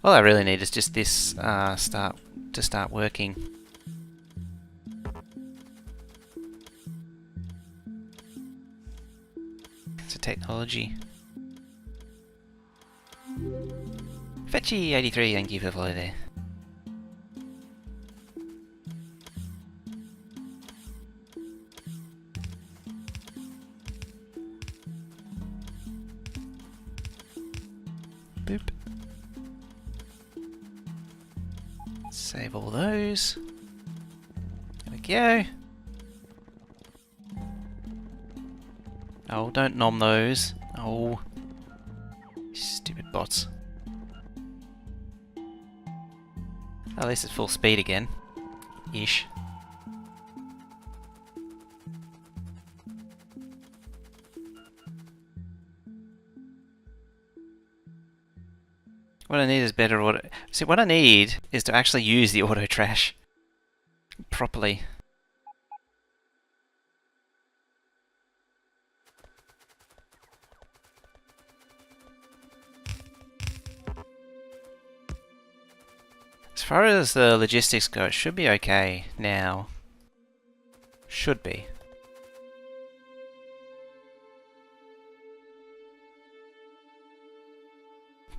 All I really need is just this start working. It's a technology. Fetchy83, thank you for the follow there. Boop. Save all those. There we go. Oh, don't nom those. Oh. Stupid bots. At least it's full speed again. Ish. What I need is better auto... See, what I need is to actually use the auto trash properly. As far as the logistics go, it should be okay now. Should be.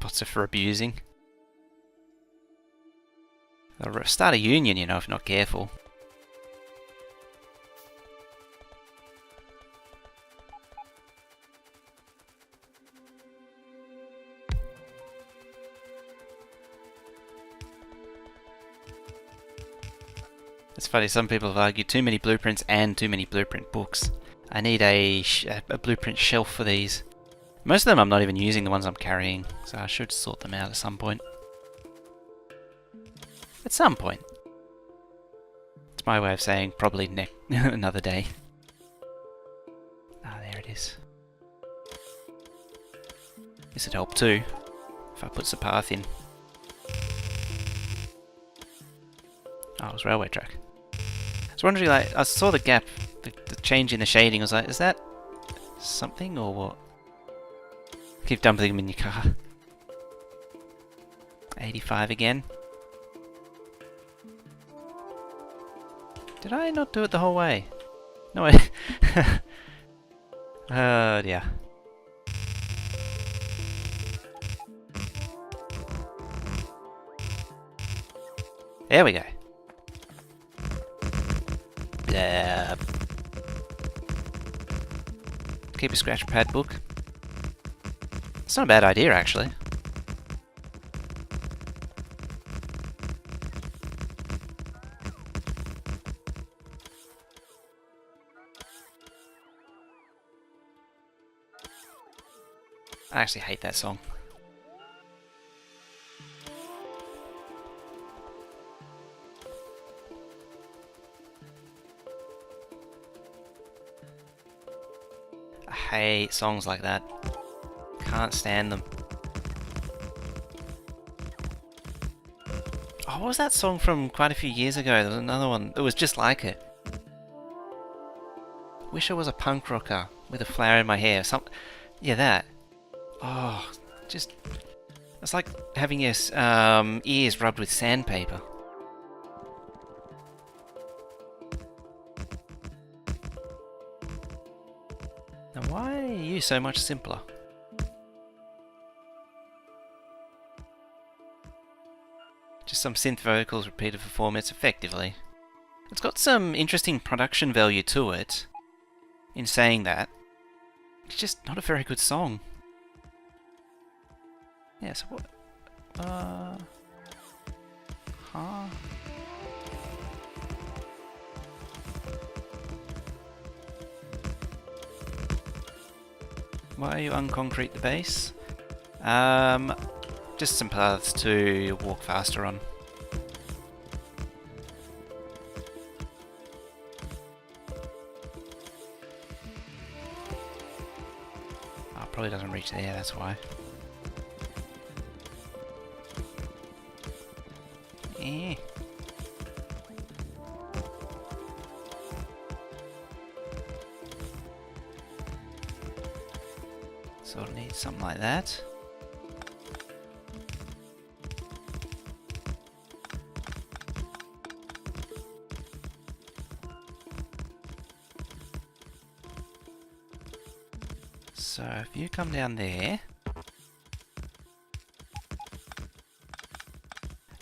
Bots are for abusing. They'll start a union, you know, if not careful. It's funny, some people have argued too many blueprints and too many blueprint books. I need a blueprint shelf for these. Most of them I'm not even using, the ones I'm carrying, so I should sort them out at some point. At some point. It's my way of saying probably another day. Ah, there it is. This would help too, if I put the path in. Oh, it was railway track. I was wondering, like, I saw the gap, the change in the shading. I was like, is that something or what? Keep dumping them in your car. 85 again. Did I not do it the whole way? No, I... Oh dear. There we go. Blah. Keep a scratch pad book. It's not a bad idea, actually. I actually hate that song. I hate songs like that. Can't stand them. Oh, what was that song from quite a few years ago? There was another one that was just like it. Wish I was a punk rocker with a flower in my hair. Yeah, that. Oh, just... It's like having your ears rubbed with sandpaper. Now why are you so much simpler? Just some synth vocals repeated for 4 minutes effectively. It's got some interesting production value to it, in saying that. It's just not a very good song. Yeah, so what? Huh? Why are you unconcrete the base? Just some paths to walk faster on. Oh, probably doesn't reach there, that's why. Eh. Sort of need something like that. So if you come down there...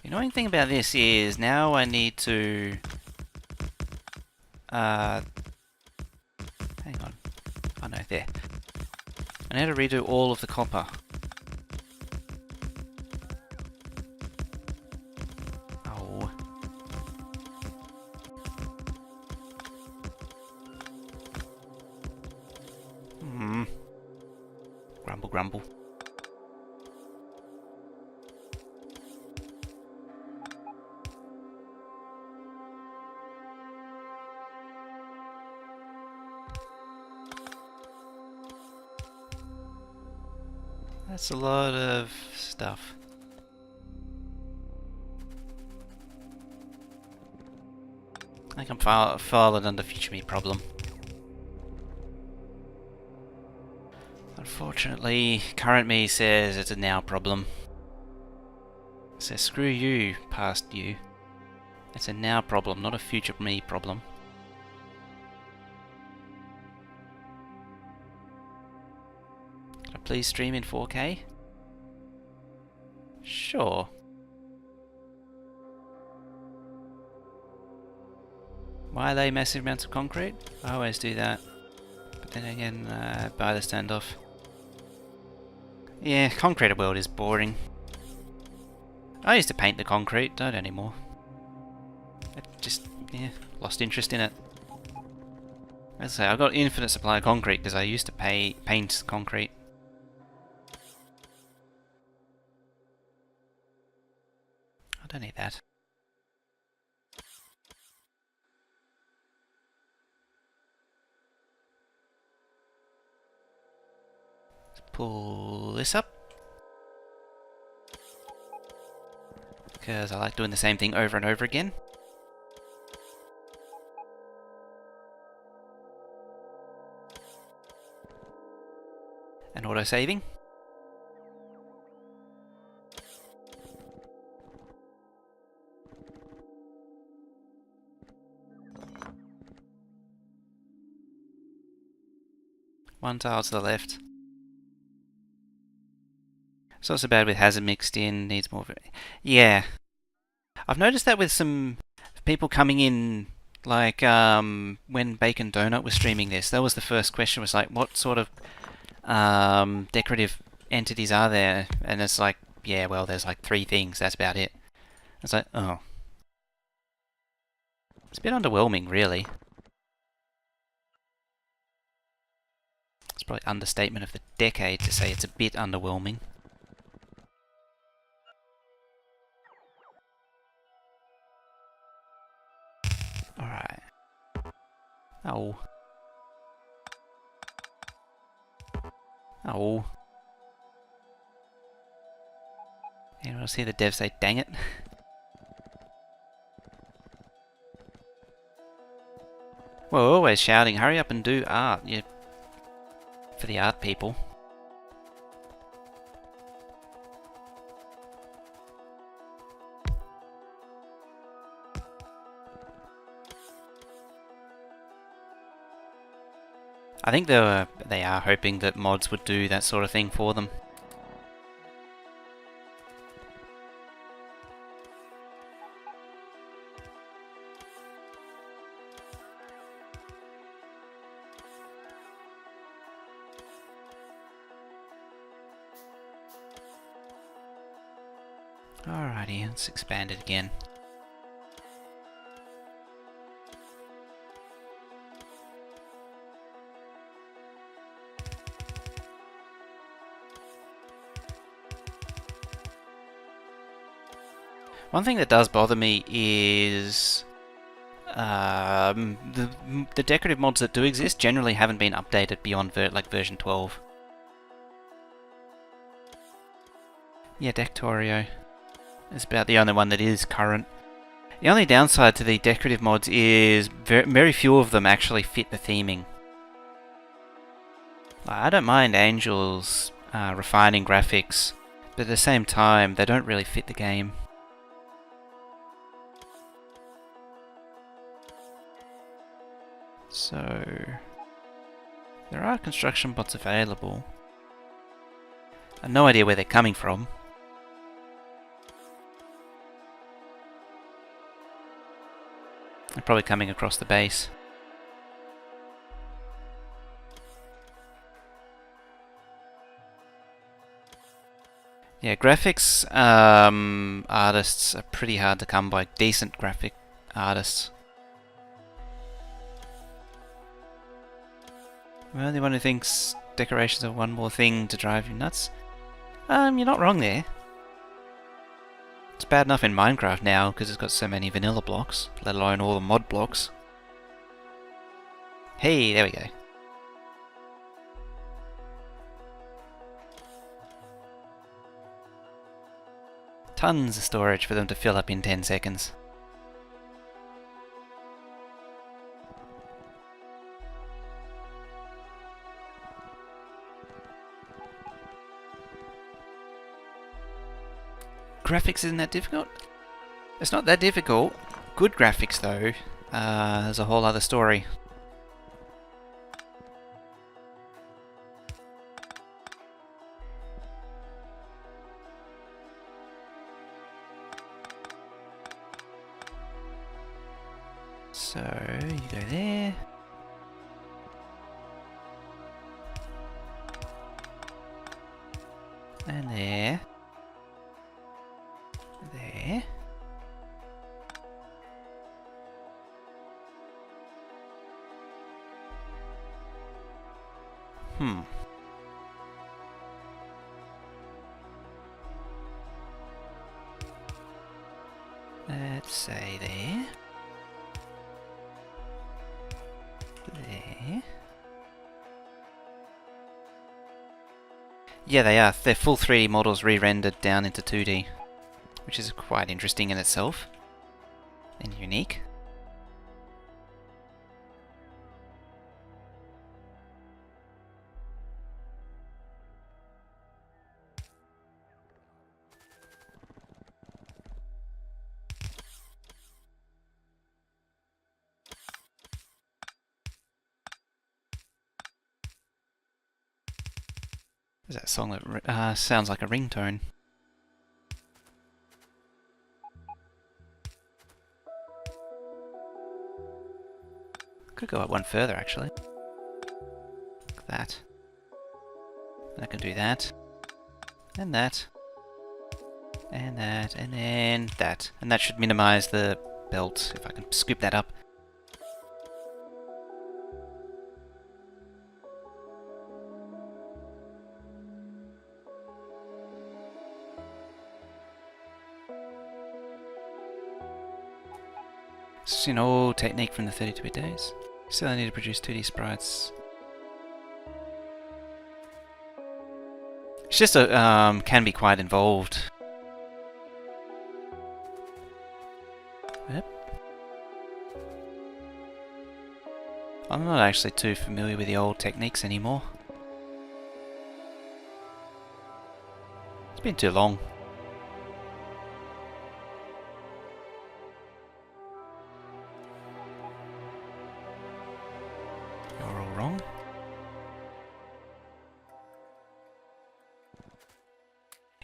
The annoying thing about this is now I need to... hang on. Oh no, there. I need to redo all of the copper. Oh. Grumble, grumble. That's a lot of stuff. I think I'm falling under future me problem. Unfortunately, current me says it's a now problem. It says screw you, past you. It's a now problem, not a future me problem. Can I please stream in 4K? Sure. Why lay massive amounts of concrete? I always do that. But then again, buy the standoff. Yeah, concrete world is boring. I used to paint the concrete, don't anymore. I just, yeah, lost interest in it. As I say, I've got infinite supply of concrete because I used to paint concrete. I don't need that. Let's pull this up. Because I like doing the same thing over and over again. And auto-saving. One tile to the left. It's not so bad with hazard mixed in, needs more... Yeah. I've noticed that with some people coming in, like when Bacon Donut was streaming this, that was the first question, was like, what sort of decorative entities are there? And it's like, yeah, well, there's like 3 things, that's about it. It's like, oh. It's a bit underwhelming, really. It's probably understatement of the decade to say it's a bit underwhelming. Alright. Oh. Oh. Anyone else hear the dev say, dang it? Well, we're always shouting, hurry up and do art. Yeah. For the art people. I think they are hoping that mods would do that sort of thing for them. Alrighty, let's expand it again. One thing that does bother me is the decorative mods that do exist generally haven't been updated beyond version 12. Yeah, Factorio is about the only one that is current. The only downside to the decorative mods is very few of them actually fit the theming. I don't mind Angel's refining graphics, but at the same time they don't really fit the game. So There are construction bots available. I have no idea where they're coming from. They're probably coming across the base. Yeah, graphics artists are pretty hard to come by. Decent graphic artists. Well, the one who thinks decorations are one more thing to drive you nuts. You're not wrong there. It's bad enough in Minecraft now because it's got so many vanilla blocks, let alone all the mod blocks. Hey, there we go. Tons of storage for them to fill up in 10 seconds. Graphics isn't that difficult? It's not that difficult. Good graphics though, is a whole other story. So, you go there. And there. There. Let's say there. There. Yeah, they are. They're full 3D models re-rendered down into 2D, which is quite interesting in itself and unique. Is that song that sounds like a ringtone? Could go up one further actually. Like that. And I can do that. And that. And that. And then that. And that should minimize the belt if I can scoop that up. It's an old technique from the 32-bit days. Still I need to produce 2D sprites. It's just a, can be quite involved. Yep. I'm not actually too familiar with the old techniques anymore. It's been too long. You're all wrong.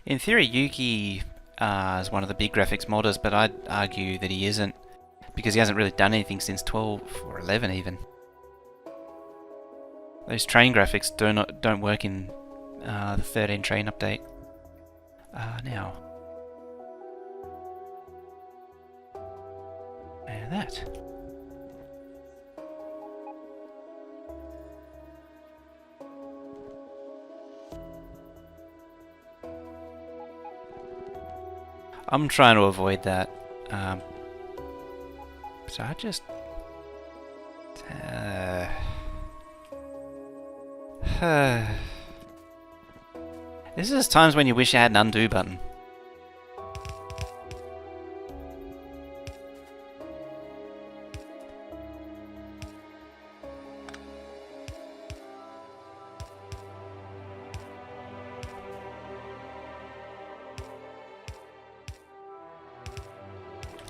In theory, Yuki is one of the big graphics modders, but I'd argue that he isn't, because he hasn't really done anything since 12 or 11 even. Those train graphics don't work in the 13 train update. Now. And that. I'm trying to avoid that. So I just... This is times when you wish you had an undo button.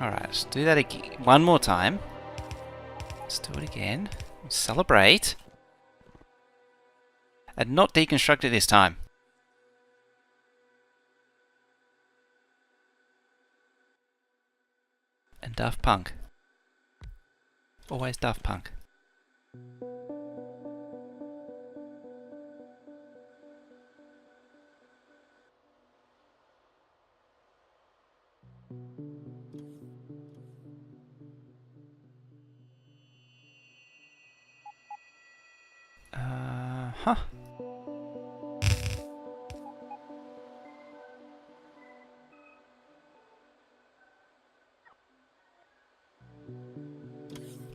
Alright, let's do that again. One more time. Let's do it again. Celebrate. I did not deconstruct it this time. And Daft Punk. Always Daft Punk. Huh.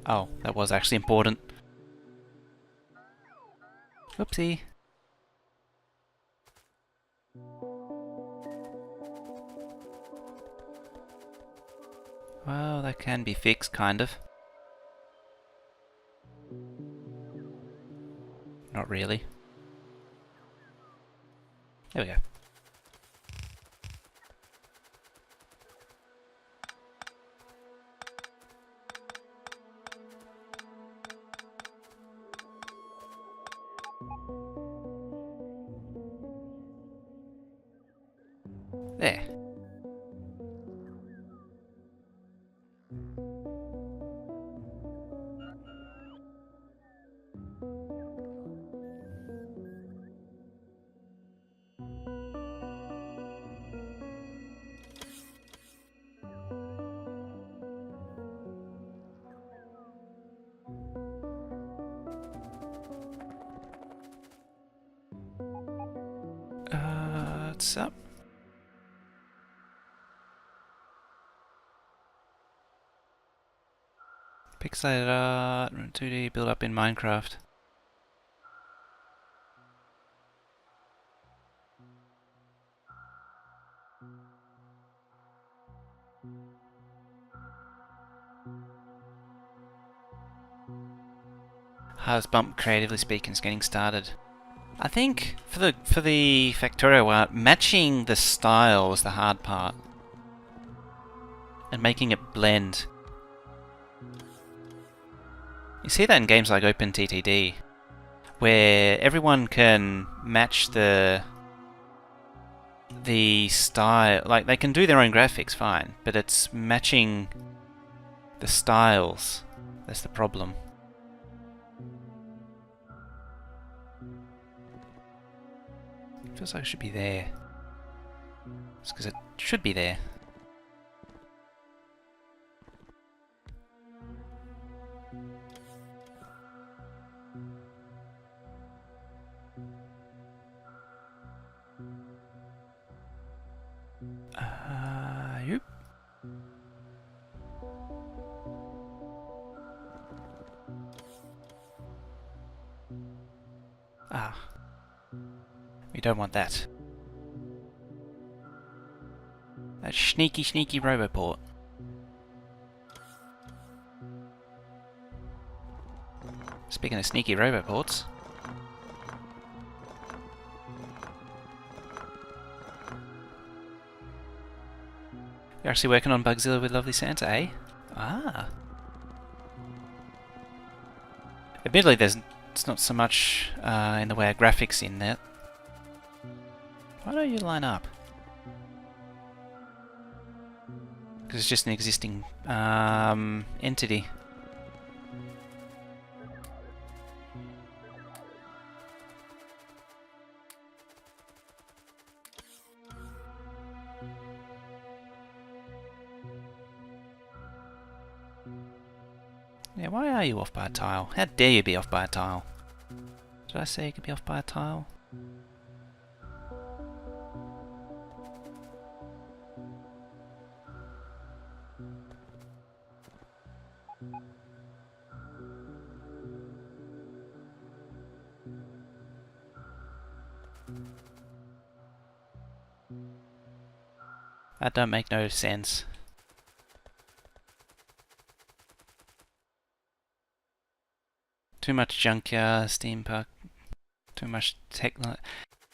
Oh, that was actually important. Whoopsie. Well, that can be fixed, kind of. Not really. There we go. There. What's up? Pixelated art, 2D build up in Minecraft. Hardest bump, creatively speaking, is getting started. I think for the Factorio art, matching the style was the hard part, and making it blend. You see that in games like OpenTTD, where everyone can match the style. Like, they can do their own graphics, fine, but it's matching the styles that's the problem. Feels like it should be there. It's because it should be there. Yep. Ah. We don't want that. That sneaky, sneaky Roboport. Speaking of sneaky Roboports. You're actually working on Bugzilla with Lovely Santa, eh? Ah. Admittedly, it's not so much in the way of graphics in that. Why don't you line up? Because it's just an existing entity. Yeah, why are you off by a tile? How dare you be off by a tile? Did I say you could be off by a tile? That don't make no sense. Too much junkyard, steampunk, too much techno.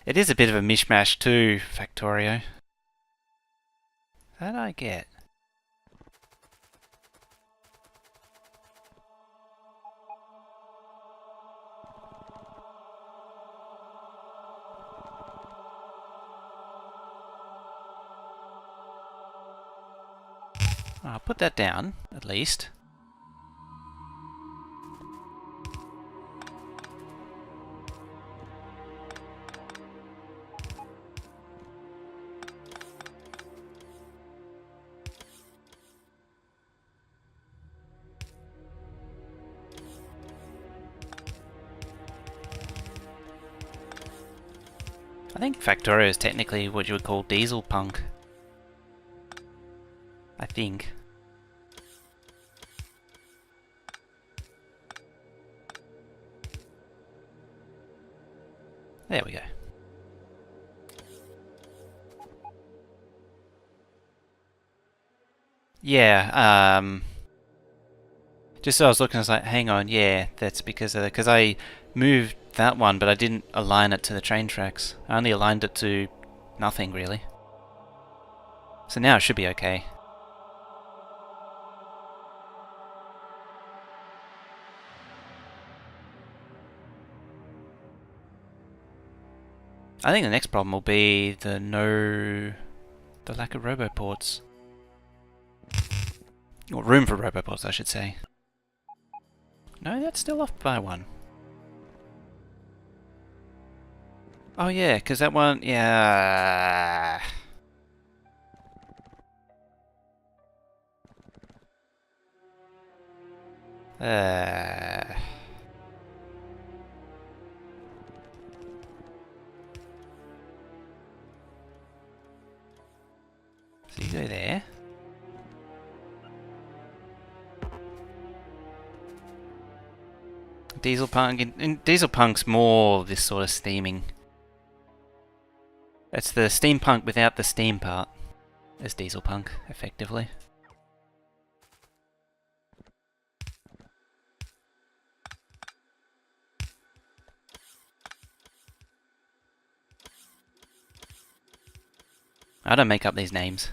It is a bit of a mishmash too, Factorio. That I get. I'll put that down, at least. I think Factorio is technically what you would call diesel punk. I think. There we go. Yeah, just so I was looking, I was like, hang on, yeah, that's because of that, because I moved that one, but I didn't align it to the train tracks. I only aligned it to nothing, really. So now it should be okay. I think the next problem will be the lack of roboports. Or room for roboports, I should say. No, that's still off by one. Oh yeah, because that one, yeah. So you go there. Diesel Punk, and Diesel Punk's more this sort of steaming. It's the steampunk without the steam part. As Diesel Punk, effectively. I don't make up these names.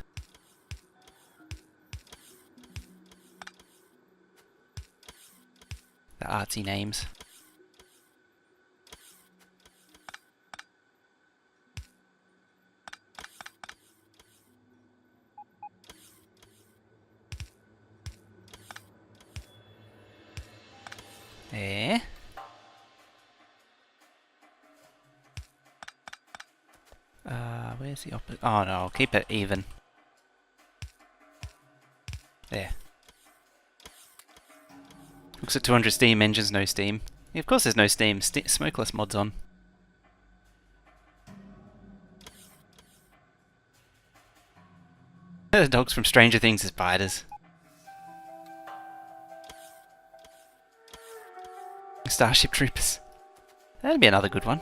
The artsy names. There. Where's the opposite? Oh no, I'll keep it even. There. Looks at 200 steam, engines no steam. Yeah, of course there's no steam, smokeless mod's on. The dogs from Stranger Things are spiders. Starship Troopers. That'd be another good one.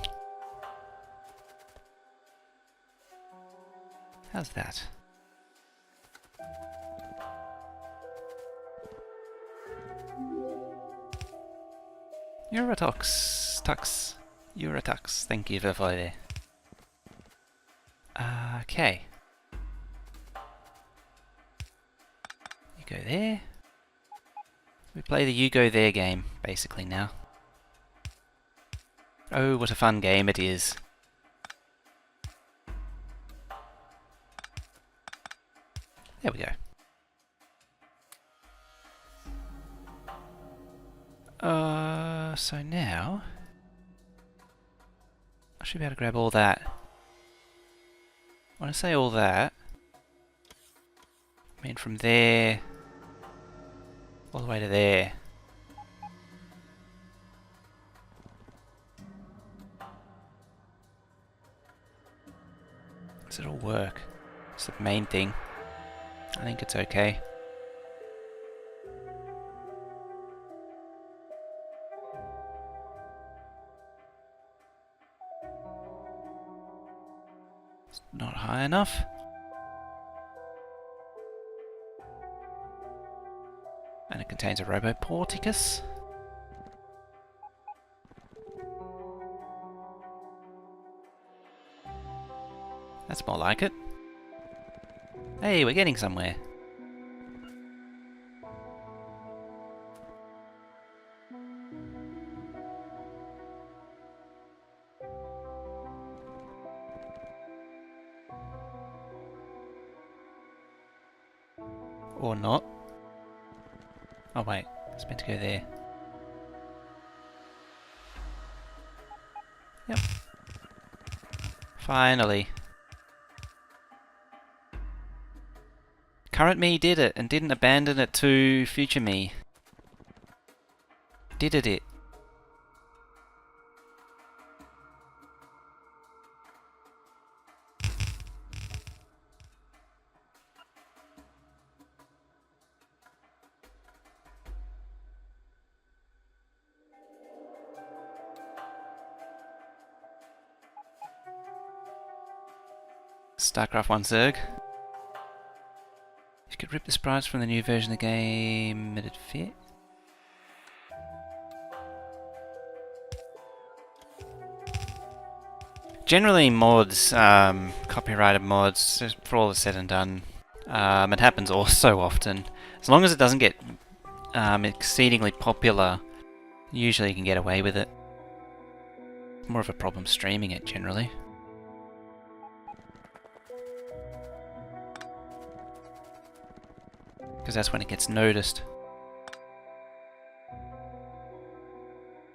How's that? Euratox. Tux. Eurotux. Thank you for the follow there. Okay. You go there. We play the you go there game, basically, now. Oh, what a fun game it is. There we go. So now I should be able to grab all that. When I say all that, I mean from there all the way to there. Does it all work? It's the main thing. I think it's okay. It's not high enough. And it contains a Roboporticus. That's more like it. Hey, we're getting somewhere. Or not. Oh wait, it's meant to go there. Yep. Finally. Current me did it and didn't abandon it to future me. Did it. StarCraft 1 Zerg. You could rip the sprites from the new version of the game, it'd fit. Generally mods, copyrighted mods, for all that's said and done, it happens all so often. As long as it doesn't get exceedingly popular, usually you can get away with it. More of a problem streaming it, generally. Because that's when it gets noticed.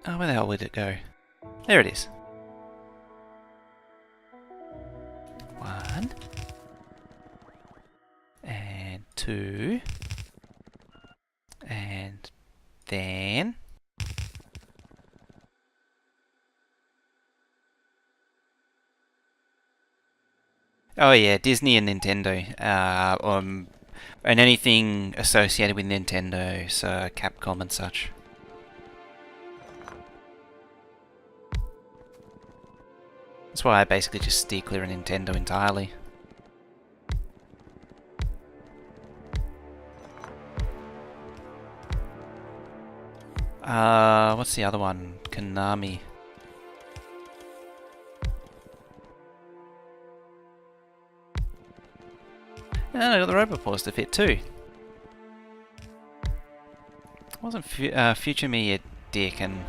Oh, where the hell did it go? There it is. 1 and 2 and then oh yeah, Disney and Nintendo, and anything associated with Nintendo, so Capcom and such. That's why I basically just steer clear of Nintendo entirely. What's the other one? Konami. And I got the robot paws to fit too. Wasn't Future Me a dick and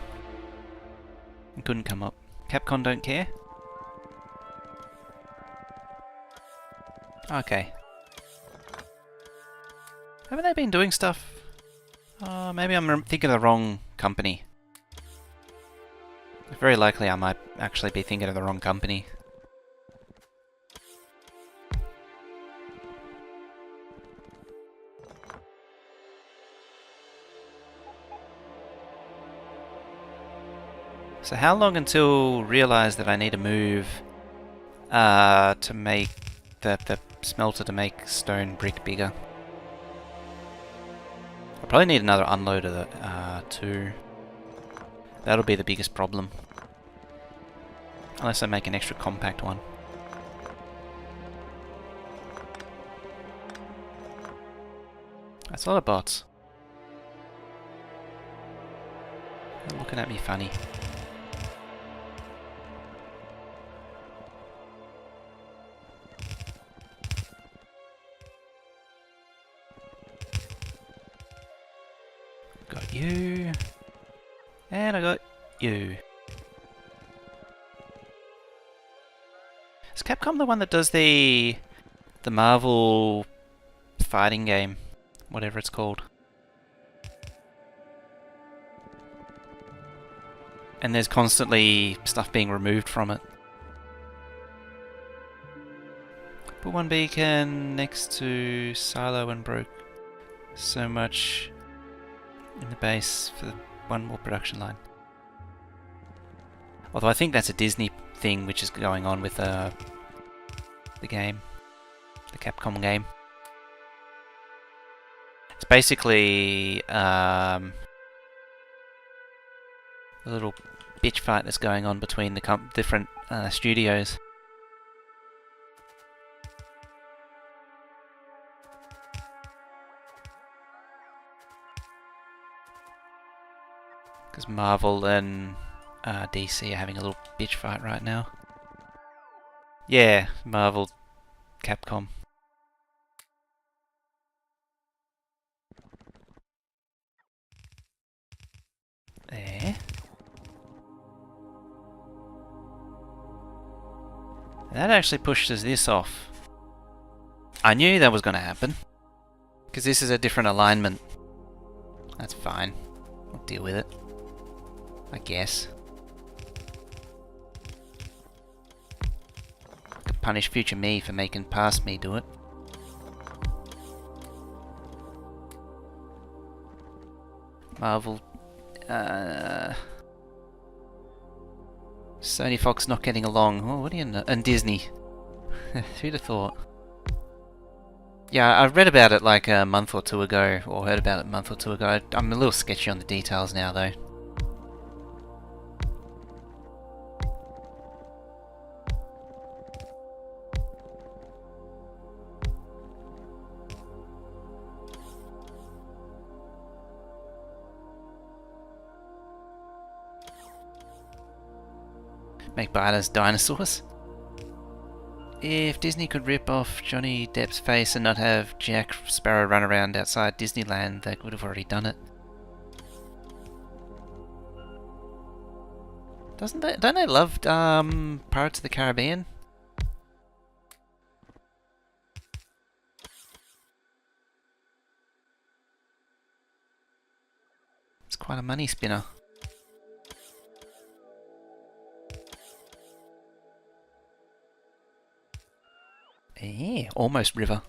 couldn't come up. Capcom don't care? Okay. Haven't they been doing stuff? Maybe I'm thinking of the wrong company. Very likely I might actually be thinking of the wrong company. So how long until realise that I need to move to make the smelter to make stone brick bigger? I'll probably need another unloader too. That'll be the biggest problem. Unless I make an extra compact one. That's a lot of bots. They're looking at me funny. Got you. And I got you. Is Capcom the one that does the Marvel fighting game? Whatever it's called. And there's constantly stuff being removed from it. Put one beacon next to silo and broke so much in the base for one more production line. Although I think that's a Disney thing which is going on with the game. The Capcom game. It's basically a little bitch fight that's going on between the different studios. Because Marvel and DC are having a little bitch fight right now. Yeah, Marvel, Capcom. There. That actually pushes this off. I knew that was going to happen. Because this is a different alignment. That's fine. I'll deal with it. I guess. I could punish future me for making past me do it. Marvel. Sony Fox not getting along. Oh, what do you know? And Disney. Who'd have thought? Yeah, I read about it like a month or two ago, or heard about it a month or two ago. I'm a little sketchy on the details now, though. Make bananas dinosaurs? If Disney could rip off Johnny Depp's face and not have Jack Sparrow run around outside Disneyland, they would have already done it. Don't they love Pirates of the Caribbean? It's quite a money spinner. Yeah, almost river.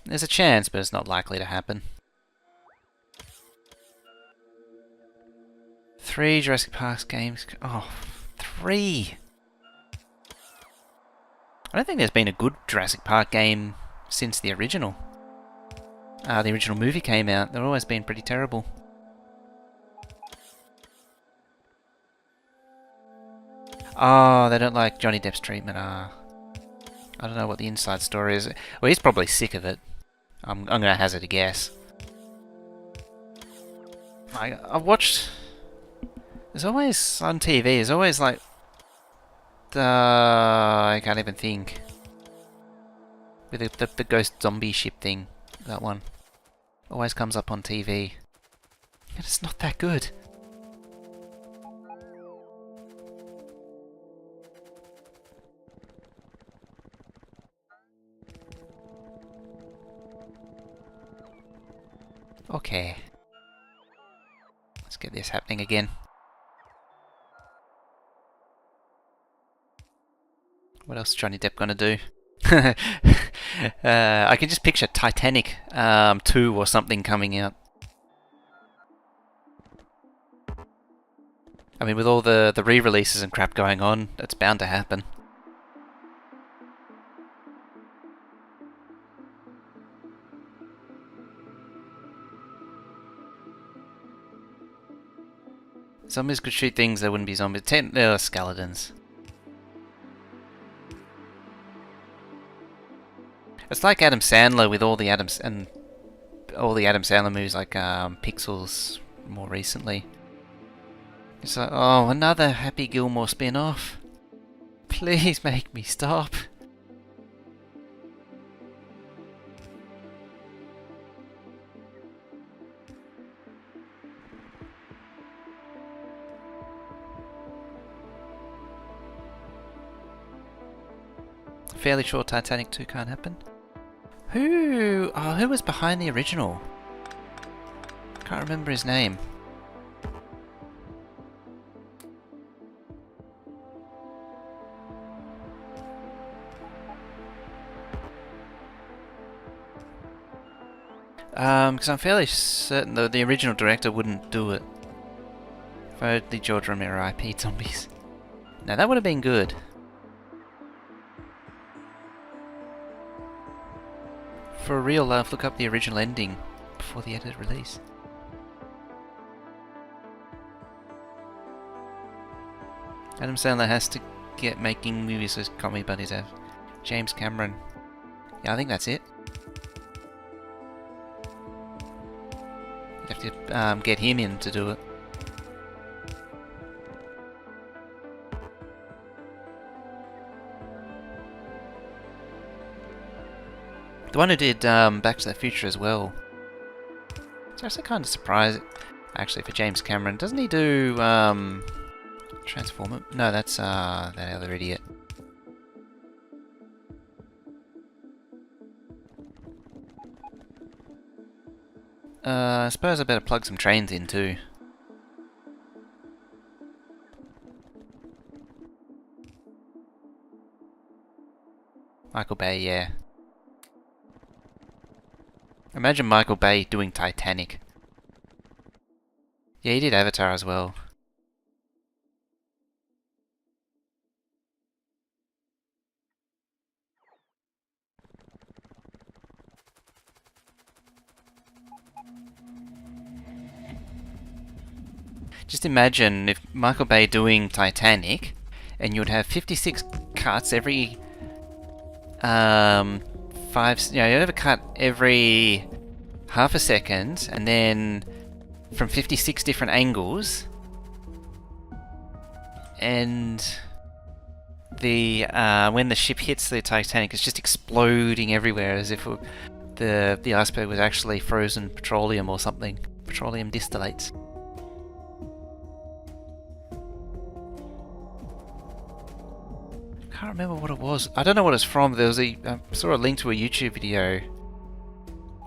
There's a chance, but it's not likely to happen. 3 Jurassic Park games. Oh, 3! I don't think there's been a good Jurassic Park game since the original. The original movie came out. They've always been pretty terrible. Oh, they don't like Johnny Depp's treatment. I don't know what the inside story is. Well, he's probably sick of it. I'm gonna hazard a guess. I've watched... There's always, on TV, there's always like... I can't even think. With the ghost zombie ship thing. That one. Always comes up on TV. And it's not that good. Okay. Let's get this happening again. What else is Johnny Depp gonna do? I can just picture Titanic 2 or something coming out. I mean, with all the re-releases and crap going on, it's bound to happen. Zombies could shoot things that wouldn't be zombies. They're skeletons. It's like Adam Sandler with all the Adam Sandler movies, like Pixels more recently. It's like, oh, another Happy Gilmore spin-off. Please make me stop. Fairly sure Titanic 2 can't happen. Who was behind the original? Can't remember his name. Because I'm fairly certain the original director wouldn't do it. If only George Romero IP zombies. Now that would have been good. For real love, look up the original ending before the edited release. Adam Sandler has to get making movies as comedy buddies have. James Cameron. Yeah, I think that's it. You have to get him in to do it. The one who did Back to the Future as well. It's actually kind of surprising, actually, for James Cameron. Doesn't he do Transformer? No, that's that other idiot. I suppose I better plug some trains in too. Michael Bay, yeah. Imagine Michael Bay doing Titanic. Yeah, he did Avatar as well. Just imagine if Michael Bay doing Titanic, and you'd have 56 cuts every you'd have a cut every half a second, and then from 56 different angles, and the when the ship hits the Titanic, it's just exploding everywhere as if the iceberg was actually frozen petroleum or something, petroleum distillates. I can't remember what it was. I don't know what it's from. There was I saw a link to a YouTube video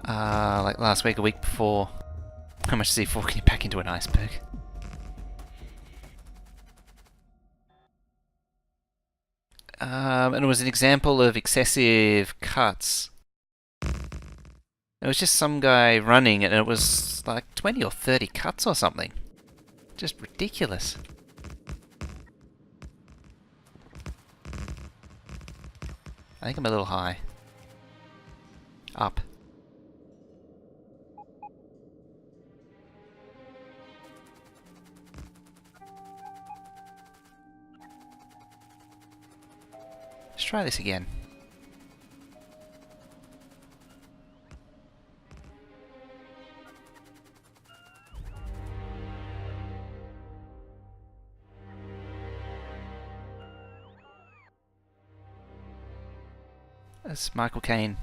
like last week, a week before. How much C4 can you pack into an iceberg? And it was an example of excessive cuts. It was just some guy running, and it was like 20 or 30 cuts or something. Just ridiculous. I think I'm a little high. Up. Let's try this again. That's Michael Caine.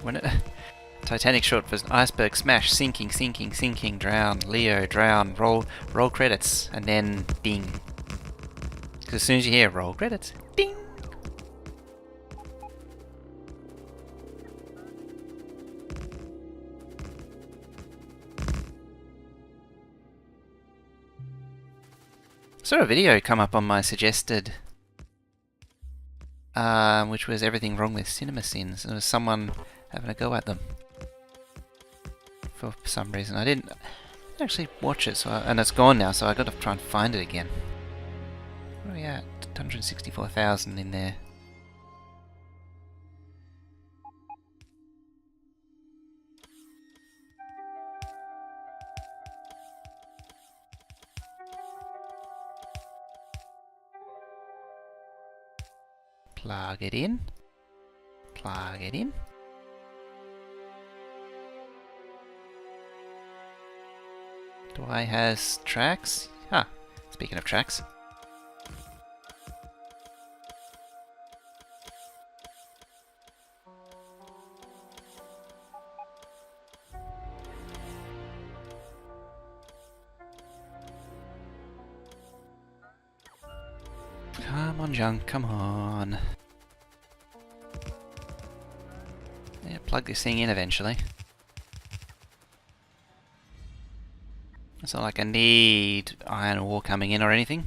When Titanic short for iceberg smash, sinking, sinking, sinking, drown, Leo, drown, roll credits, and then ding. Because as soon as you hear roll credits, ding. I saw a video come up on my suggested, which was everything wrong with cinema sins. There was someone having a go at them for some reason. I didn't actually watch it, and it's gone now, so I got to try and find it again. Where are we at? 164,000 in there. Plug it in. Plug it in. Do I has tracks? Ah, speaking of tracks. Come on, junk, come on. Yeah, plug this thing in eventually. It's not like I need iron ore coming in or anything.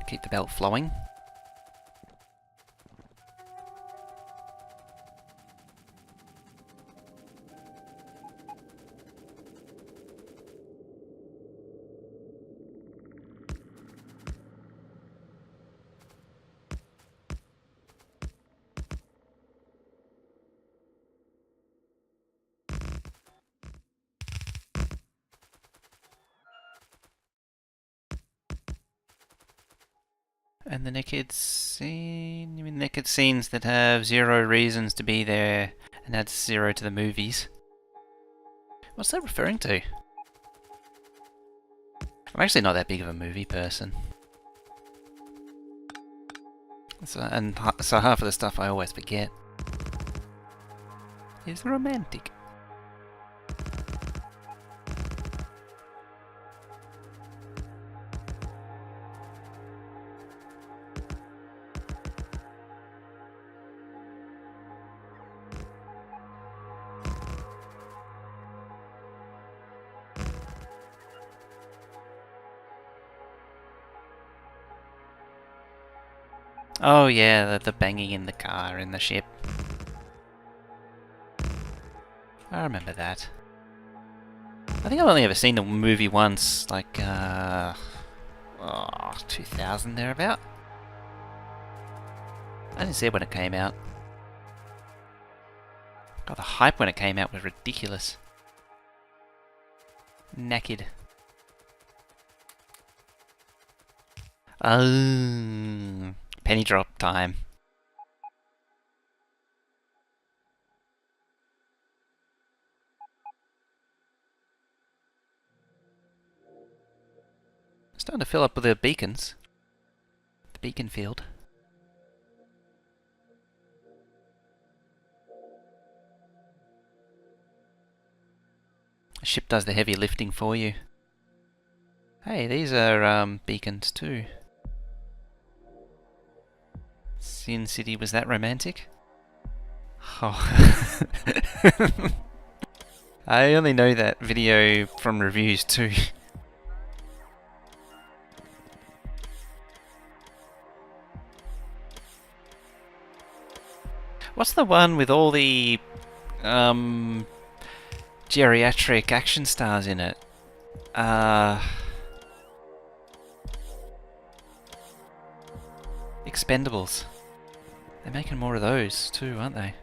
Keep the belt flowing. And the naked scene, you mean naked scenes that have 0 reasons to be there and adds 0 to the movies. What's that referring to? I'm actually not that big of a movie person. So half of the stuff I always forget is romantic. Oh yeah, the banging in the car in the ship. I remember that. I think I've only ever seen the movie once, like, 2000 thereabout. I didn't see it when it came out. God, the hype when it came out was ridiculous. Knackered. Oh, penny drop time. Starting to fill up with the beacons. The beacon field. The ship does the heavy lifting for you. Hey, these are beacons too. Sin City, was that romantic? Oh. I only know that video from reviews too. What's the one with all the geriatric action stars in it? Expendables. They're making more of those too, aren't they?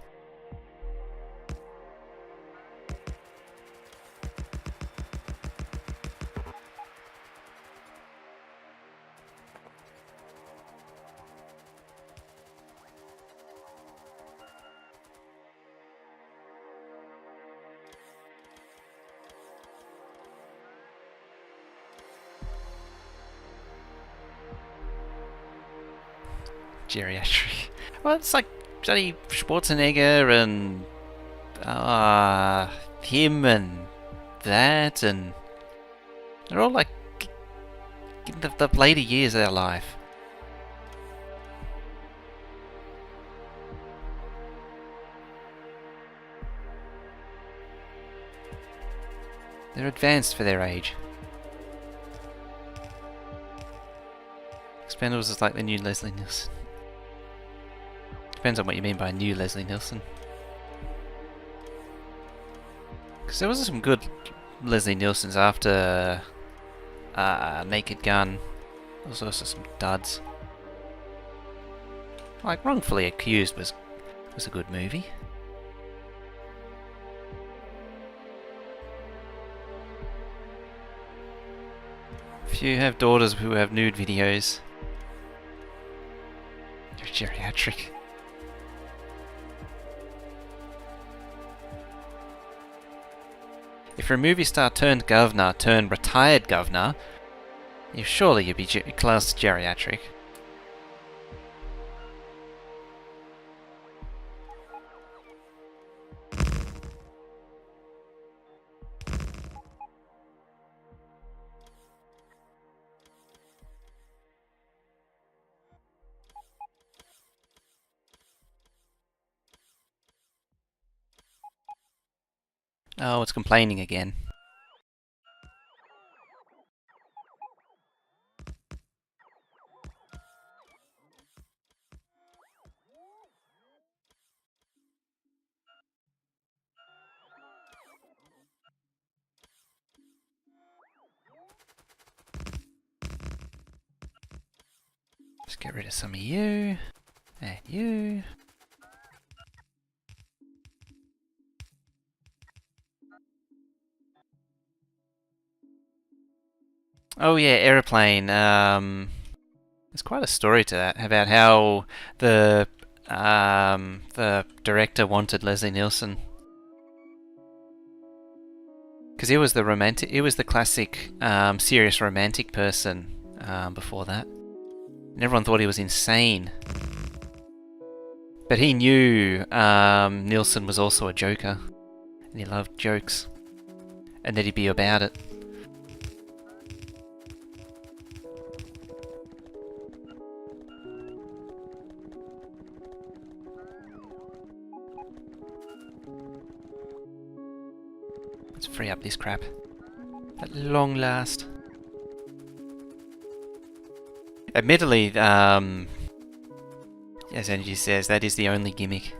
Geriatric. Well, it's like bloody Schwarzenegger and him and that, and they're all like in the later years of their life. They're advanced for their age. Expendables is like the new Leslie Nielsen. Depends on what you mean by new Leslie Nielsen. Because there was some good Leslie Nielsens after Naked Gun. There was also some duds. Like Wrongfully Accused was a good movie. If you have daughters who have nude videos, you're geriatric. If you're a movie star turned governor turned retired governor, surely you'd be classed geriatric. Oh, it's complaining again. Just get rid of some of you. And you. Oh yeah, Aeroplane. There's quite a story to that about how the director wanted Leslie Nielsen. Because he was the romantic, he was the classic serious romantic person before that. And everyone thought he was insane. But he knew Nielsen was also a joker. And he loved jokes. And that he'd be about it. Let's free up this crap. At long last. Admittedly, as Energy says, that is the only gimmick.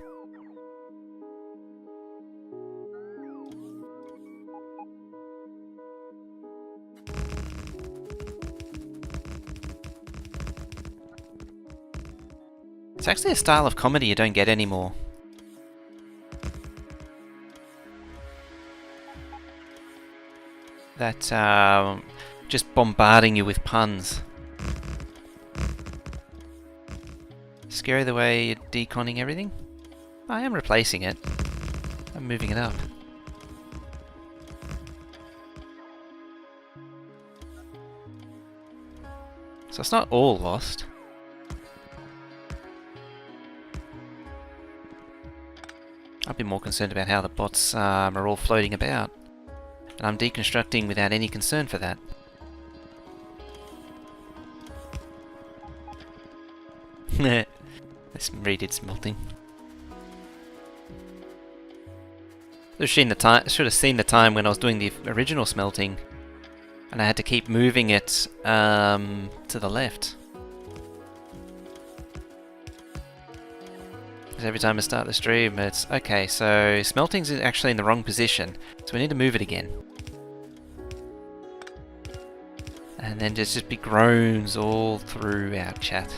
It's actually a style of comedy you don't get anymore. That just bombarding you with puns. Scary the way you're deconning everything? I am replacing it. I'm moving it up. So it's not all lost. I'd be more concerned about how the bots are all floating about. And I'm deconstructing without any concern for that. This redid smelting. Should have seen the time when I was doing the original smelting, and I had to keep moving it to the left. Because every time I start the stream, it's okay. So smelting's actually in the wrong position, so we need to move it again. And then just be groans all through our chat.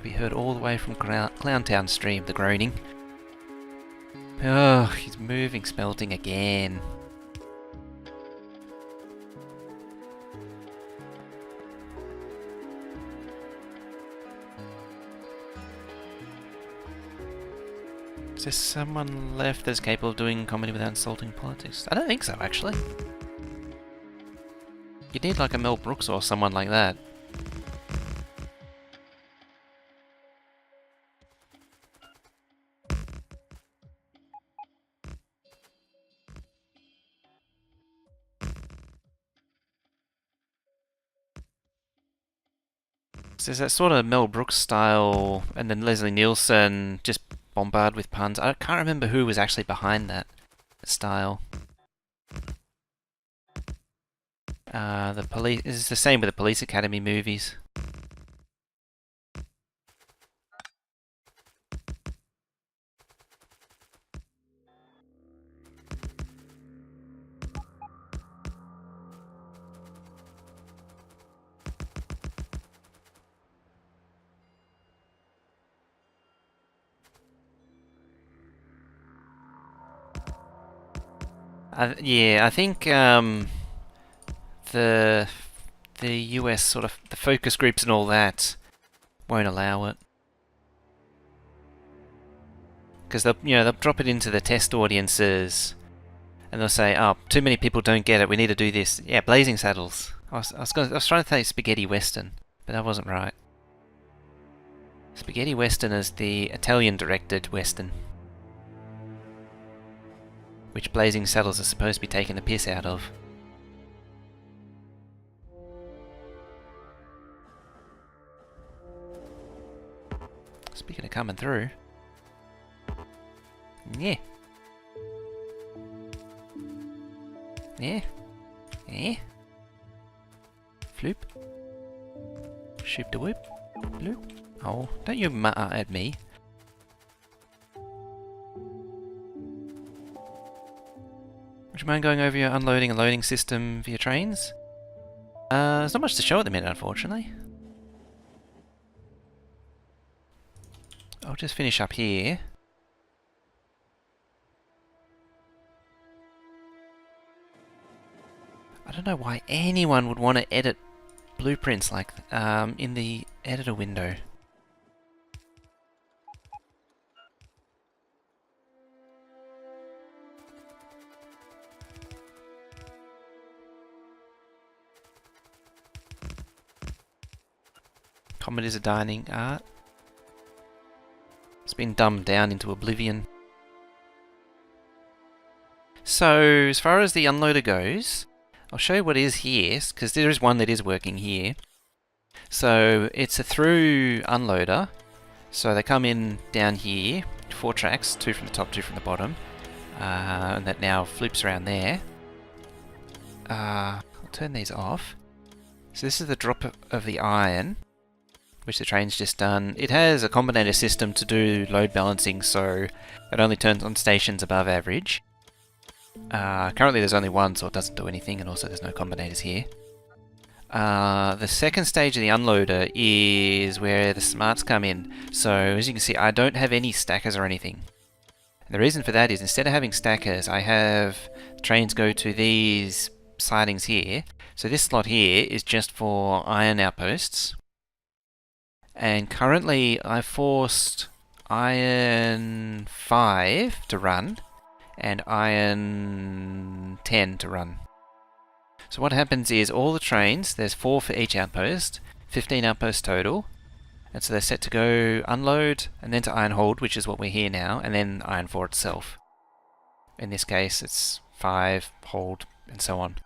We heard all the way from Clowntown stream, the groaning. Oh, he's moving smelting again. Is there someone left that's capable of doing comedy without insulting politics? I don't think so, actually. You'd need like a Mel Brooks or someone like that. So there's that sort of Mel Brooks style, and then Leslie Nielsen just bombard with puns. I can't remember who was actually behind that style. The police. It's the same with the Police Academy movies. Yeah, I think the US sort of the focus groups and all that won't allow it, because they'll drop it into the test audiences, and they'll say, "Oh, too many people don't get it. We need to do this." Yeah, Blazing Saddles. I was trying to say Spaghetti Western, but that wasn't right. Spaghetti Western is the Italian-directed Western, which Blazing Saddles are supposed to be taking the piss out of. Speaking of coming through. Yeah. Yeah. Yeah. Floop. Shoop de whoop. Bloop. Oh, don't you mutter at me. Would you mind going over your unloading and loading system for your trains? There's not much to show at the minute, unfortunately. I'll just finish up here. I don't know why anyone would want to edit blueprints like in the editor window. Comedies are dining. It's been dumbed down into oblivion. So, as far as the unloader goes, I'll show you what is here, because there is one that is working here. So, it's a through unloader. So they come in down here, 4 tracks, 2 from the top, 2 from the bottom. And that now floops around there. I'll turn these off. So this is the drop of the iron, which the train's just done. It has a combinator system to do load balancing, so it only turns on stations above average. Currently there's only one, so it doesn't do anything, and also there's no combinators here. The second stage of the unloader is where the smarts come in. So as you can see, I don't have any stackers or anything. And the reason for that is instead of having stackers, I have trains go to these sidings here. So this slot here is just for iron outposts. And currently I forced iron 5 to run and iron 10 to run. So what happens is all the trains, there's 4 for each outpost, 15 outposts total, and so they're set to go unload and then to iron hold, which is what we're here now, and then iron 4 itself. In this case it's 5, hold, and so on.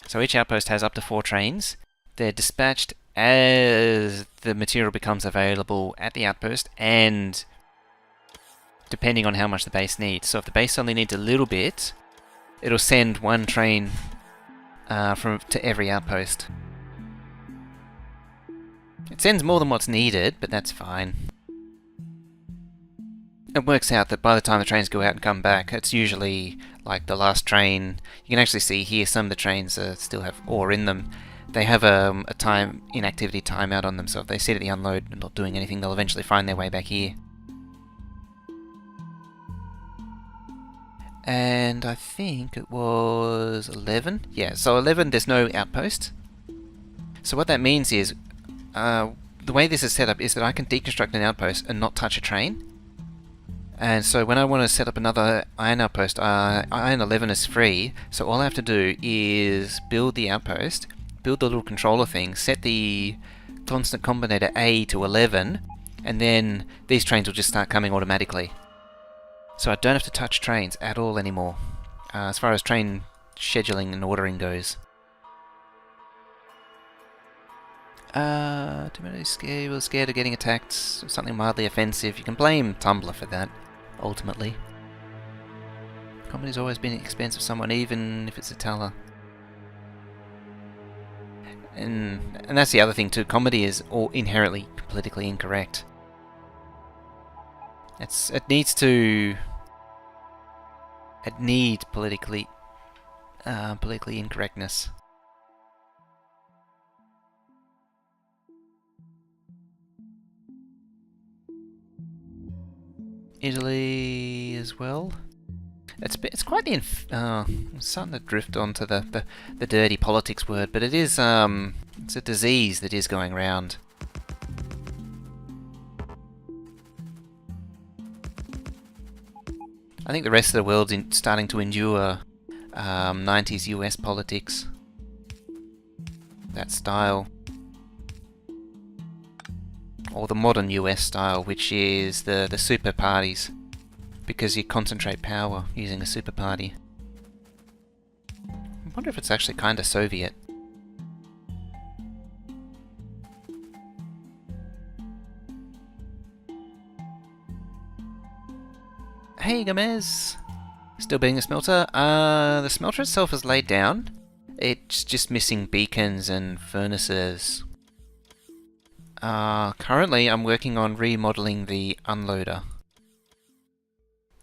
So each outpost has up to 4 trains. They're dispatched as the material becomes available at the outpost and depending on how much the base needs. So if the base only needs a little bit, it'll send 1 train to every outpost. It sends more than what's needed, but that's fine. It works out that by the time the trains go out and come back, it's usually like the last train. You can actually see here some of the trains still have ore in them. They have a time inactivity timeout on them, so if they sit at the unload and not doing anything, they'll eventually find their way back here. And I think it was 11. Yeah, so 11, there's no outpost. So what that means is, the way this is set up is that I can deconstruct an outpost and not touch a train. And so when I want to set up another iron outpost, iron 11 is free, so all I have to do is build the outpost, build the little controller thing, set the constant combinator A to 11, and then these trains will just start coming automatically. So I don't have to touch trains at all anymore, as far as train scheduling and ordering goes. Timothy's scared of getting attacked, something mildly offensive. You can blame Tumblr for that, ultimately. Comedy's always been expensive someone, even if it's a teller. And that's the other thing too, comedy is all inherently politically incorrect. It needs politically incorrectness. Italy as well. It's quite the I'm starting to drift onto the dirty politics word, but it is it's a disease that is going around. I think the rest of the world's starting to endure 90s US politics. That style. Or the modern US style, which is the super parties. Because you concentrate power using a super party. I wonder if it's actually kind of Soviet. Hey Gomez! Still being a smelter? The smelter itself is laid down. It's just missing beacons and furnaces. Currently I'm working on remodeling the unloader.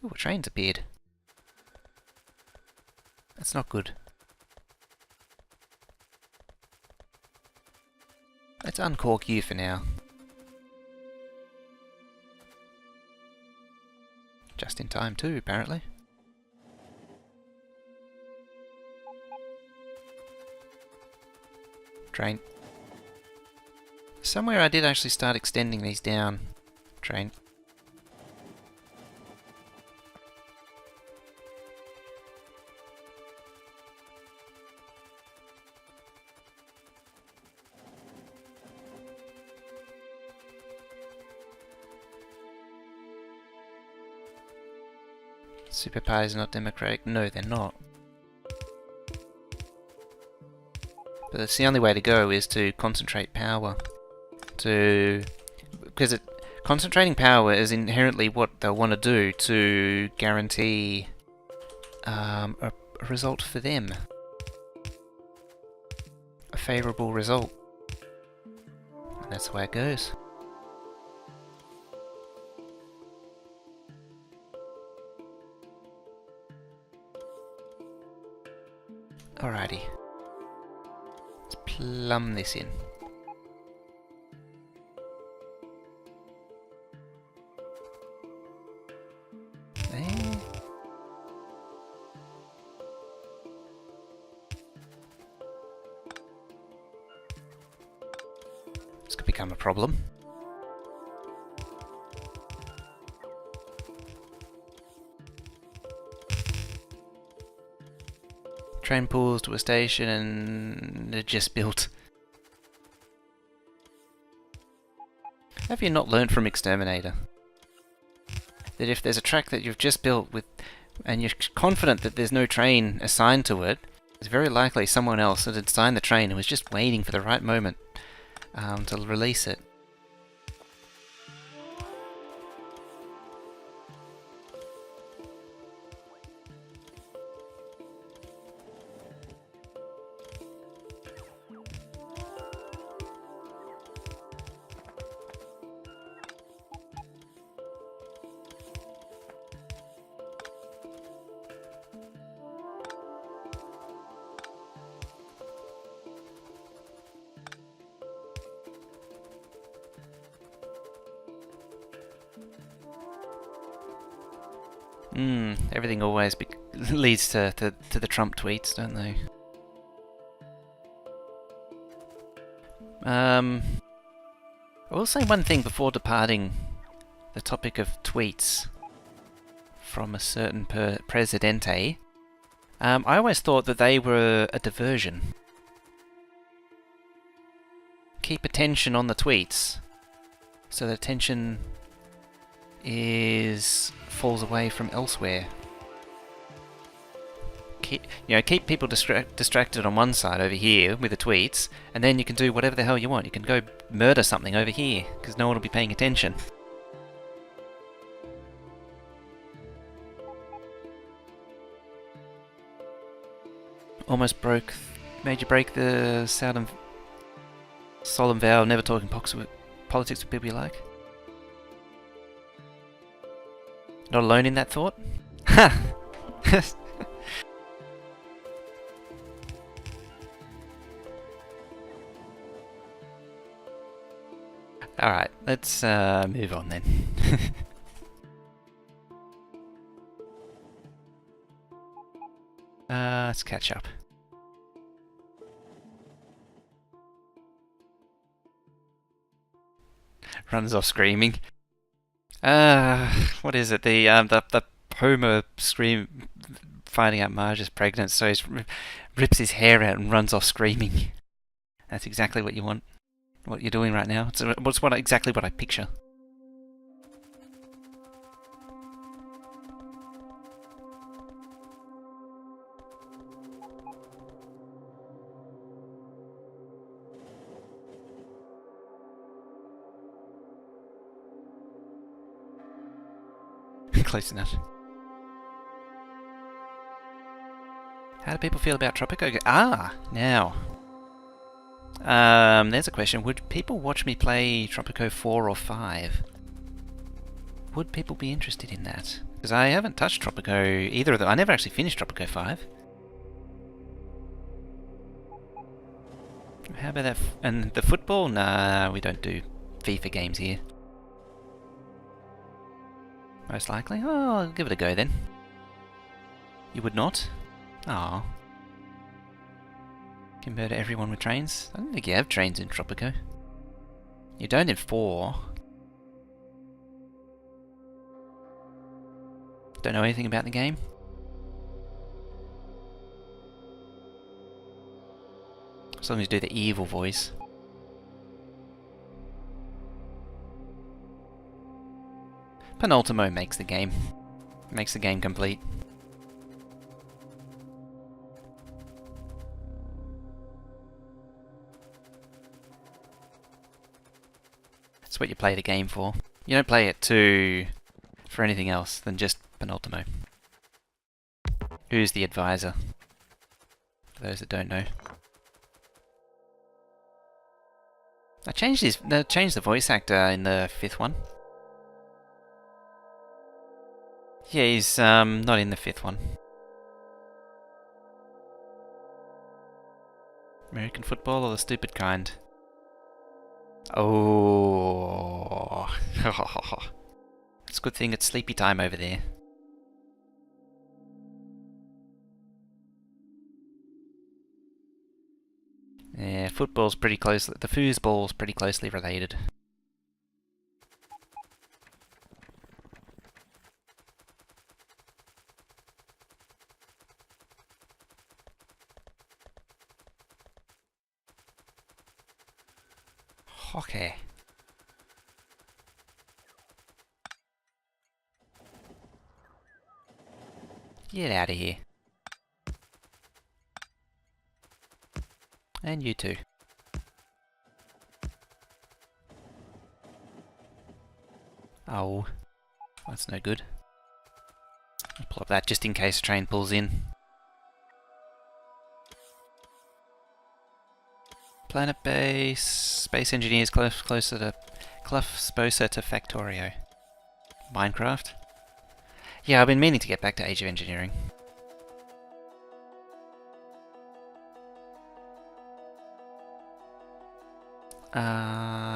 Ooh, a train's appeared. That's not good. Let's uncork you for now. Just in time too, apparently. Train. Somewhere I did actually start extending these down. Train. Super parties are not democratic. No, they're not. But that's the only way to go, is to concentrate power. Because concentrating power is inherently what they'll want to do to guarantee a result for them. A favourable result. And that's the way it goes. Alrighty. Let's plumb this in. There. This could become a problem. Train pulls to a station and they're just built. Have you not learned from Exterminator that if there's a track that you've just built with, and you're confident that there's no train assigned to it, it's very likely someone else had designed the train and was just waiting for the right moment to release it. Everything always leads to the Trump tweets, don't they? I will say one thing before departing the topic of tweets from a certain presidente. I always thought that they were a diversion. Keep attention on the tweets, so that attention falls away from elsewhere. Keep people distracted on one side over here with the tweets, and then you can do whatever the hell you want. You can go murder something over here, because no one will be paying attention. Almost made you break the solemn vow of never talking politics with people you like. Not alone in that thought? Ha! Alright, let's move on then. Let's catch up. Runs off screaming. What is it? The Homer finding out Marge is pregnant, so he rips his hair out and runs off screaming. That's exactly what you want. What you're doing right now. It's exactly what I picture. Close enough. How do people feel about Tropico? Now. There's a question. Would people watch me play Tropico 4 or 5? Would people be interested in that? Because I haven't touched Tropico either of them. I never actually finished Tropico 5. How about that? And the football? Nah, we don't do FIFA games here. Most likely. Oh, I'll give it a go then. You would not? Oh. Can murder everyone with trains? I don't think you have trains in Tropico. You don't in 4. Don't know anything about the game? As long as you do the evil voice. Penultimo makes the game. Makes the game complete. That's what you play the game for. You don't play it for anything else than just penultimo. Who's the advisor? For those that don't know. They changed the voice actor in the 5th one. Yeah, he's not in the 5th one. American football or the stupid kind? Oh. It's a good thing it's sleepy time over there. Yeah, football's pretty closely... The foosball's pretty closely related. Hockey. Get out of here. And you too. Oh, that's no good. I'll pull up that just in case a train pulls in. Planet base, space engineers closer to Factorio. Minecraft. Yeah, I've been meaning to get back to Age of Engineering.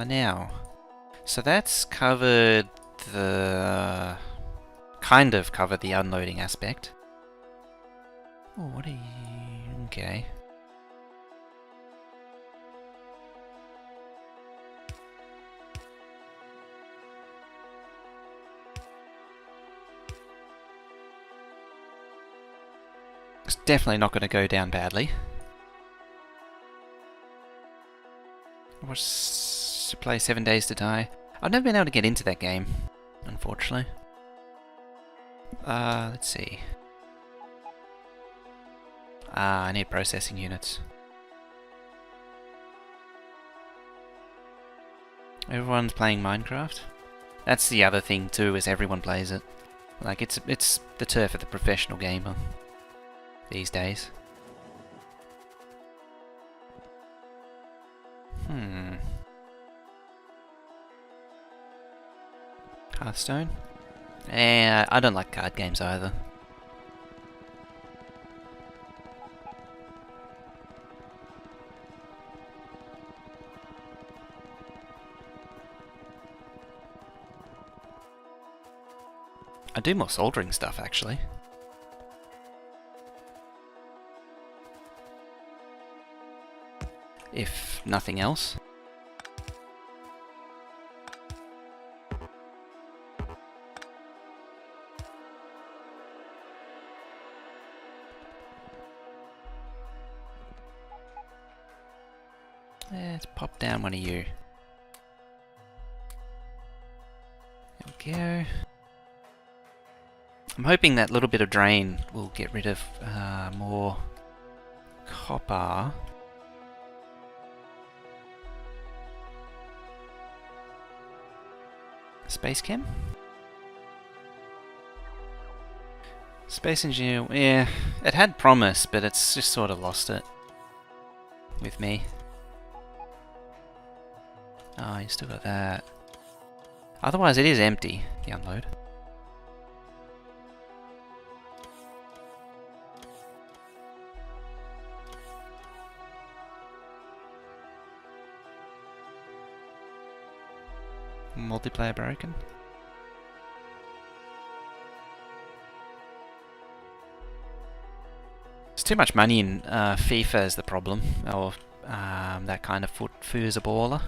Now. So that's covered the... kind of covered the unloading aspect. Oh, what are you... okay. It's definitely not going to go down badly. What's to play 7 Days to Die? I've never been able to get into that game, unfortunately. Let's see. I need processing units. Everyone's playing Minecraft? That's the other thing too, is everyone plays it. Like, it's the turf of the professional gamer these days. Hearthstone? I don't like card games either. I do more soldering stuff, actually. If nothing else. Let's pop down one of you. There we go. I'm hoping that little bit of drain will get rid of more copper. Space Chem? Space Engineer, yeah, it had promise, but it's just sort of lost it with me. Oh, you still got that. Otherwise it is empty, the unload. Multiplayer broken? There's too much money in FIFA is the problem, or that kind of foosaballer.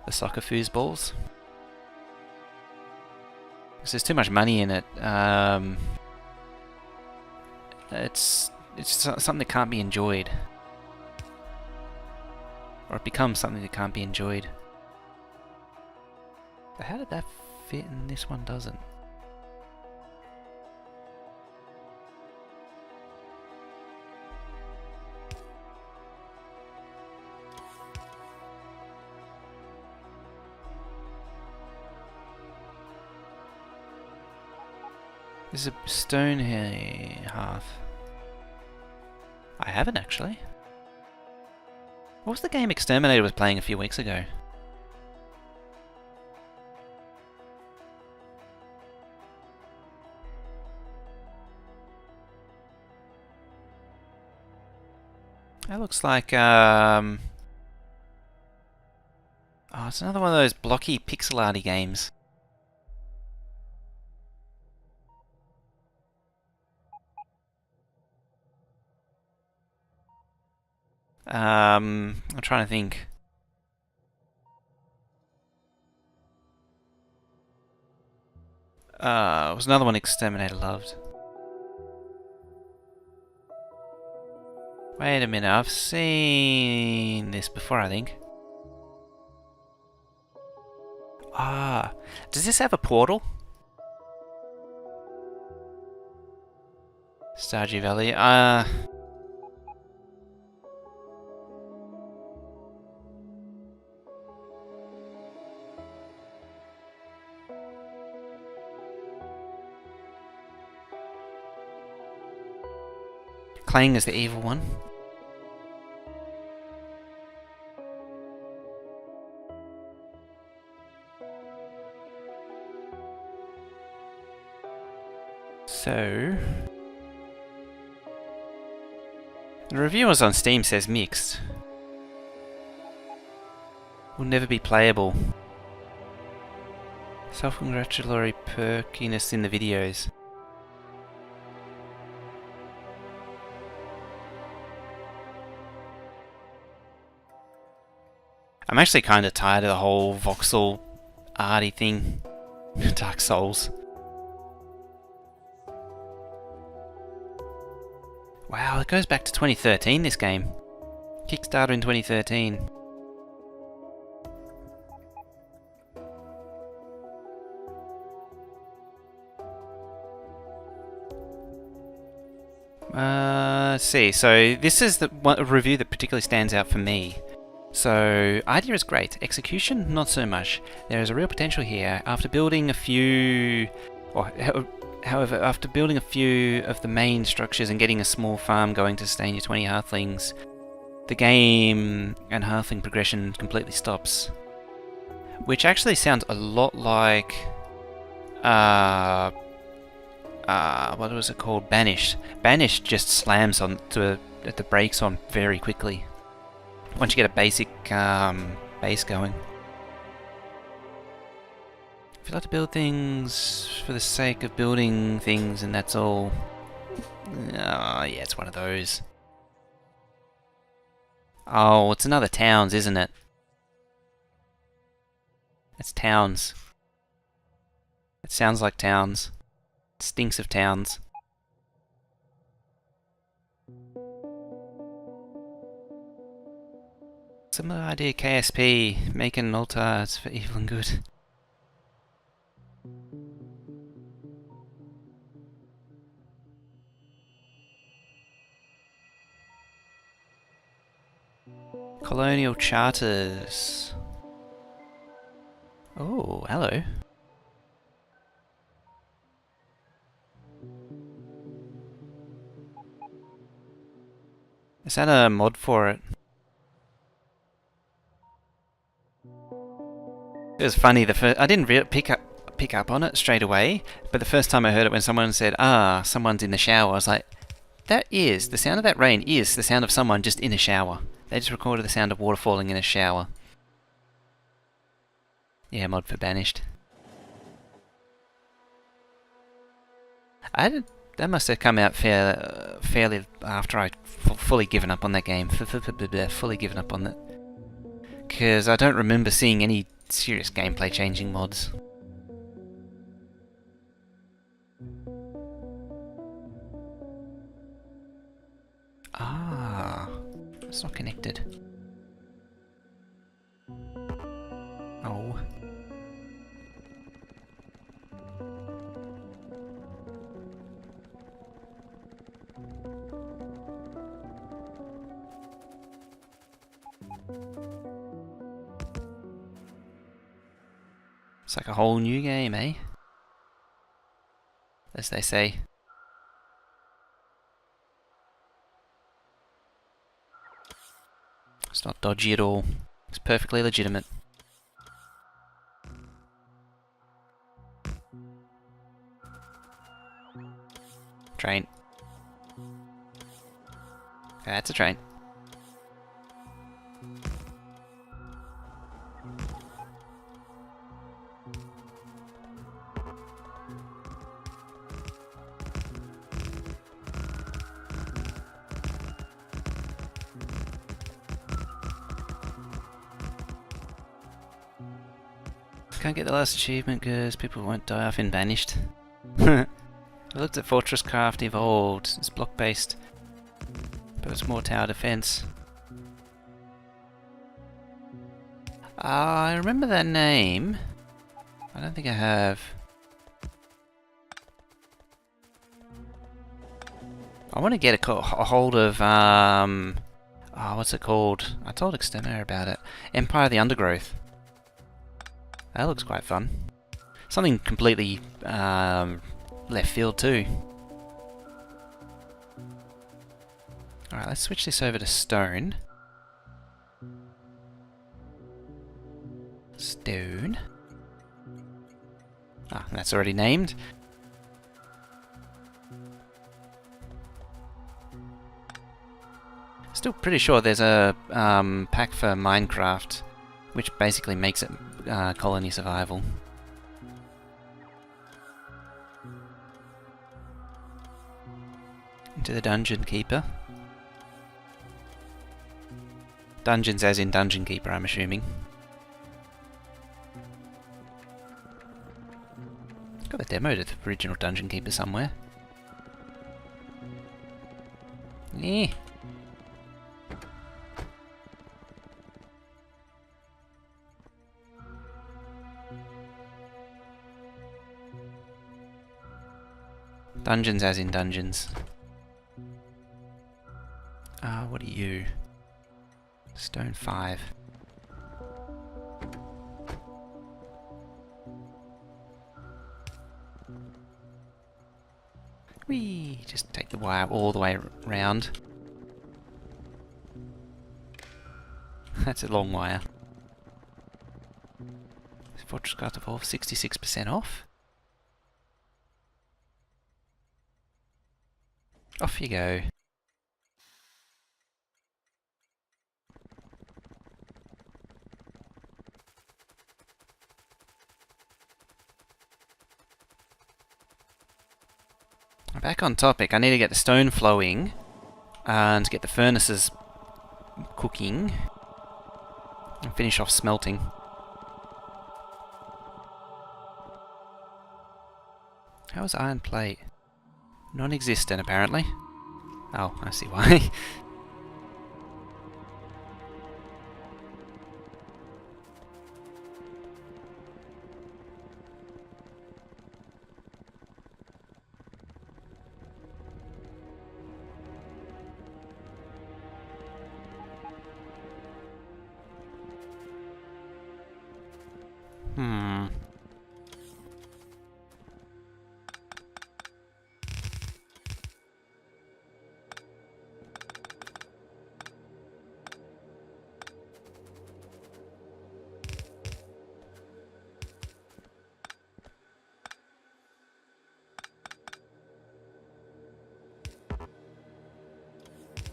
The soccer foosballs. Because there's too much money in it. It's something that can't be enjoyed. Or it becomes something that can't be enjoyed. But how did that fit and this one doesn't? There's a stone here, half. I haven't actually. What was the game Exterminator was playing a few weeks ago? That looks like, oh, it's another one of those blocky pixel arty games. I'm trying to think. It was another one Exterminator loved. Wait a minute, I've seen this before, I think. Ah, does this have a portal? Stardew Valley, Clang is the evil one. So, the reviewers on Steam says mixed. Will never be playable. Self-congratulatory perkiness in the videos. I'm actually kind of tired of the whole voxel arty thing. Dark Souls. Wow, it goes back to 2013, this game. Kickstarter in 2013. Let's see. So this is the one review that particularly stands out for me. So, idea is great. Execution, not so much. There is a real potential here. After building a few... However, after building a few of the main structures and getting a small farm going to sustain your 20 halflings, the game and halfling progression completely stops. Which actually sounds a lot like... what was it called? Banished. Banished just slams on at the brakes on very quickly. Once you get a basic base going. If you like to build things for the sake of building things and that's all... yeah, it's one of those. Oh, it's another Towns, isn't it? It's Towns. It sounds like Towns. It stinks of Towns. Similar idea, KSP, making altars for evil and good. Colonial charters. Oh, hello. Is that a mod for it? It was funny. I didn't pick up on it straight away, but the first time I heard it, when someone said, "Ah, someone's in the shower," I was like, "That is the sound of that rain. Is the sound of someone just in a shower." They just recorded the sound of water falling in a shower. Yeah, mod for Banished. That must have come out fairly after I'd fully given up on that game. Fully given up on that, because I don't remember seeing any serious gameplay changing mods. Ah, it's not connected. Oh. It's like a whole new game, eh? as they say. It's not dodgy at all. It's perfectly legitimate. Train. That's a train. Can't get the last achievement because people won't die off in Banished. I looked at Fortress Craft Evolved. It's block based, but it's more tower defense. I remember that name. I don't think I have. I want to get a hold of oh, what's it called? I told Exterminator about it. Empire of the Undergrowth. That looks quite fun. Something completely left field too. Alright, let's switch this over to stone. Stone. Ah, that's already named. Still pretty sure there's a pack for Minecraft, which basically makes it colony survival. Into the Dungeon Keeper. Dungeons as in Dungeon Keeper, I'm assuming. Got a demo to the original Dungeon Keeper somewhere. Yeah. Dungeons as in Dungeons. What are you? Stone 5. Whee! Just take the wire all the way round. That's a long wire. Fortress Craft Evolved 66% off. Off you go. Back on topic, I need to get the stone flowing and get the furnaces cooking and finish off smelting. How is iron plate? Non-existent apparently. Oh, I see why.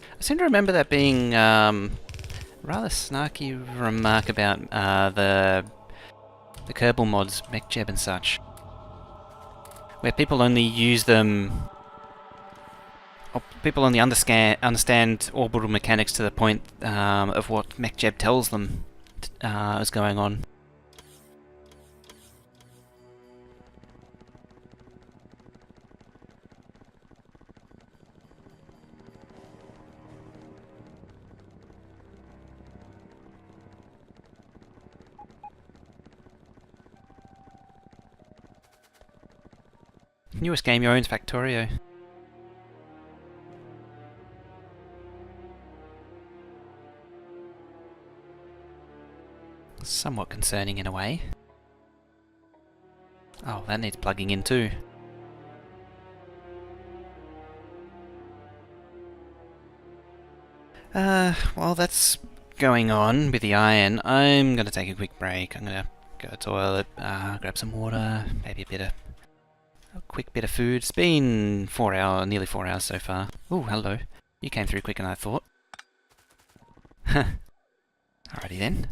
I seem to remember that being rather snarky remark about the Kerbal mods, MechJeb and such, where people only use them, or people only understand orbital mechanics to the point of what MechJeb tells them is going on. Newest game you own is Factorio. Somewhat concerning in a way. Oh, that needs plugging in too. While that's going on with the iron, I'm gonna take a quick break. I'm gonna go to the toilet, grab some water, maybe a quick bit of food. It's been nearly 4 hours so far. Oh, hello. You came through quicker than I thought. Alrighty then.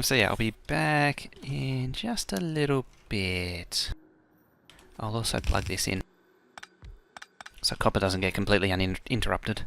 So yeah, I'll be back in just a little bit. I'll also plug this in so copper doesn't get completely uninterrupted.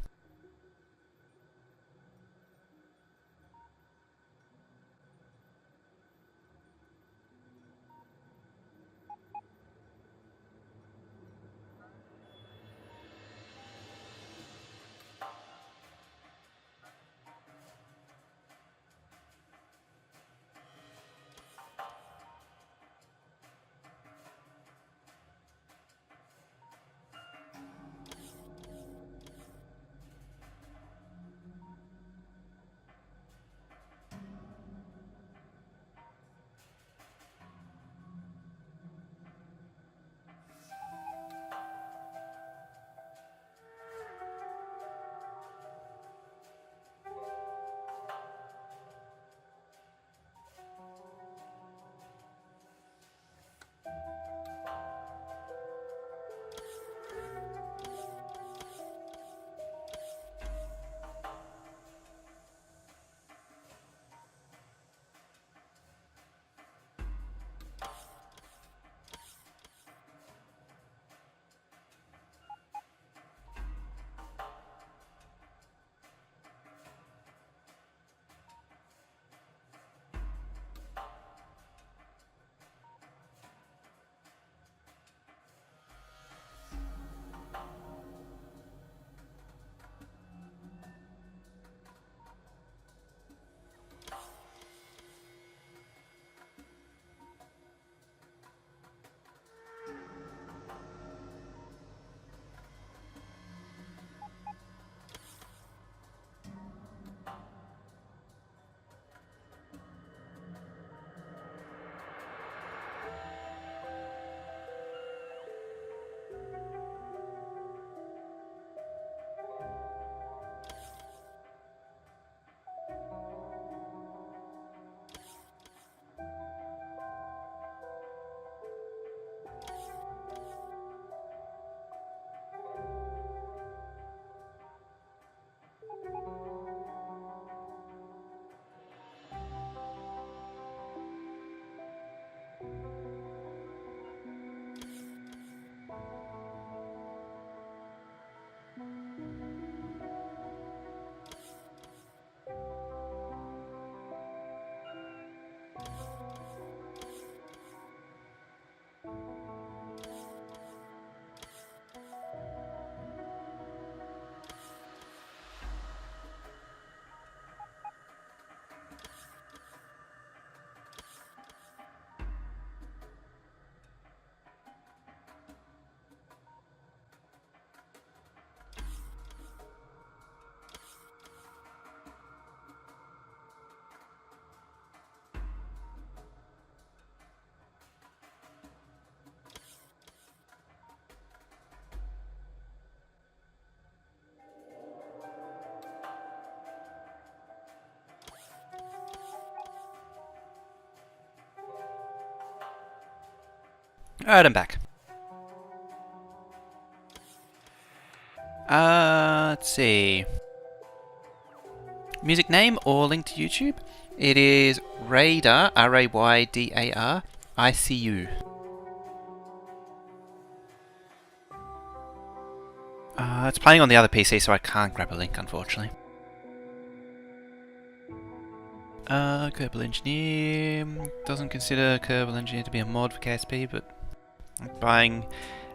Alright, I'm back. Let's see. Music name or link to YouTube? It is Raydar, Raydar, ICU. It's playing on the other PC, so I can't grab a link, unfortunately. Kerbal Engineer doesn't consider Kerbal Engineer to be a mod for KSP, but I'm buying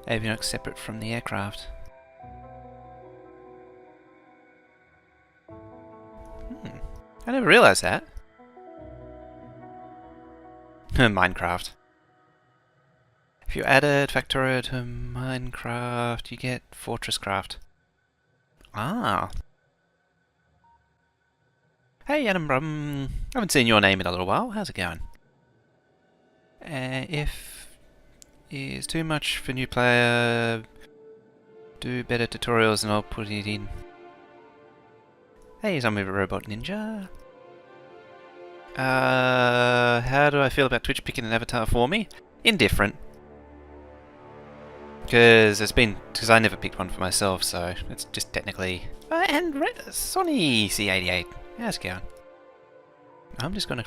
avionics separate from the aircraft. I never realised that. Minecraft. If you added Factorio to Minecraft, you get Fortress Craft. Ah. Hey Adam Brum, haven't seen your name in a little while. How's it going? If is too much for new player, do better tutorials and I'll put it in. Hey, zombie robot ninja. How do I feel about Twitch picking an avatar for me? Indifferent. Because I never picked one for myself, so it's just technically... and Sonny C88. How's it going? I'm just gonna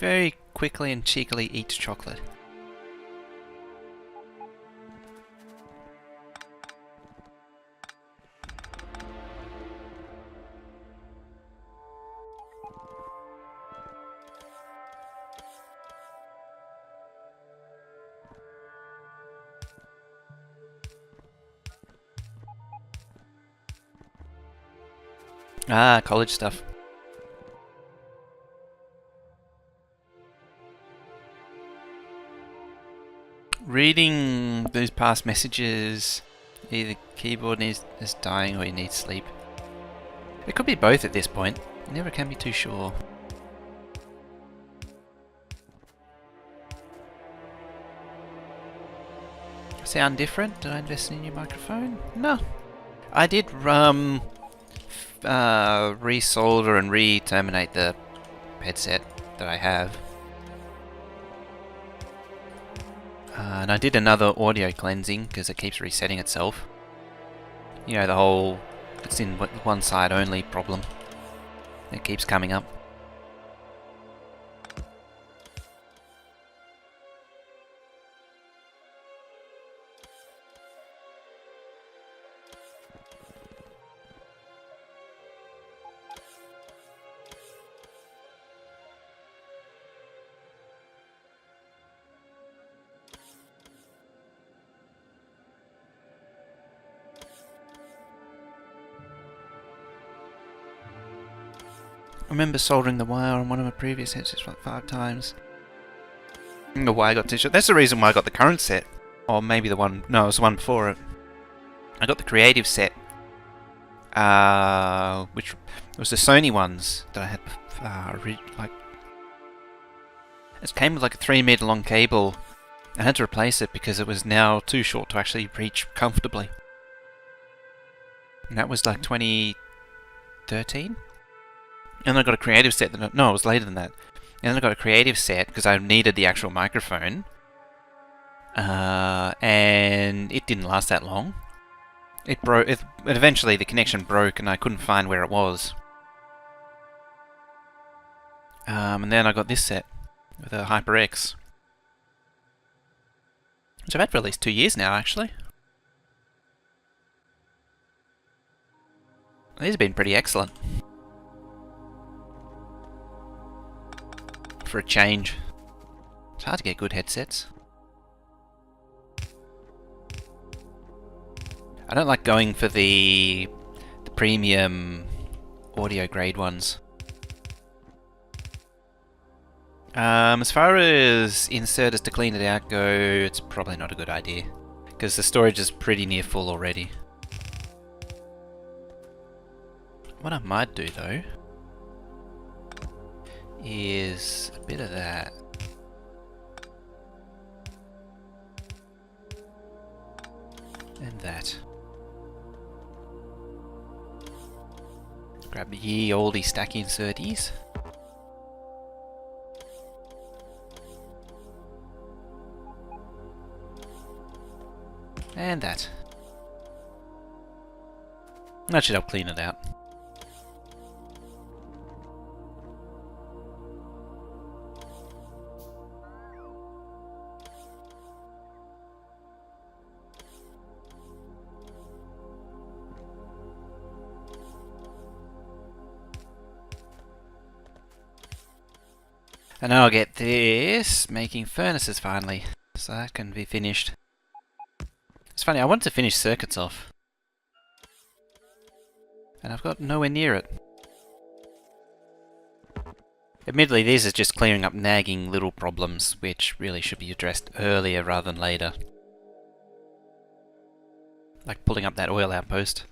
very quickly and cheekily eat chocolate. Ah, college stuff. Reading those past messages, either keyboard is dying or you need sleep. It could be both at this point. You never can be too sure. Sound different? Did I invest in a new microphone? No. I did resolder and re-terminate the headset that I have. And I did another audio cleansing because it keeps resetting itself. You know, the whole it's in one side only problem. It keeps coming up. I remember soldering the wire on one of my previous headsets like 5 times. The wire got too short. That's the reason why I got the current set. Or maybe the one... No, it was the one before it. I got the creative set. Which was the Sony ones that I had... it came with like a 3-meter long cable. I had to replace it because it was now too short to actually reach comfortably. And that was like 2013? And then I got a creative set that... No, it was later than that. And then I got a creative set because I needed the actual microphone. And it didn't last that long. It broke. Eventually the connection broke and I couldn't find where it was. And then I got this set with a HyperX. Which I've had for at least 2 years now, actually. These have been pretty excellent. For a change. It's hard to get good headsets. I don't like going for the premium audio grade ones. As far as inserters to clean it out go, it's probably not a good idea. Because the storage is pretty near full already. What I might do though is a bit of that. And that. Grab the ye olde stack inserties. And that. That should help clean it out. And now I'll get this, making furnaces finally, so that can be finished. It's funny, I wanted to finish circuits off. And I've got nowhere near it. Admittedly, these are just clearing up nagging little problems, which really should be addressed earlier rather than later. Like pulling up that oil outpost.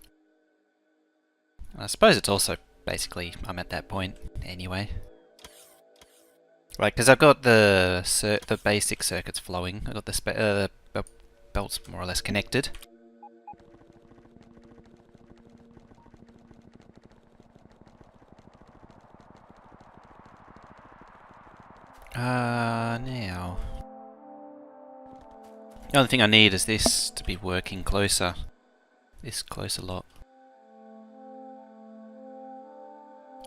I suppose it's also, basically, I'm at that point anyway. Right, because I've got the basic circuits flowing. I've got the belts more or less connected. Now. The only thing I need is this to be working closer. This close a lot.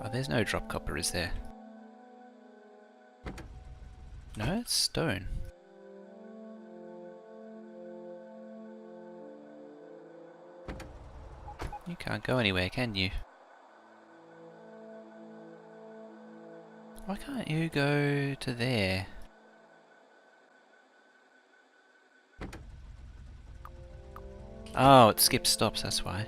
Oh, there's no drop copper, is there? No, it's stone. You can't go anywhere, can you? Why can't you go to there? Oh, it skips stops, that's why.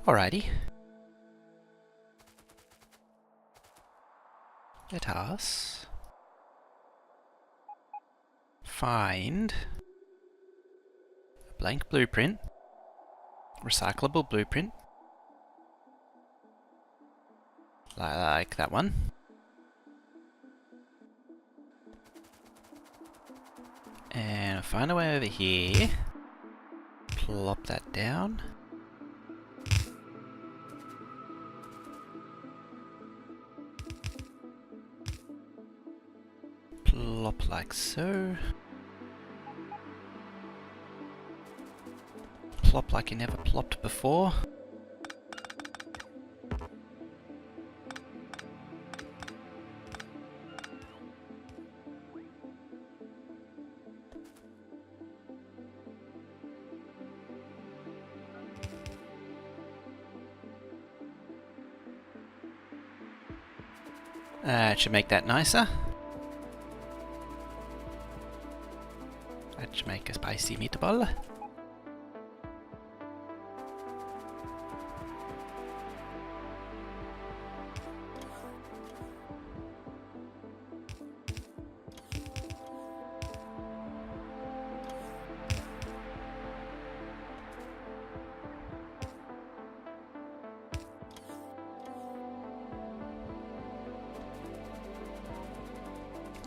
Alrighty. Let us find a blank blueprint, recyclable blueprint, like that one. And find a way over here, plop that down. Plop like so. Plop like you never plopped before. It should make that nicer. That should make a spicy meatball.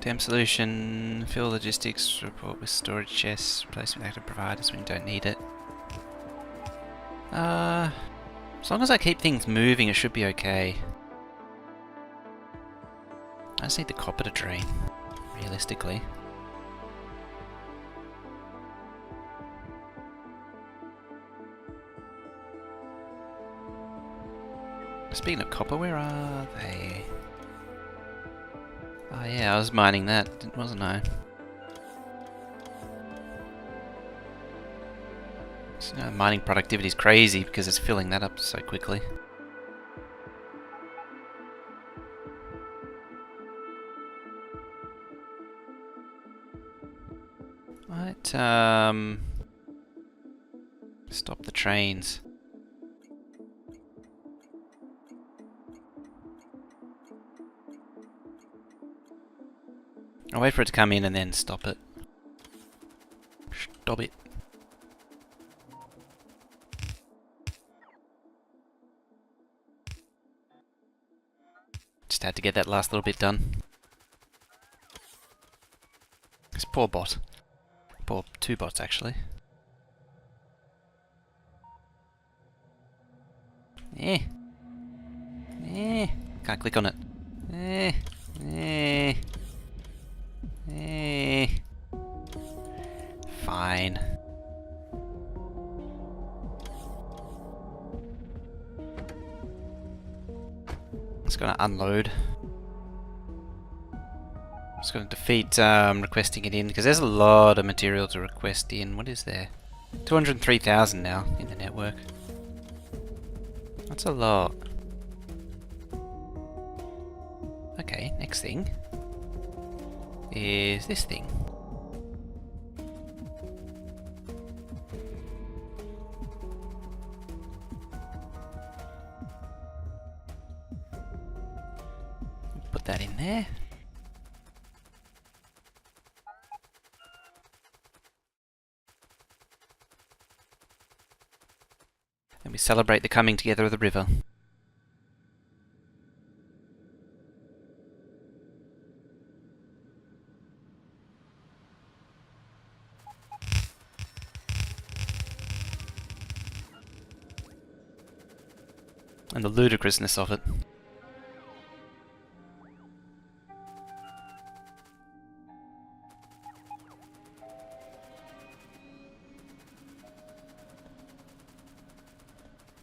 Temp solution, fill logistics report with storage chests, replace with active providers when you don't need it. As long as I keep things moving, it should be okay. I just need the copper to drain, realistically. Speaking of copper, where are they? Oh yeah, I was mining that, wasn't I? So, mining productivity is crazy because it's filling that up so quickly. Right, stop the trains. I'll wait for it to come in and then stop it. Stop it. Just had to get that last little bit done. This poor bot. Poor two bots, actually. Can't click on it. Fine. It's gonna unload. It's gonna defeat requesting it in because there's a lot of material to request in. What is there? 203,000 now in the network. That's a lot. Okay, next thing is this thing. Put that in there. And we celebrate the coming together of the river. And the ludicrousness of it.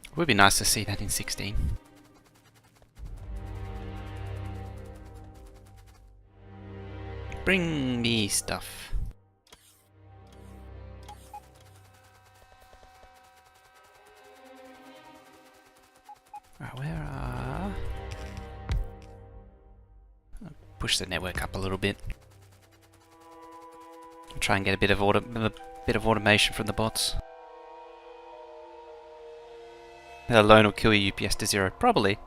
It would be nice to see that in 16. Bring me stuff. Right, where are... I'll push the network up a little bit. Try and get a bit of automation from the bots. That alone will kill your UPS to 0, probably.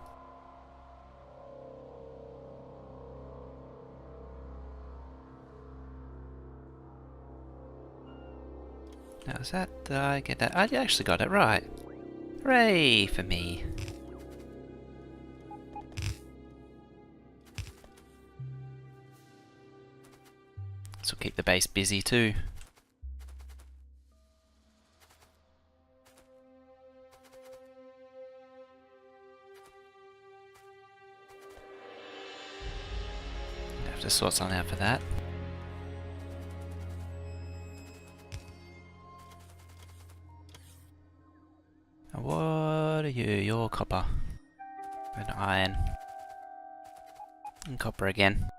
Now is that, did I get that? I actually got it right. Hooray for me. This will keep the base busy too. Have to sort something out for that. Now what are you? You're copper. And iron. And copper again.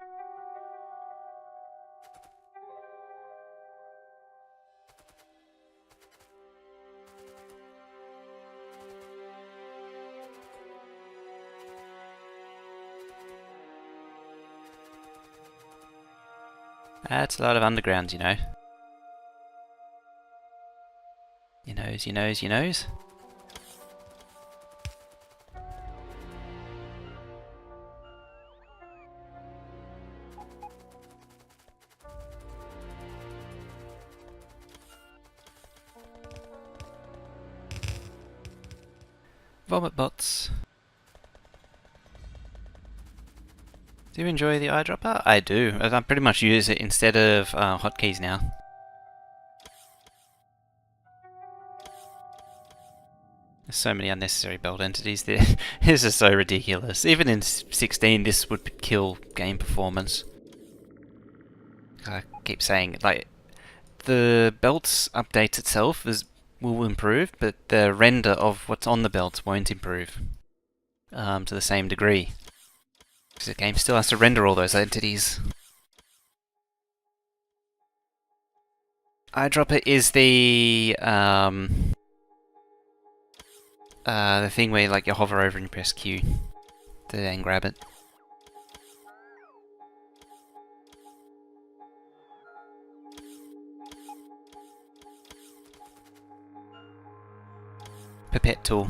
That's a lot of undergrounds, you know. You knows, you knows, you knows. Vomit bots. Do you enjoy the eyedropper? I do. I pretty much use it instead of hotkeys now. There's so many unnecessary belt entities there. This is so ridiculous. Even in 16 this would kill game performance. I keep saying, like, the belts update itself will improve, but the render of what's on the belts won't improve to the same degree. Because the game still has to render all those entities. Eyedropper is the thing where like you hover over and you press Q to then grab it. Pipette tool.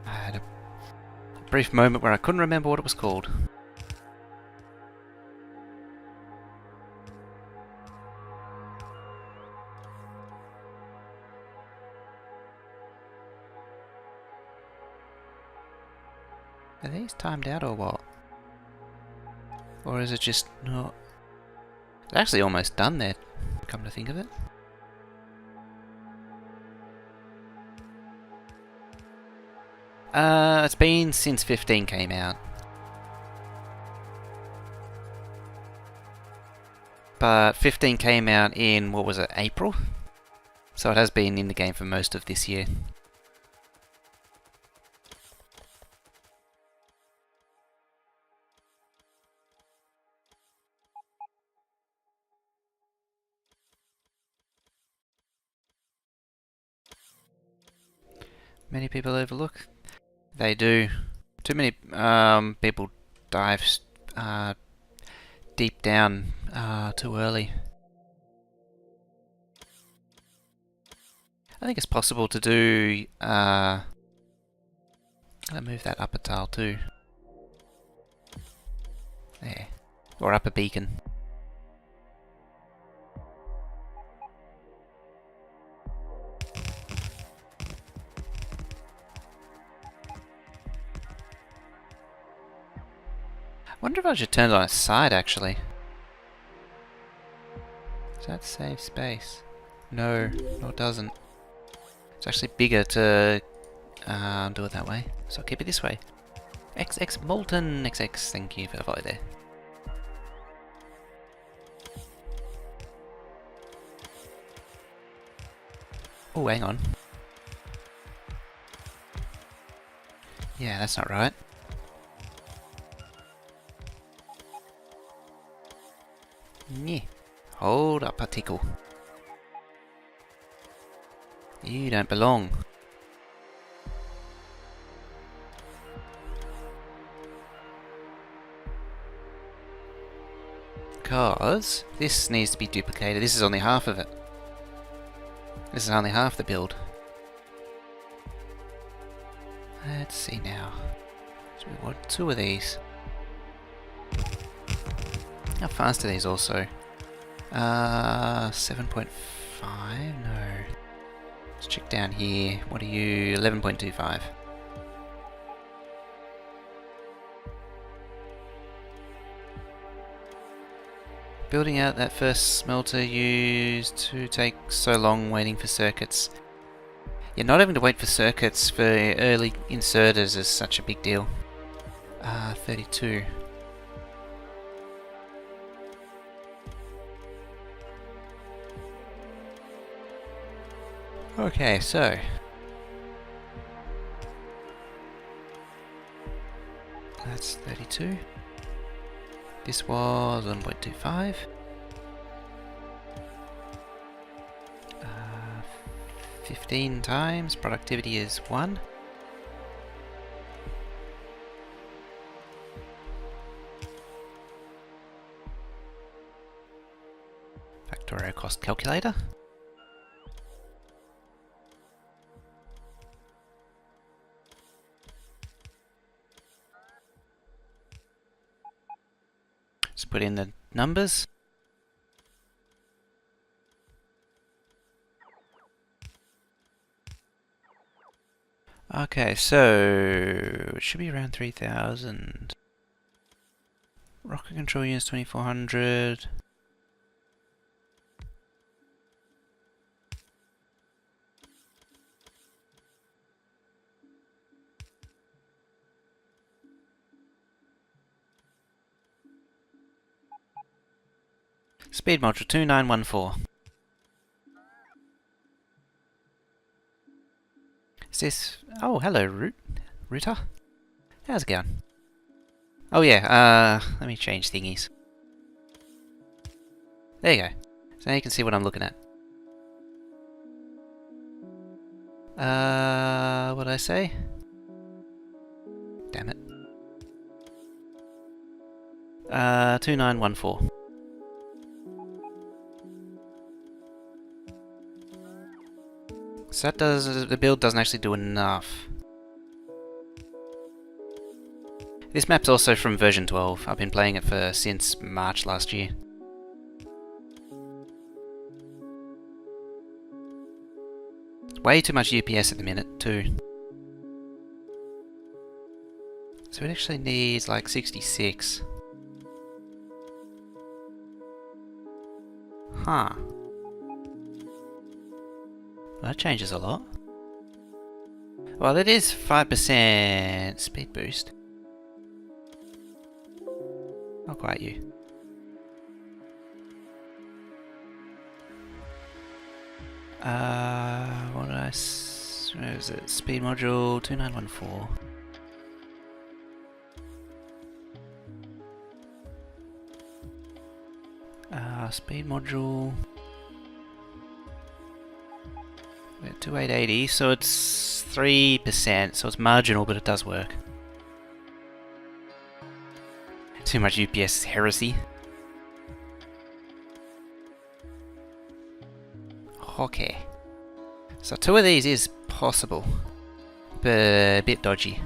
I had a brief moment where I couldn't remember what it was called. Are these timed out or what? Or is it just not? It's actually almost done there, come to think of it. It's been since 15 came out. But 15 came out in, what was it, April? So it has been in the game for most of this year. Many people overlook. They do. Too many people dive deep down too early. I think it's possible to do. I'll move that upper tile too. There, or upper beacon. I wonder if I should turn it on its side, actually. Does that save space? No, no it doesn't. It's actually bigger to do it that way, so I'll keep it this way. XX Molten XX, thank you for the follow there. Oh, hang on. Yeah, that's not right. Yeah. Hold up, particle. You don't belong. Because this needs to be duplicated. This is only half of it. This is only half the build. Let's see now. So we want 2 of these. How fast are these also? 7.5? No. Let's check down here. What are you? 11.25. Building out that first smelter used to take so long waiting for circuits. Yeah, not having to wait for circuits for early inserters is such a big deal. 32. Okay, so that's 32. This was 1.25. 15 times. Productivity is 1. Factorio cost calculator. Let's put in the numbers. Okay, so it should be around 3,000. Rocket control units 2,400. Speed module 2914. Is this... Oh, hello, Router. How's it going? Oh yeah, let me change thingies. There you go. So now you can see what I'm looking at. What did I say? Damn it. 2914. So that does... the build doesn't actually do enough. This map's also from version 12. I've been playing it since March last year. Way too much UPS at the minute, too. So it actually needs like 66. Huh. That changes a lot. Well, it is 5% speed boost. Not quite you. What did where is it? Speed module 2914. Speed module 2880, so it's 3%, so it's marginal, but it does work. Too much UPS heresy. Okay. So 2 of these is possible, but a bit dodgy,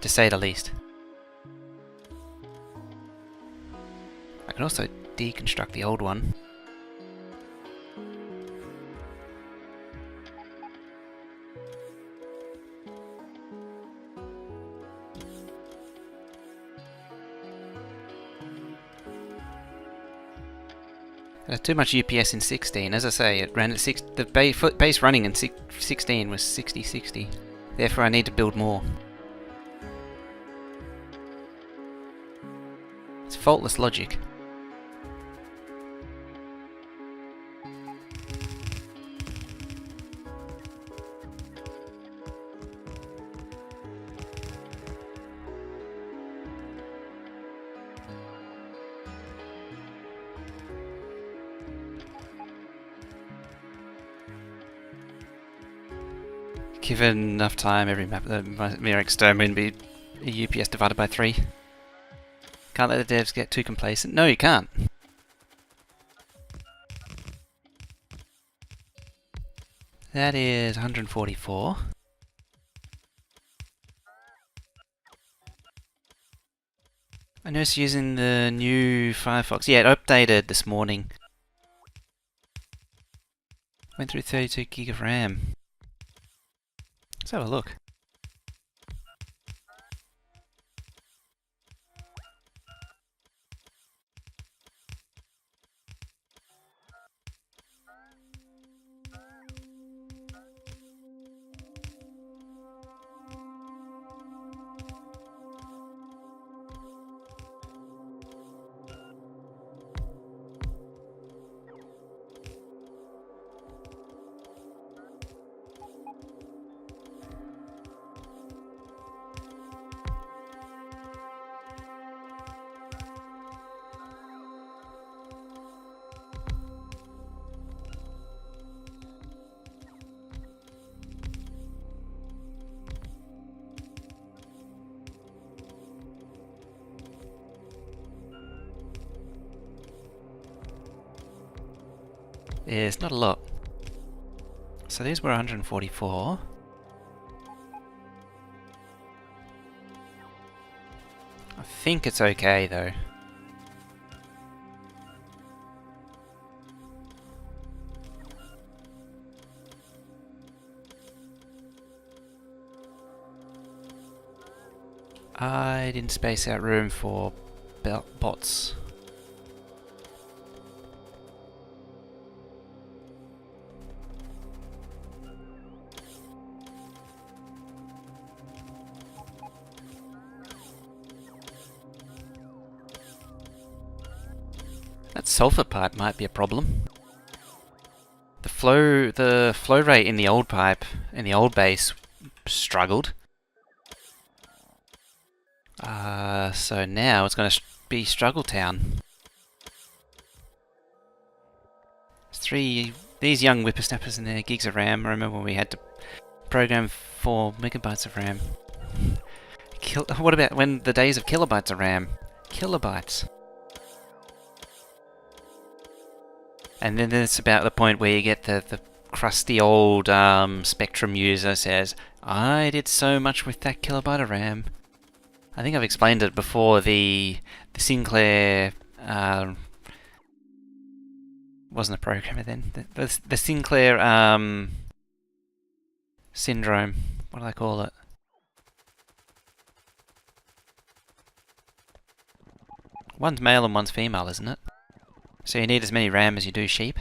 to say the least. I can also deconstruct the old one. Too much UPS in 16. As I say, it ran at the base running in 16 was 60-60. Therefore, I need to build more. It's faultless logic. Given enough time, every map, the mere exterminate would be a UPS divided by 3. Can't let the devs get too complacent. No, you can't. That is 144. I noticed using the new Firefox. Yeah, it updated this morning. Went through 32 gig of RAM. Let's have a look. Yeah, it's not a lot. So these were 144. I think it's okay though. I didn't space out room for bots. That sulfur pipe might be a problem. The flow rate in the old pipe, in the old base, struggled. So now it's going to be Struggle Town. These young whippersnappers and their gigs of RAM. I remember when we had to program 4 megabytes of RAM. What about when the days of kilobytes of RAM? Kilobytes. And then it's about the point where you get the crusty old Spectrum user says, I did so much with that kilobyte of RAM. I think I've explained it before, the Sinclair... wasn't a programmer then. The Sinclair syndrome. What do I call it? One's male and one's female, isn't it? So you need as many RAM as you do sheep.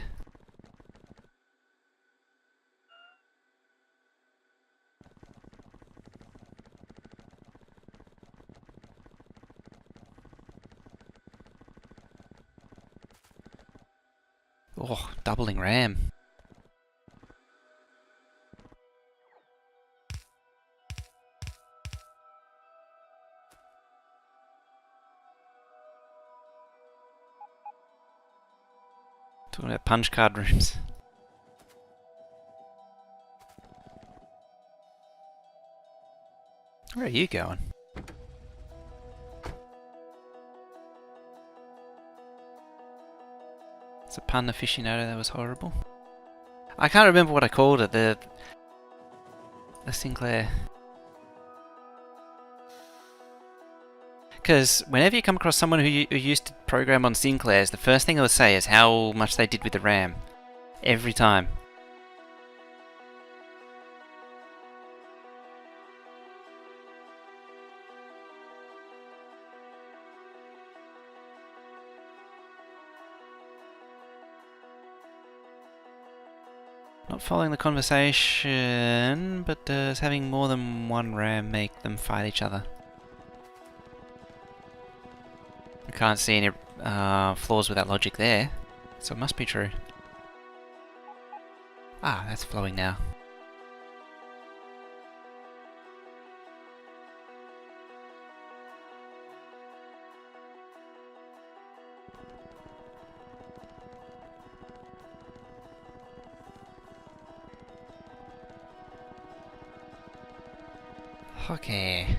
Oh, doubling RAM. Talking about punch card rooms. Where are you going? It's a pun aficionado, that was horrible. I can't remember what I called it, the Sinclair. Because whenever you come across someone who used to program on Sinclairs, the first thing they'll say is how much they did with the RAM. Every time. Not following the conversation, but does having more than one ram make them fight each other? I can't see any flaws with that logic there, so it must be true. Ah, that's flowing now. Okay.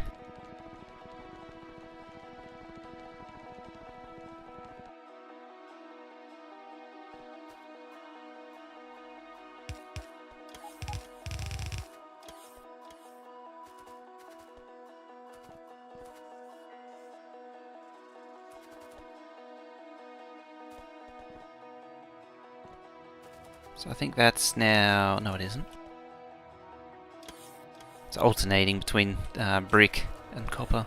So I think that's now... no, it isn't. It's alternating between brick and copper.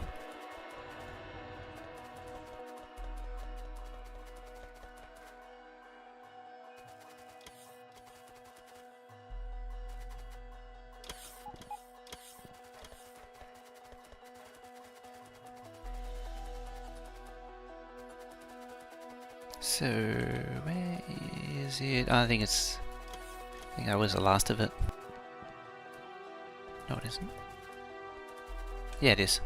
So, where is it? I think it's... I think that was the last of it. No, it isn't. Yeah, it is.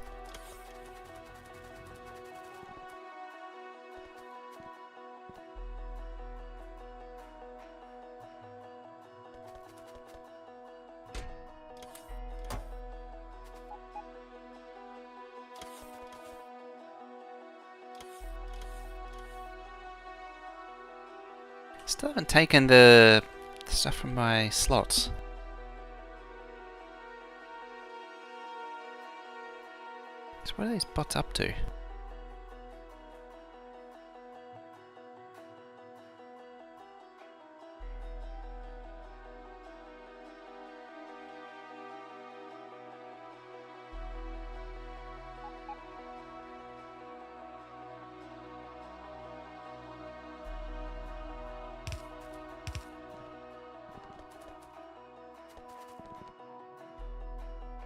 Still haven't taken the stuff from my slots. So what are these bots up to?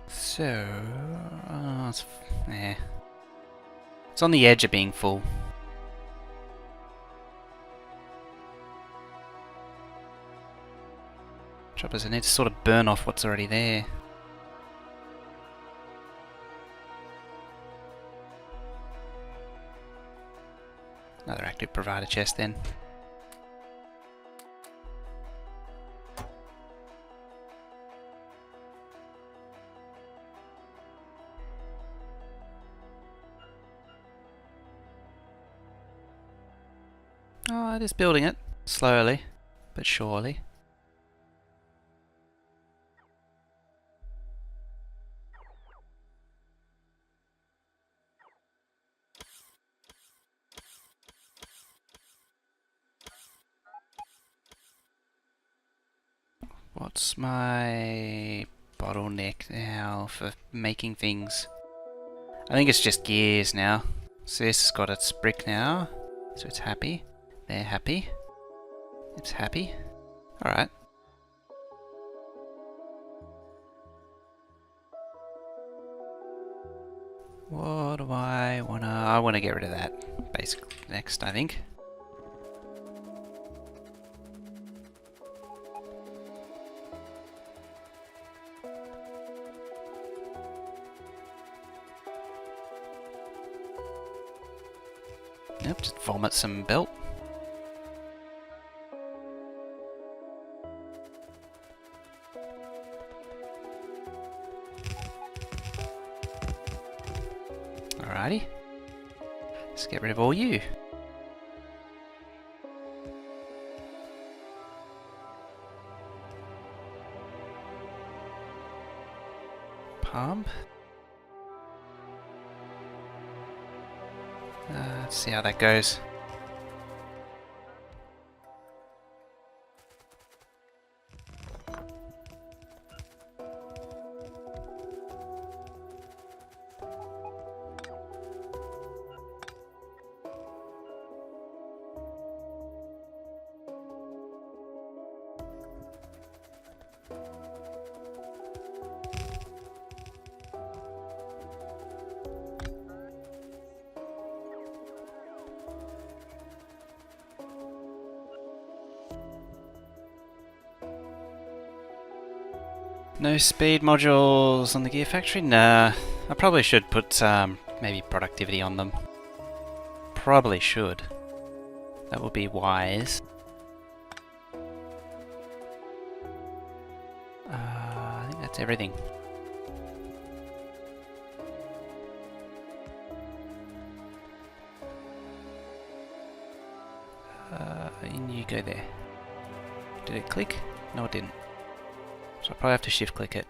So, it's on the edge of being full. Trouble is, I need to sort of burn off what's already there. Another active provider chest then. Oh, it is building it. Slowly, but surely. What's my bottleneck now for making things? I think it's just gears now. So this has got its brick now, so it's happy. They're happy. It's happy. Alright. What do I wanna... I wanna get rid of that, basically, next, I think. Yep, just vomit some belt. Alrighty. Let's get rid of all you. Pump. Let's see how that goes. No speed modules on the gear factory? Nah. I probably should put maybe productivity on them. Probably should. That would be wise. I think that's everything. And you go there. Did it click? No, it didn't. So I'll probably have to shift click it.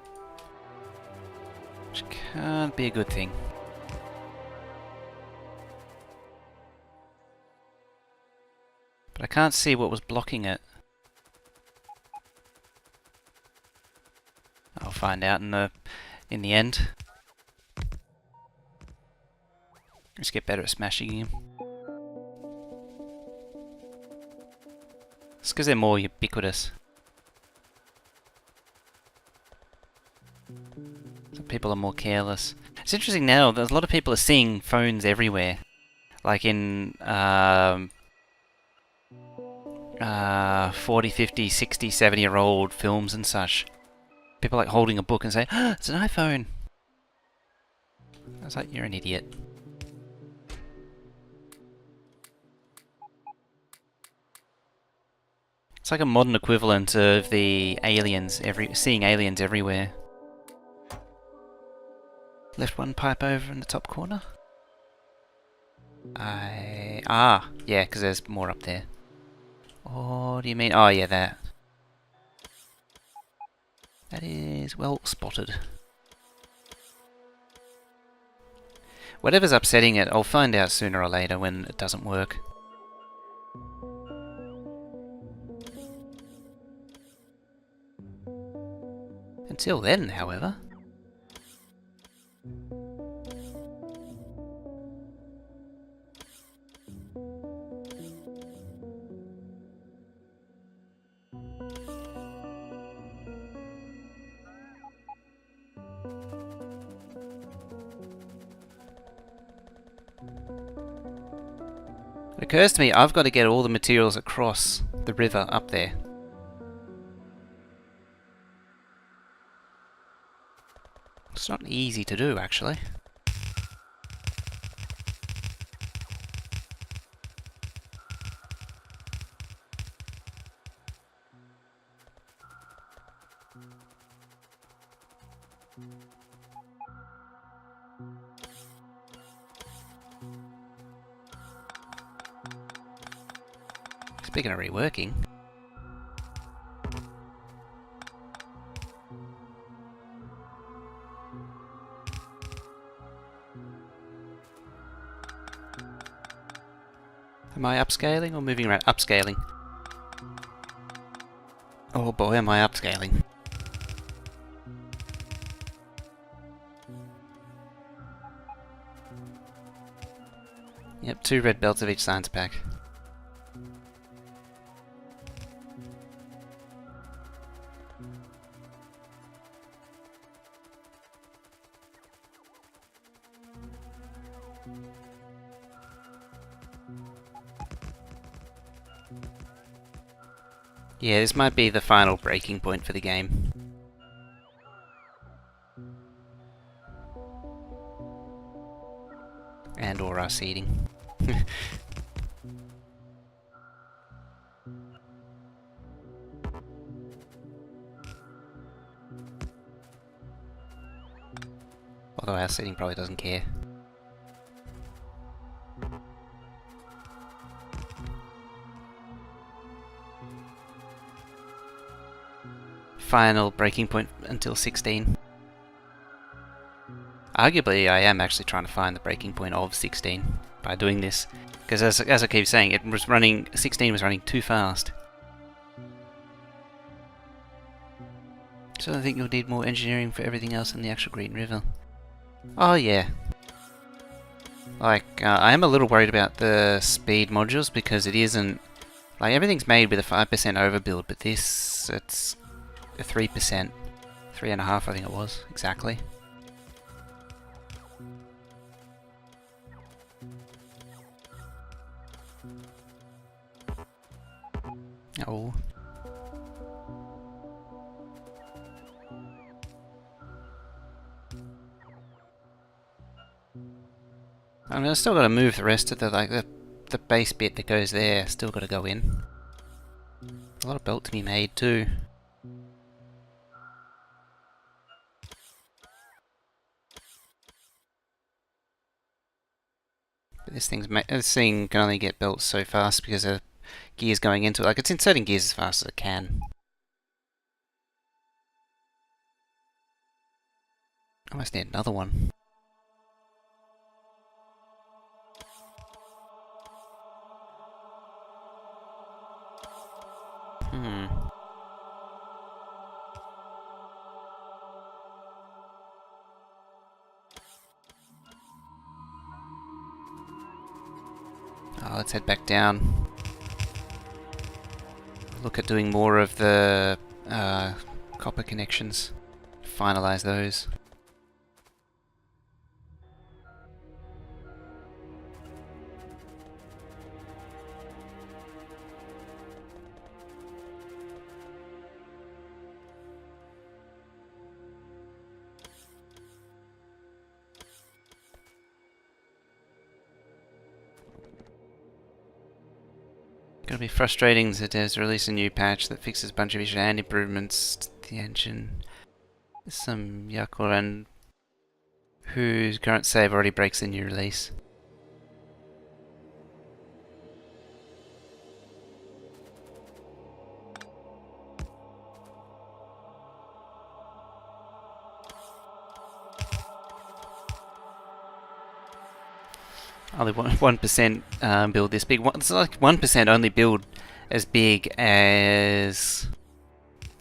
Which can't be a good thing. But I can't see what was blocking it. I'll find out in the end. Let's get better at smashing him. It's because they're more ubiquitous. So people are more careless. It's interesting now, there's a lot of people are seeing phones everywhere. Like in 40, 50, 60, 70-year-old films and such. People like holding a book and say, "Oh, it's an iPhone." I was like, you're an idiot. It's like a modern equivalent of the aliens, seeing aliens everywhere. Left one pipe over in the top corner. Yeah, because there's more up there. Oh, do you mean? Oh, yeah, that. That is well spotted. Whatever's upsetting it, I'll find out sooner or later when it doesn't work. Until then, however... It occurs to me I've got to get all the materials across the river up there. It's not easy to do, actually. Speaking of reworking... Am I upscaling or moving around? Upscaling. Oh boy, am I upscaling. Yep, 2 red belts of each science pack. Yeah, this might be the final breaking point for the game. And or our seeding. Although our seeding probably doesn't care. Final breaking point until 16. Arguably, I am actually trying to find the breaking point of 16 by doing this, because as I keep saying, 16 was running too fast. So I think you'll need more engineering for everything else in the actual Green River. Oh yeah. Like, I am a little worried about the speed modules because it isn't... Like, everything's made with a 5% overbuild, but this, it's a 3%. 3.5 I think it was, exactly. Oh. I mean, I still got to move the rest of the base bit that goes there. Still got to go in. A lot of belt to be made too. But this thing can only get built so fast because of gears going into it. Like, it's inserting gears as fast as it can. I must need another one. Oh, let's head back down. Look at doing more of the copper connections. Finalize those. Gonna be frustrating that there's released a new patch that fixes a bunch of issues and improvements to the engine. There's some yuck around whose current save already breaks the new release. Only 1% build this big. It's like 1% only build as big as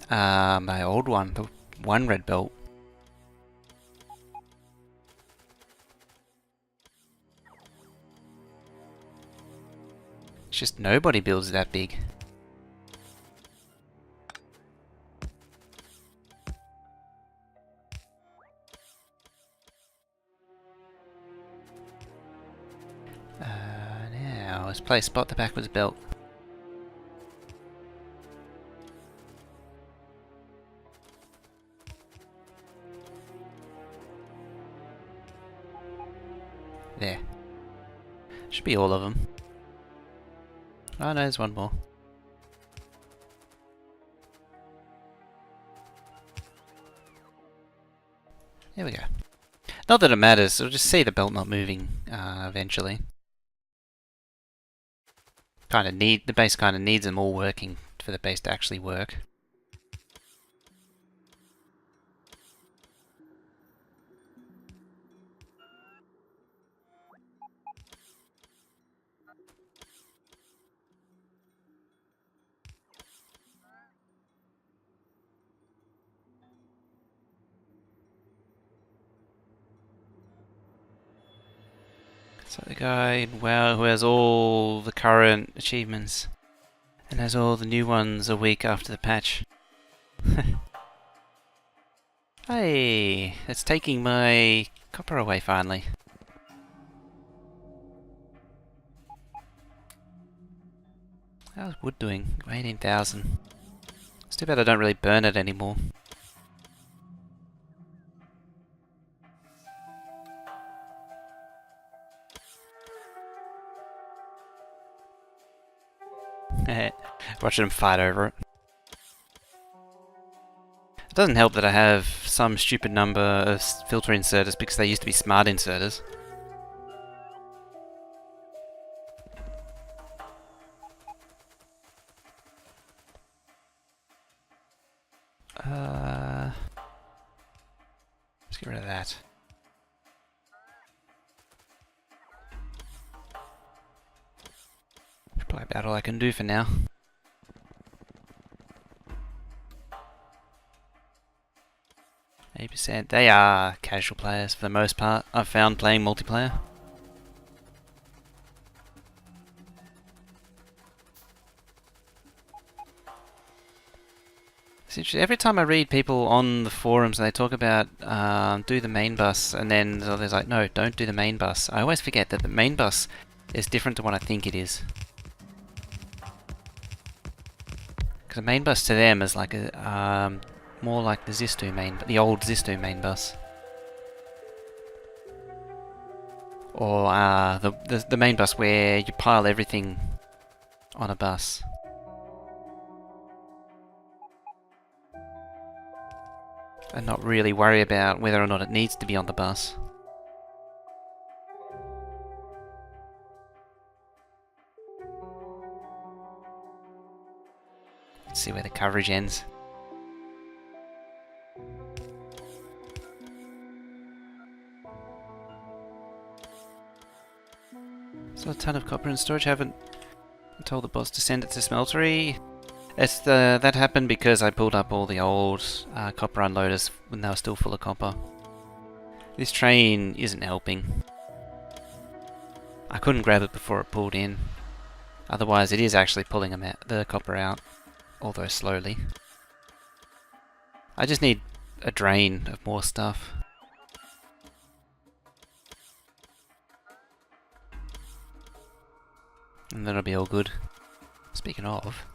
my old one, the one red belt. It's just nobody builds that big. Now let's play spot the backwards belt. There. Should be all of them. Oh no, there's one more. There we go. Not that it matters, we'll just see the belt not moving eventually. The base kind of needs them all working for the base to actually work. So the guy, wow, who has all the current achievements and has all the new ones a week after the patch. Hey, it's taking my copper away finally. How's wood doing? 18,000. It's too bad I don't really burn it anymore. Watching them fight over it. It doesn't help that I have some stupid number of filter inserters because they used to be smart inserters. Let's get rid of that. Probably about all I can do for now. %. They are casual players for the most part. I've found playing multiplayer. It's interesting. Every time I read people on the forums and they talk about do the main bus, and then there's like, no, don't do the main bus. I always forget that the main bus is different to what I think it is. Because the main bus to them is like a more like the Zistu main, the old Zistu main bus. Or the main bus where you pile everything on a bus. And not really worry about whether or not it needs to be on the bus. Let's see where the coverage ends. So a ton of copper in storage. Haven't told the boss to send it to smeltery. That happened because I pulled up all the old copper unloaders when they were still full of copper. This train isn't helping. I couldn't grab it before it pulled in. Otherwise it is actually pulling the copper out, although slowly. I just need a drain of more stuff. And then it'll be all good. Speaking of...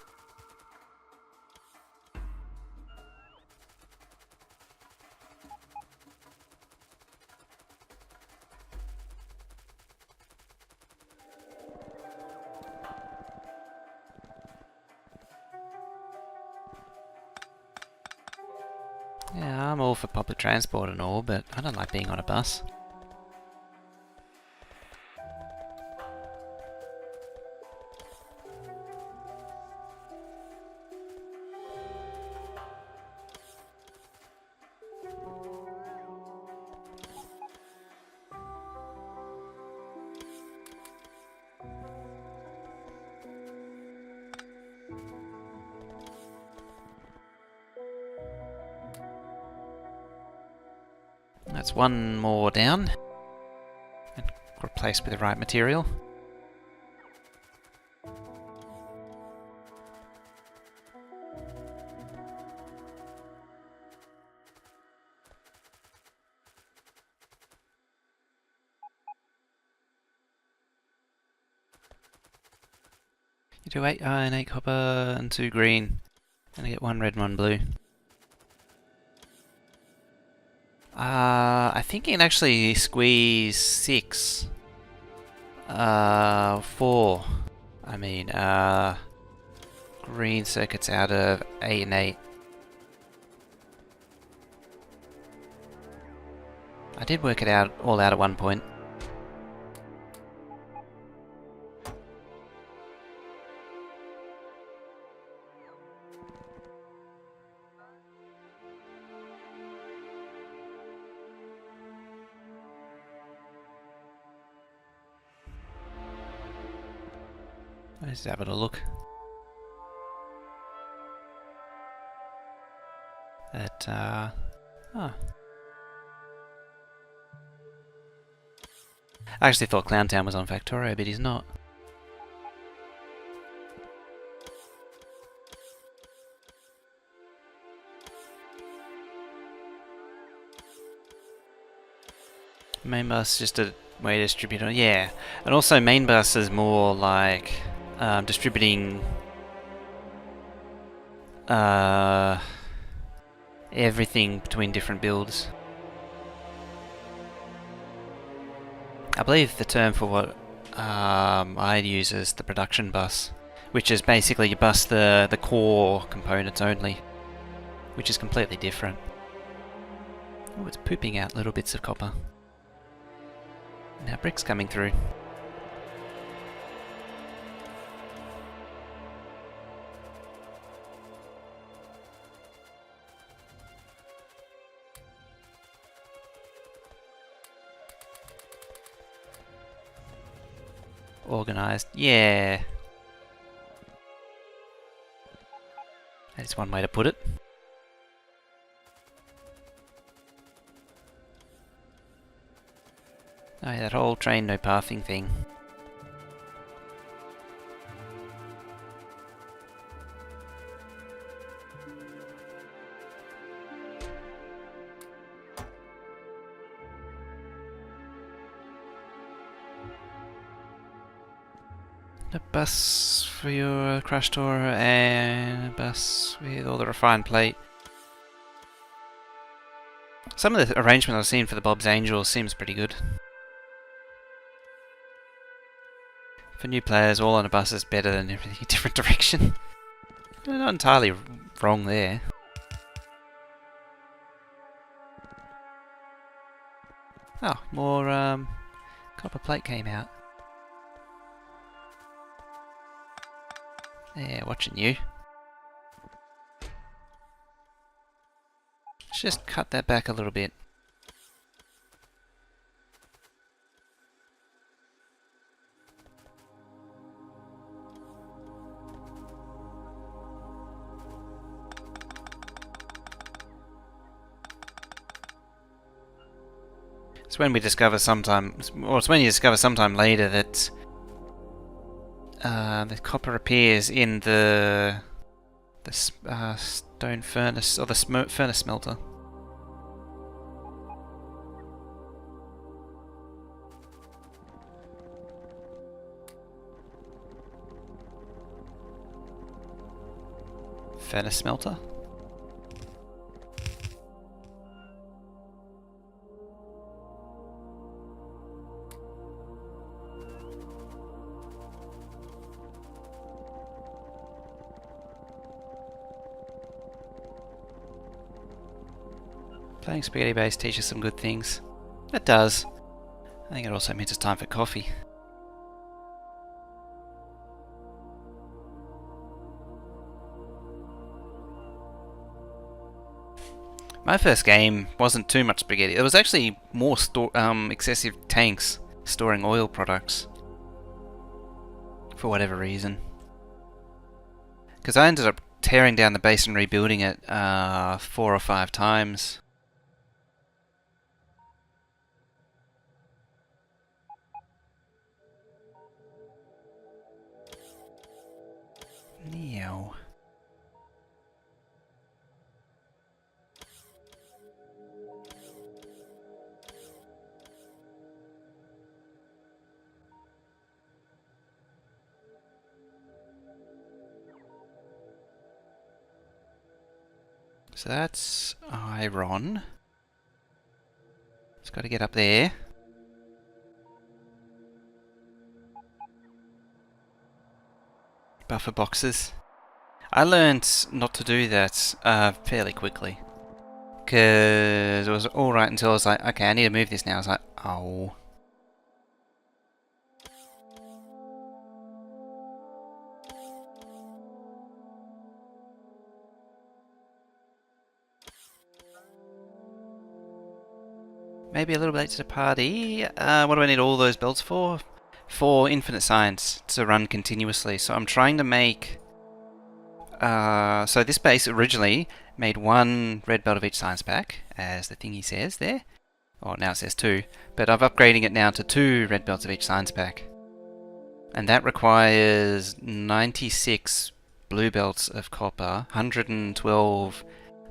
Yeah, I'm all for public transport and all, but I don't like being on a bus. That's one more down. And replaced with the right material. You do 8 iron, 8 copper, and 2 green. And I get 1 red and 1 blue. I think you can actually squeeze 6. 4. I mean, green circuits out of 8 and 8. I did work it out all out at one point. Let's have a look. At, oh. I actually thought Clowntown was on Factorio, but he's not. Main bus just a way to distribute it. Yeah, and also main bus is more like distributing everything between different builds. I believe the term for what I'd use is the production bus, which is basically you bus the core components only, which is completely different. Oh, it's pooping out little bits of copper. Now bricks coming through. Organised, yeah. That's one way to put it. Oh, yeah, that whole train no pathing thing. A bus for your crash tour and a bus with all the refined plate. Some of the arrangement I've seen for the Bob's Angels seems pretty good. For new players, all on a bus is better than everything in a different direction. Not entirely wrong there. Oh, more copper plate came out. Yeah, watching you. Let's just cut that back a little bit. It's when we discover sometime, or it's when you discover sometime later that the copper appears in the stone furnace, or the furnace smelter. Furnace smelter? Playing spaghetti base teaches some good things. It does. I think it also means it's time for coffee. My first game wasn't too much spaghetti. There was actually more excessive tanks storing oil products. For whatever reason. Because I ended up tearing down the base and rebuilding it 4 or 5 times. Neo. So that's iron. It's got to get up there. Buffer boxes. I learned not to do that fairly quickly. Because it was alright until I was like, okay, I need to move this now. I was like, oh. Maybe a little bit late to the party. What do I need all those belts for? For infinite science to run continuously. So I'm trying to make... so this base originally made 1 red belt of each science pack, as the thingy says there. Or now it says 2. But I'm upgrading it now to 2 red belts of each science pack. And that requires 96 blue belts of copper, 112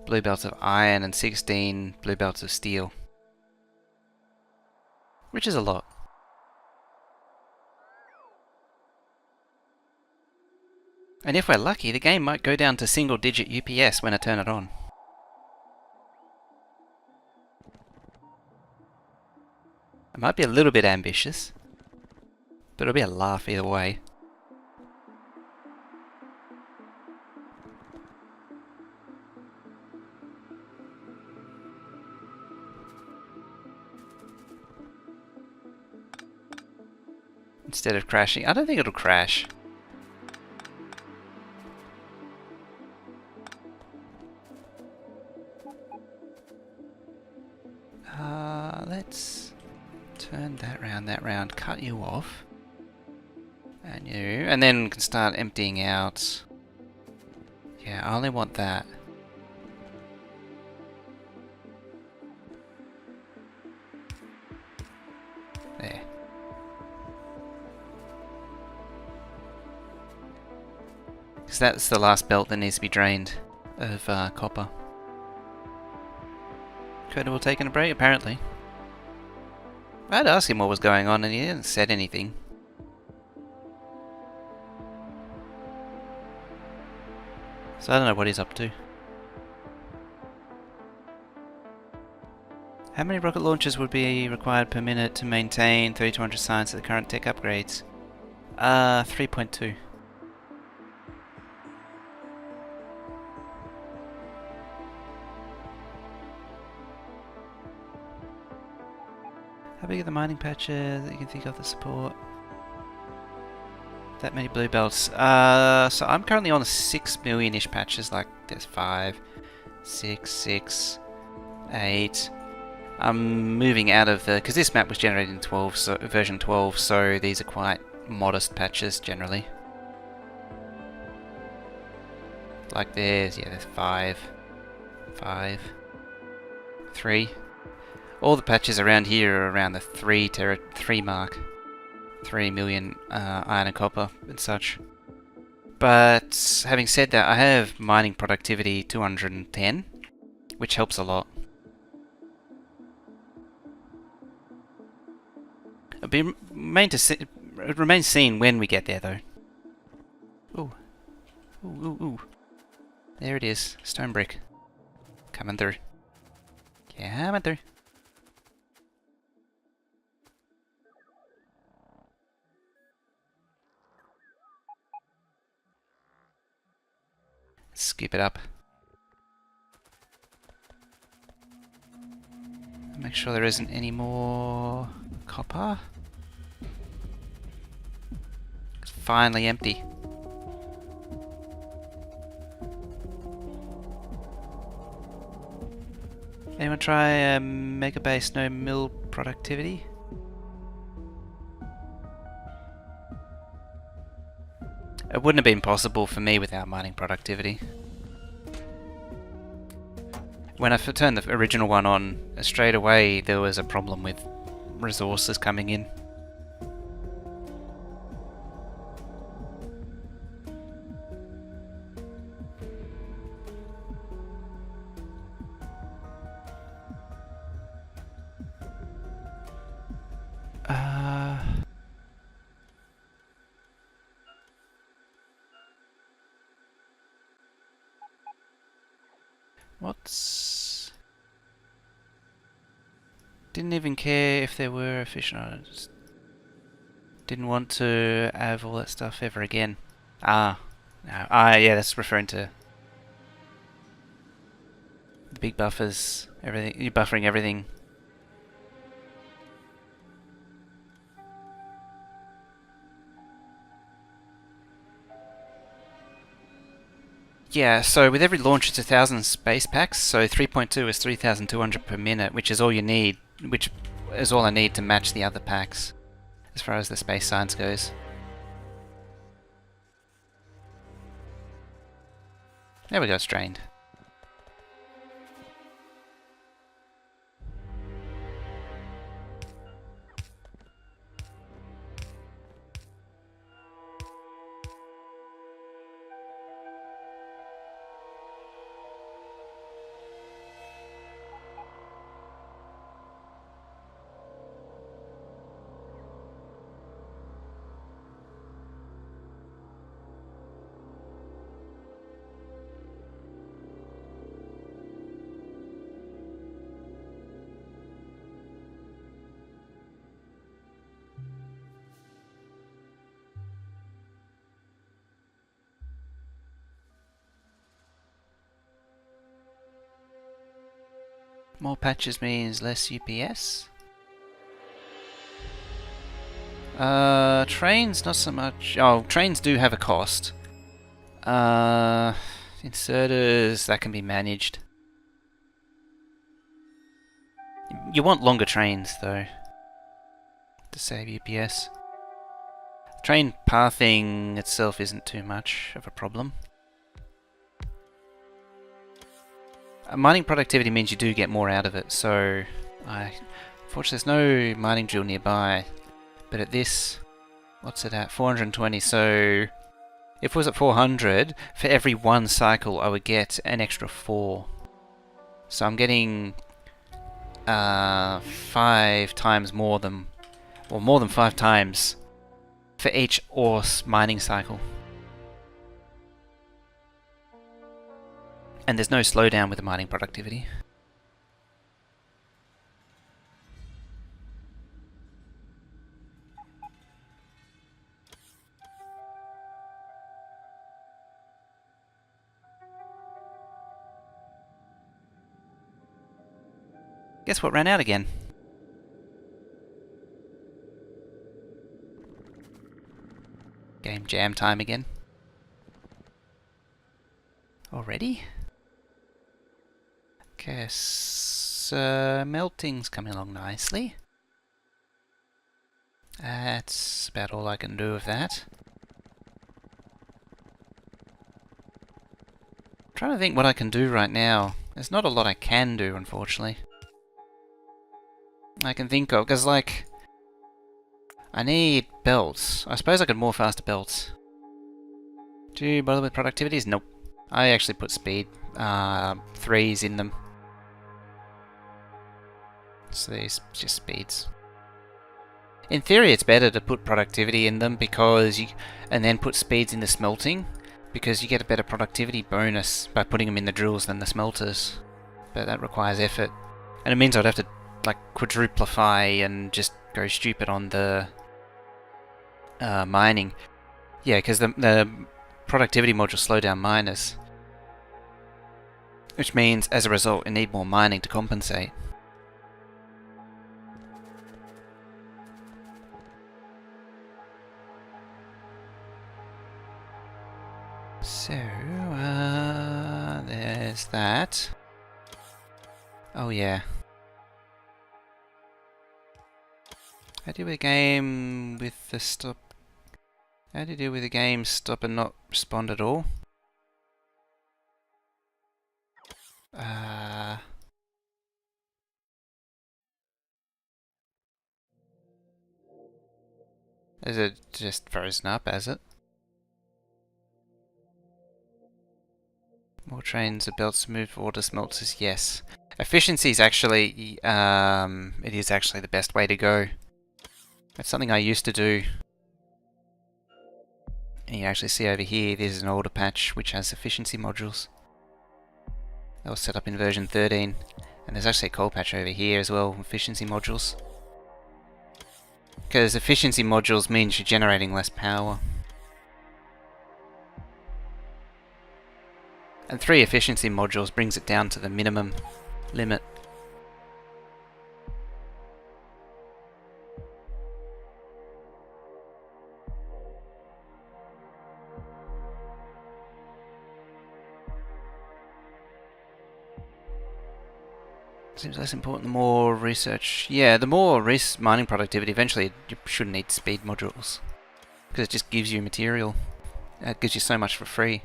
blue belts of iron, and 16 blue belts of steel. Which is a lot. And if we're lucky, the game might go down to single-digit UPS when I turn it on. It might be a little bit ambitious, but it'll be a laugh either way. Instead of crashing. I don't think it'll crash. Let's turn that round, cut you off. And you, and then we can start emptying out. Yeah, I only want that. There. Because that's the last belt that needs to be drained of copper. Credible taking a break, apparently. I had to ask him what was going on and he hadn't said anything. So I don't know what he's up to. How many rocket launches would be required per minute to maintain 3200 science at the current tech upgrades? 3.2. How big are the mining patches that you can think of that support that many blue belts? So I'm currently on 6 million-ish patches, like there's 5, 6, 6, 8. I'm moving out of the... because this map was generated in 12, so version 12, so these are quite modest patches generally. Like there's 5, 5, 3. All the patches around here are around the 3 mark. 3 million iron and copper and such. But having said that, I have mining productivity 210, which helps a lot. It remains seen when we get there, though. Ooh. Ooh, ooh, ooh. There it is. Stone brick. Coming through. Coming through. Scoop it up. Make sure there isn't any more copper. It's finally empty. Anyone try Mega Base no mill productivity? It wouldn't have been possible for me without mining productivity. When I turned the original one on, straight away there was a problem with resources coming in. What's... Didn't even care if there were efficient items. Didn't want to have all that stuff ever again. No. Yeah, that's referring to the big buffers, everything. You're buffering everything. Yeah, so with every launch it's 1,000 space packs, so 3.2 is 3,200 per minute, which is all you need, which is all I need to match the other packs, as far as the space science goes. There we go, strained. More patches means less UPS. Trains not so much. Oh, trains do have a cost. Inserters, that can be managed. You want longer trains though, to save UPS. Train pathing itself isn't too much of a problem. Mining productivity means you do get more out of it, so unfortunately there's no mining drill nearby. But at this, what's it at? 420, so if it was at 400, for every one cycle I would get an extra 4. So I'm getting 5 times more than, or more than 5 times for each ore mining cycle. And there's no slowdown with the mining productivity. Guess what ran out again? Game jam time again. Already? Guess melting's coming along nicely. That's about all I can do with that. I'm trying to think what I can do right now. There's not a lot I can do, unfortunately. I can think of, because like, I need belts. I suppose I could more faster belts. Do you bother with productivities? Nope. I actually put speed 3s in them. So these just speeds. In theory, it's better to put productivity in them because and then put speeds in the smelting, because you get a better productivity bonus by putting them in the drills than the smelters. But that requires effort, and it means I'd have to like quadruplify and just go stupid on the mining. Yeah, because the productivity modules slow down miners, which means as a result, you need more mining to compensate. So, there's that. Oh yeah. How do you do with a game with the stop? How do you do with a game stop and not respond at all? Is it just frozen up, has it? More trains are belts to move water smelters, yes. Efficiency is actually, it is actually the best way to go. That's something I used to do. And you actually see over here, there's an older patch which has efficiency modules. That was set up in version 13. And there's actually a coal patch over here as well, efficiency modules. Because efficiency modules means you're generating less power. And 3 efficiency modules brings it down to the minimum limit. Seems less important the more research. Yeah, the more mining productivity, eventually you shouldn't need speed modules. Because it just gives you material. It gives you so much for free.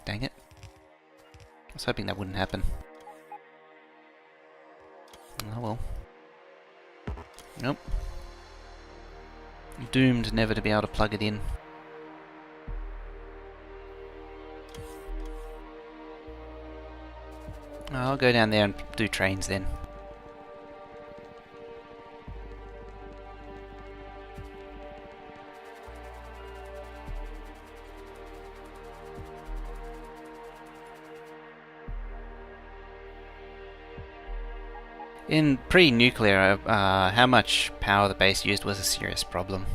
Dang it. I was hoping that wouldn't happen. Oh well. Nope. Doomed never to be able to plug it in. I'll go down there and do trains then. In pre-nuclear, how much power the base used was a serious problem.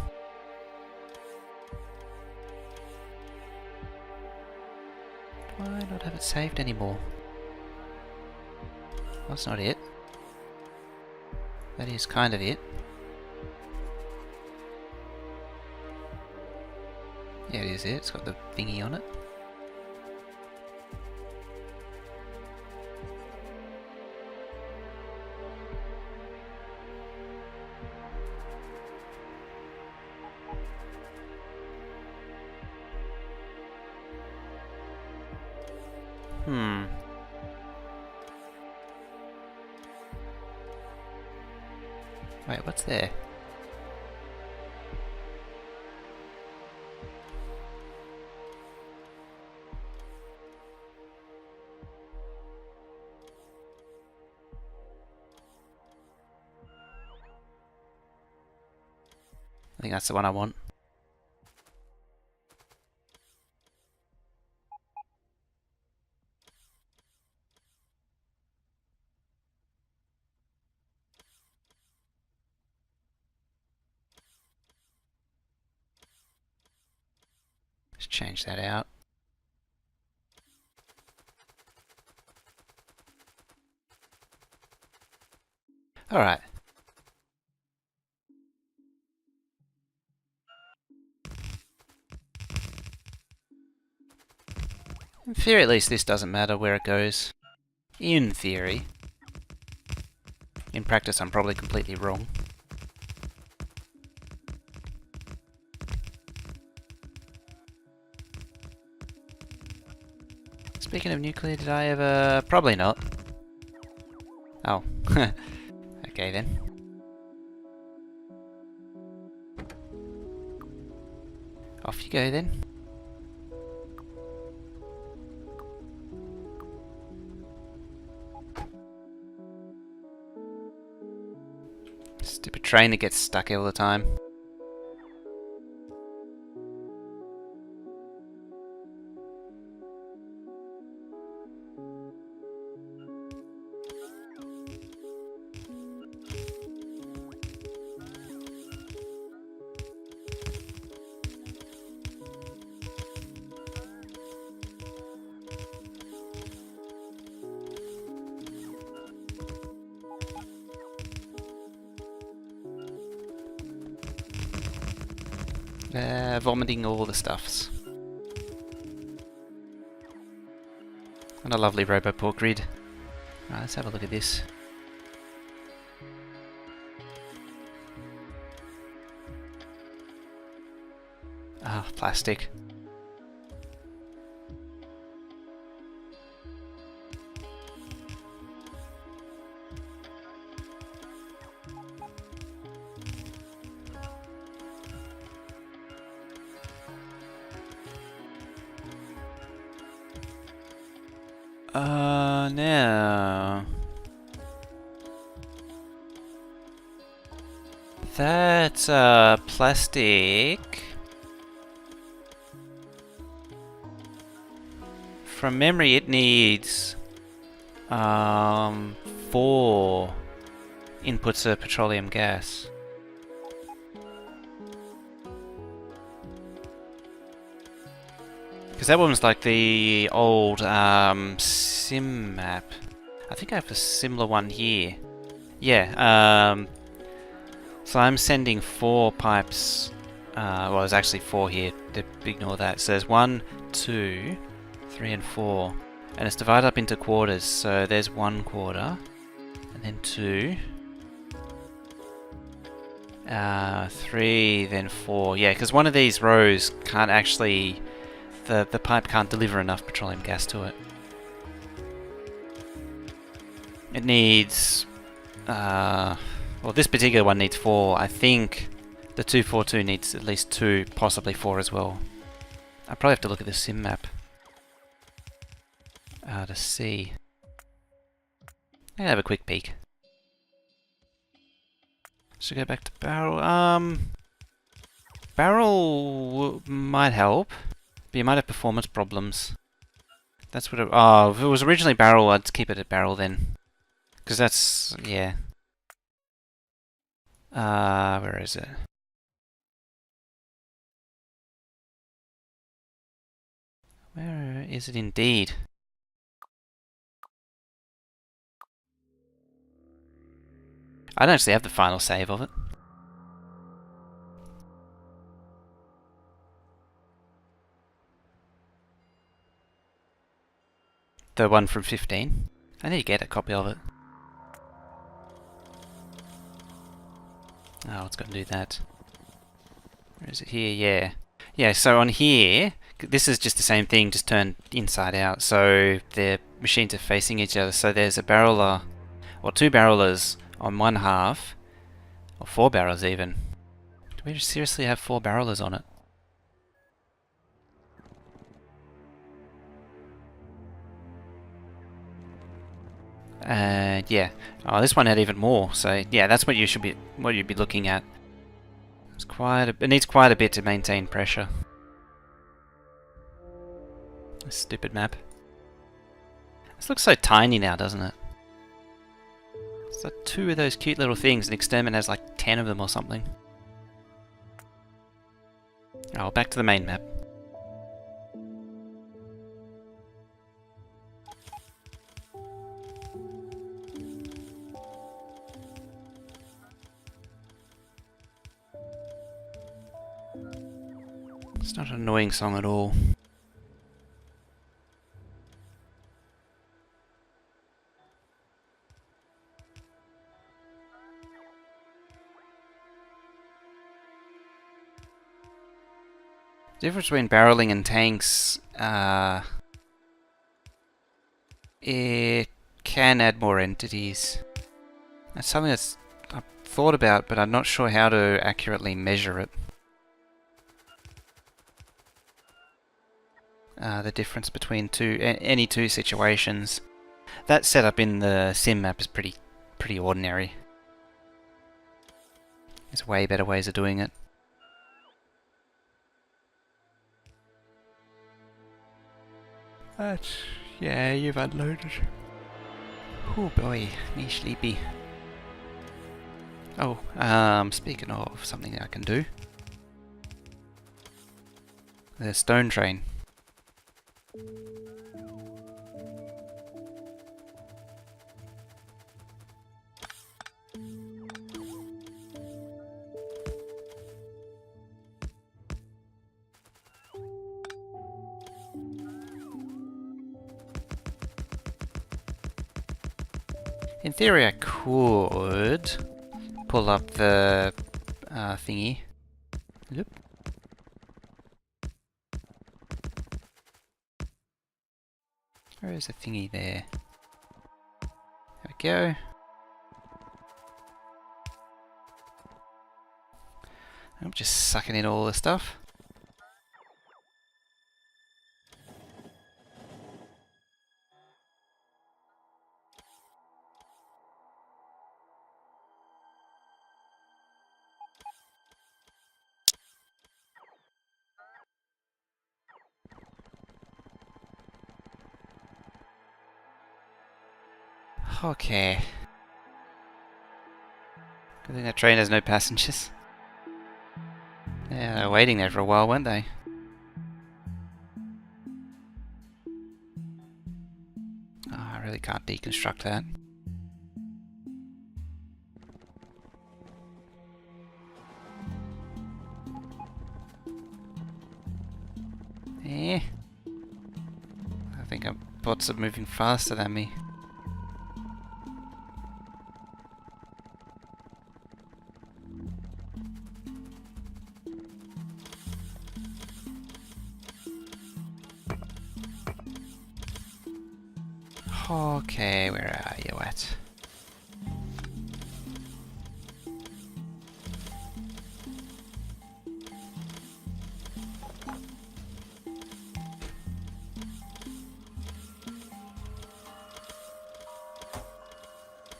Do I not have it saved anymore? That's not it. That is kind of it. Yeah, it is it. It's got the thingy on it. Wait, what's there? I think that's the one I want. Let's change that out. Alright. In theory, at least, this doesn't matter where it goes. In theory. In practice, I'm probably completely wrong. Speaking of nuclear, did I ever... Probably not. Oh. Okay then. Off you go then. Stupid train that gets stuck all the time. Vomiting all the stuffs. And a lovely Roboport grid. Right, let's have a look at this. Ah, plastic. No. That's plastic. From memory, it needs 4 inputs of petroleum gas. Because that one's like the old sim map. I think I have a similar one here. Yeah, so I'm sending 4 pipes. Well, there's actually 4 here. Ignore that. So there's 1, 2, 3 and 4. And it's divided up into quarters. So there's 1 quarter. And then 2. 3, then 4. Yeah, because one of these rows can't actually... The pipe can't deliver enough petroleum gas to it. It needs... well, this particular one needs 4. I think the 242 needs at least 2, possibly 4 as well. I probably have to look at the sim map to see. I'll have a quick peek. Should go back to barrel. Barrel might help, but you might have performance problems. That's what it... Oh, if it was originally barrel, I'd keep it at barrel then. Because that's... yeah. Where is it? Where is it indeed? I don't actually have the final save of it. The one from 15. I need to get a copy of it. Oh, it's got to do that. Where is it here? Yeah. Yeah, so on here, this is just the same thing, just turned inside out. So the machines are facing each other. So there's a barreler, or 2 barrelers on one half, or 4 barrels even. Do we seriously have 4 barrelers on it? Yeah. Oh, this one had even more. So yeah, that's what you'd be looking at. It needs quite a bit to maintain pressure. A stupid map. This looks so tiny now, doesn't it? It's like 2 of those cute little things, and Extermin has like 10 of them or something. Oh, back to the main map. It's not an annoying song at all. The difference between barreling and tanks, it can add more entities. That's something that's I've thought about, but I'm not sure how to accurately measure it. The difference between any two situations. That setup in the sim map is pretty ordinary. There's way better ways of doing it. But yeah, you've unloaded. Oh boy, me sleepy. Oh, speaking of something I can do. The stone train. In theory I could pull up the thingy. Yep. Where is the thingy there? There we go. I'm just sucking in all the stuff. Okay. Good thing that train has no passengers. Yeah, they were waiting there for a while, weren't they? Oh, I really can't deconstruct that. Eh. I think our bots are moving faster than me. Okay, where are you at?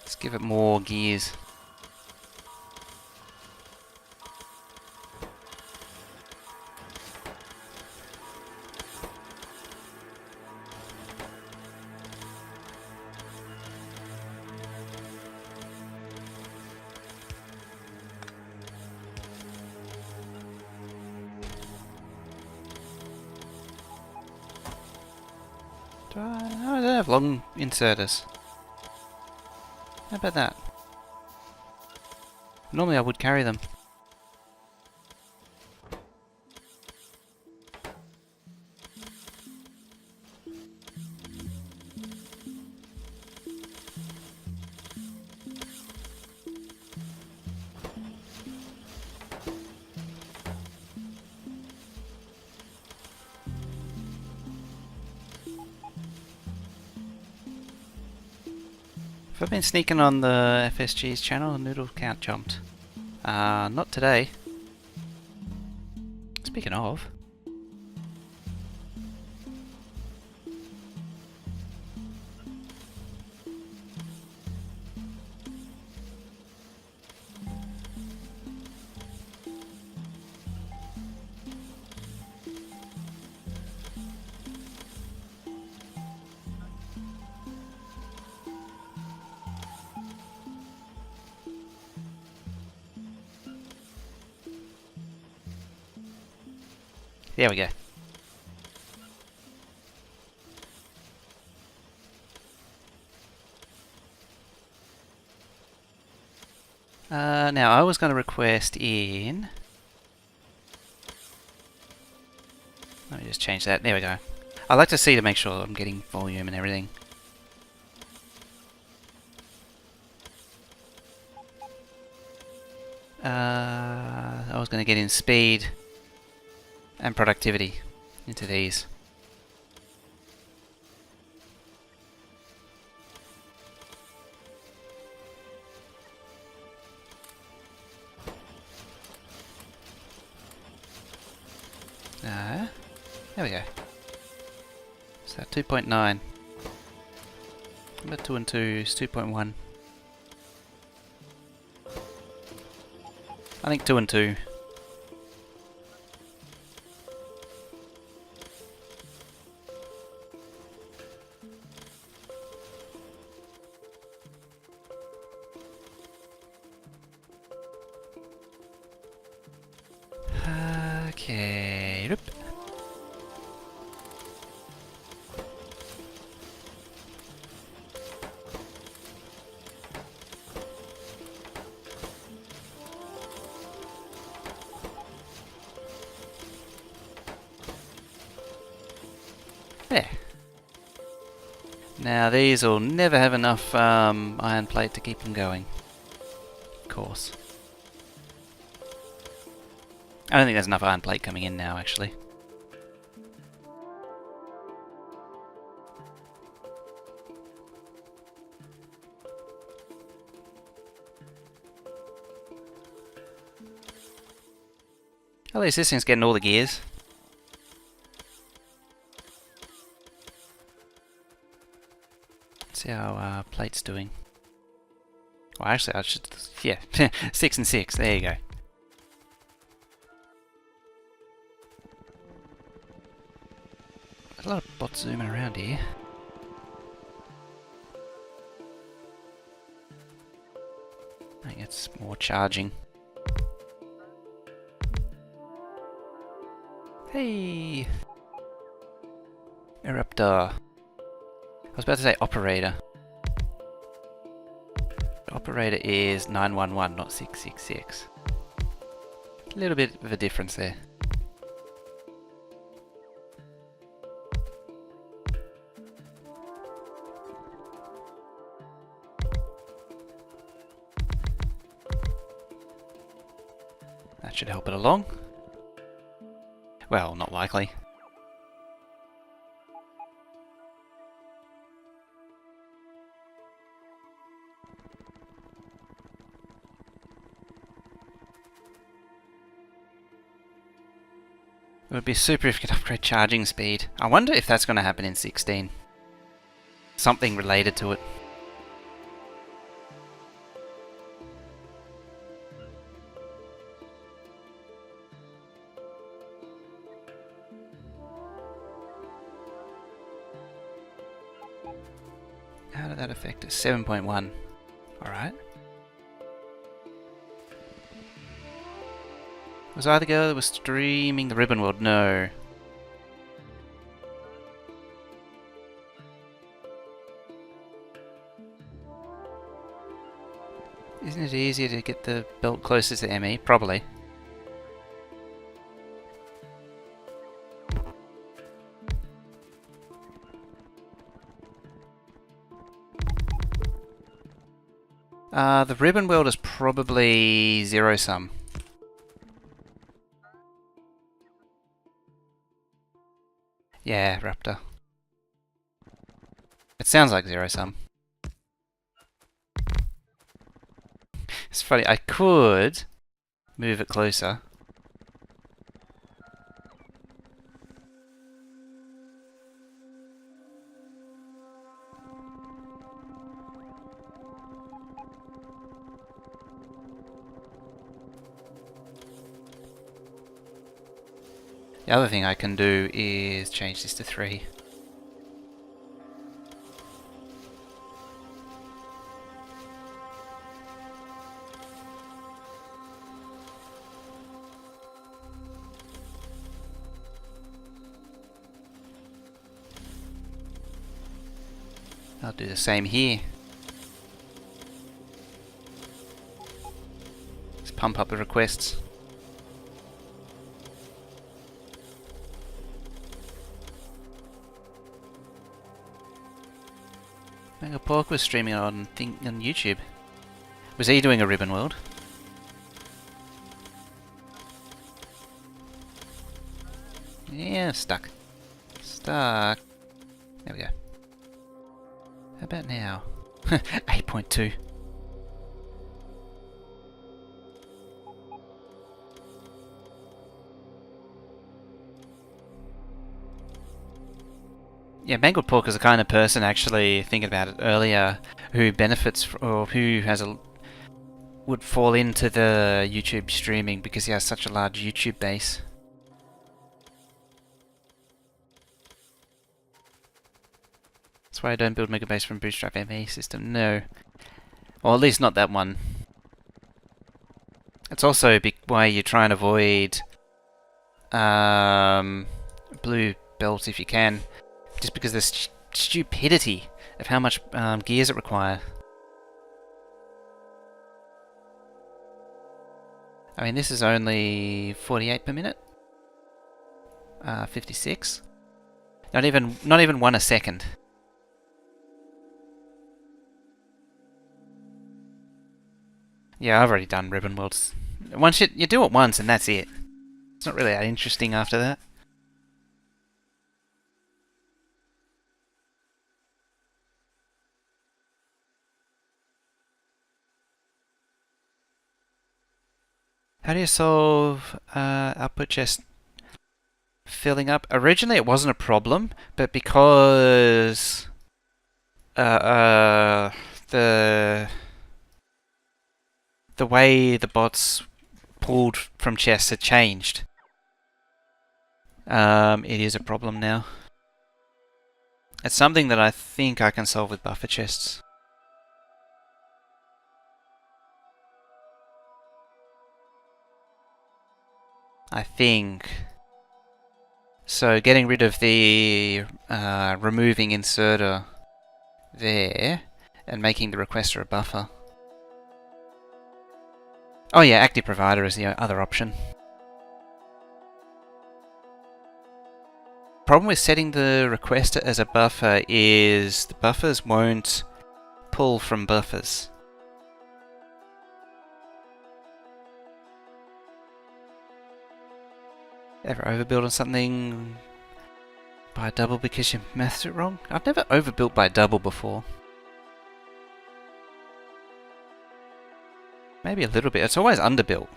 Let's give it more gears. I don't have long inserters. How about that? Normally I would carry them. Have I been sneaking on the FSG's channel? Noodle count jumped. Not today. Speaking of. There we go. Now I was going to request in me just change that. There we go. I like to see to make sure I'm getting volume and everything. I was going to get in speed and productivity into these. There we go. So 2.9. About 2 and 2 is 2.1. I think 2 and 2. Okay. Oop. There. Now these will never have enough iron plate to keep them going. Of course. I don't think there's enough iron plate coming in now, actually. At least this thing's getting all the gears. Let's see how plate's doing. Well, actually, I should... Yeah, 6 and 6. There you go. There's a lot of bots zooming around here. I think it's more charging. Hey! Eruptor. I was about to say operator. Operator is 911, not 666. A little bit of a difference there. That should help it along. Well, not likely. It would be super if you could upgrade charging speed. I wonder if that's going to happen in 16. Something related to it. How did that affect it? 7.1. Alright. Was I the girl that was streaming the Ribbon World? No. Isn't it easier to get the belt closer to ME? Probably. The Ribbon World is probably zero sum. Yeah, Raptor. It sounds like zero sum. It's funny, I could move it closer. The other thing I can do is change this to 3. I'll do the same here. Let's pump up the requests. Mango Pork was streaming on YouTube. Was he doing a ribbon world? Yeah, stuck. Stuck. There we go. How about now? 8.2. Yeah, mangled pork is the kind of person, actually thinking about it earlier, who benefits or who has would fall into the YouTube streaming because he has such a large YouTube base. That's why I don't build mega base from Bootstrap ME system. No, or at least not that one. It's also why you try and avoid blue belt if you can. Just because of the stupidity of how much gears it requires. I mean, this is only 48 per minute. 56. Not even 1 a second. Yeah, I've already done ribbon worlds. Once you do it once and that's it. It's not really that interesting after that. How do you solve output chest filling up? Originally it wasn't a problem, but because the way the bots pulled from chests had changed, it is a problem now. It's something that I think I can solve with buffer chests. I think. So getting rid of the removing inserter there and making the requester a buffer. Oh yeah, active provider is the other option. Problem with setting the requester as a buffer is the buffers won't pull from buffers. Ever overbuild on something by double because you mathed it wrong? I've never overbuilt by double before. Maybe a little bit. It's always underbuilt.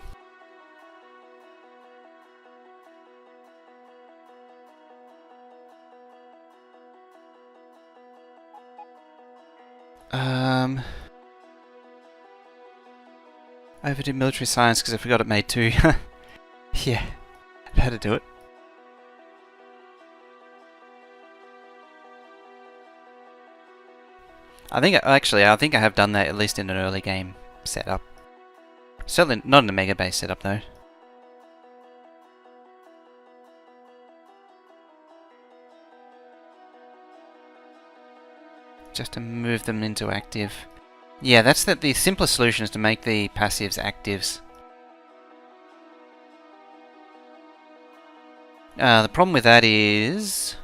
Overdid military science because I forgot it made 2. Yeah, I've had to do it. I think I have done that at least in an early game setup. Certainly not in a mega base setup though. Just to move them into active. Yeah, that's the simplest solution is to make the passives actives. The problem with that is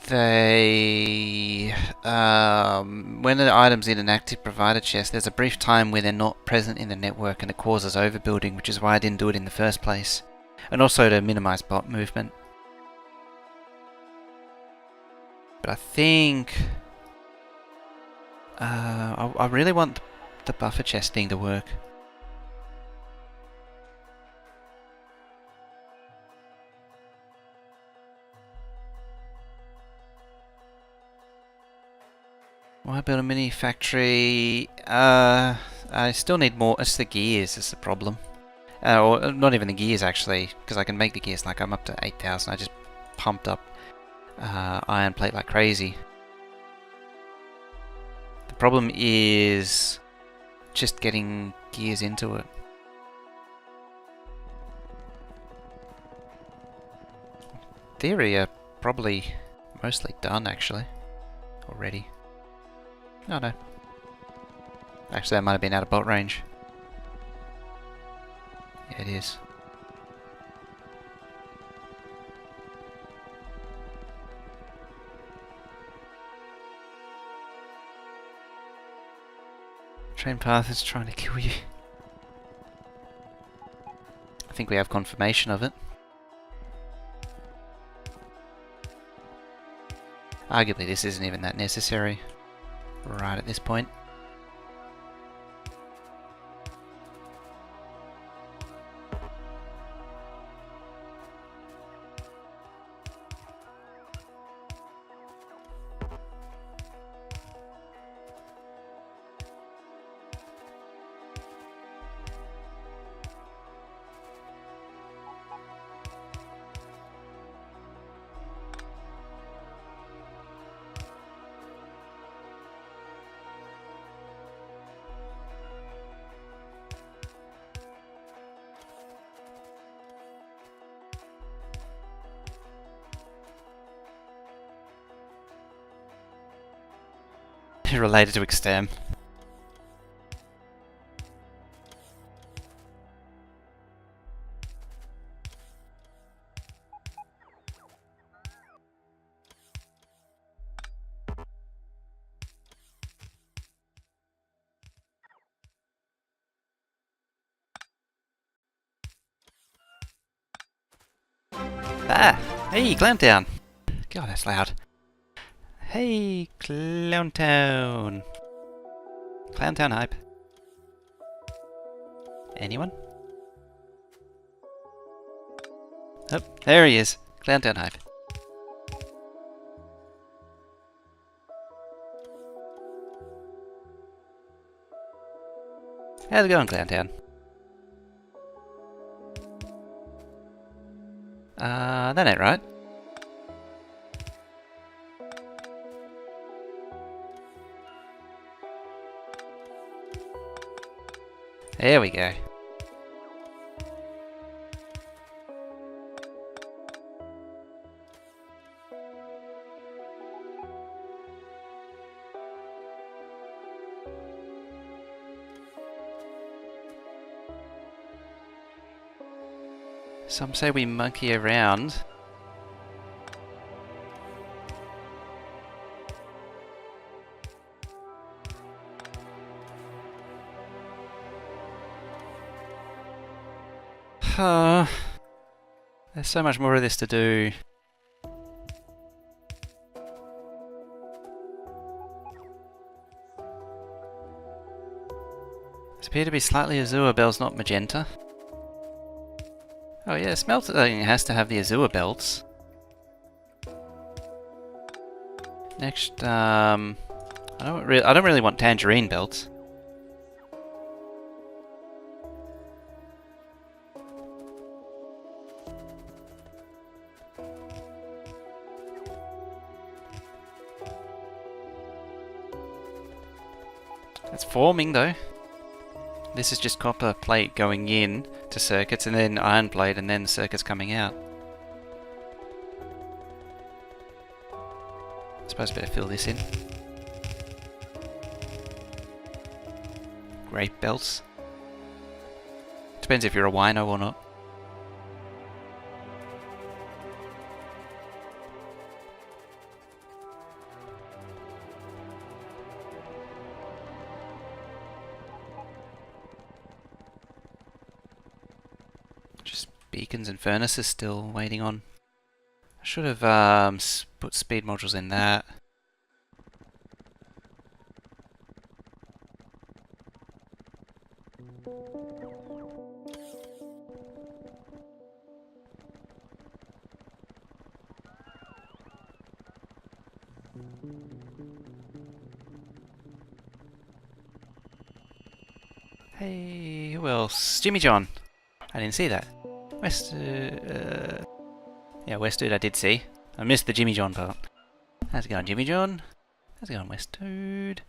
when the item's in an active provider chest, there's a brief time where they're not present in the network and it causes overbuilding, which is why I didn't do it in the first place. And also to minimize bot movement. But I think I really want the buffer chest thing to work. Why build a mini factory? I still need more. It's the gears is the problem. Or not even the gears actually, because I can make the gears like I'm up to 8,000. I just pumped up iron plate like crazy. The problem is just getting gears into it. In theory, probably mostly done actually already. Oh no. Actually, that might have been out of bolt range. Yeah, it is. Train path is trying to kill you. I think we have confirmation of it. Arguably this isn't even that necessary right at this point. Related to exterm. Ah! Hey, Clowntown! God, that's loud. Hey, Clowntown! Clowntown hype. Anyone? Oh, there he is. Clowntown hype. How's it going, Clowntown? That ain't right. There we go. Some say we monkey around. There's so much more of this to do. These appear to be slightly azure bells, not magenta. Oh yeah, smelting has to have the azure belts. Next, I don't really want tangerine belts. It's forming though. This is just copper plate going in to circuits and then iron plate and then circuits coming out. I suppose I better fill this in. Grape belts. Depends if you're a wino or not. Beacons and furnaces still waiting on. I should have put speed modules in that. Hey, who else? Jimmy John. I didn't see that. Yeah, Westwood I did see. I missed the Jimmy John part. How's it going, Jimmy John? How's it going, Westwood?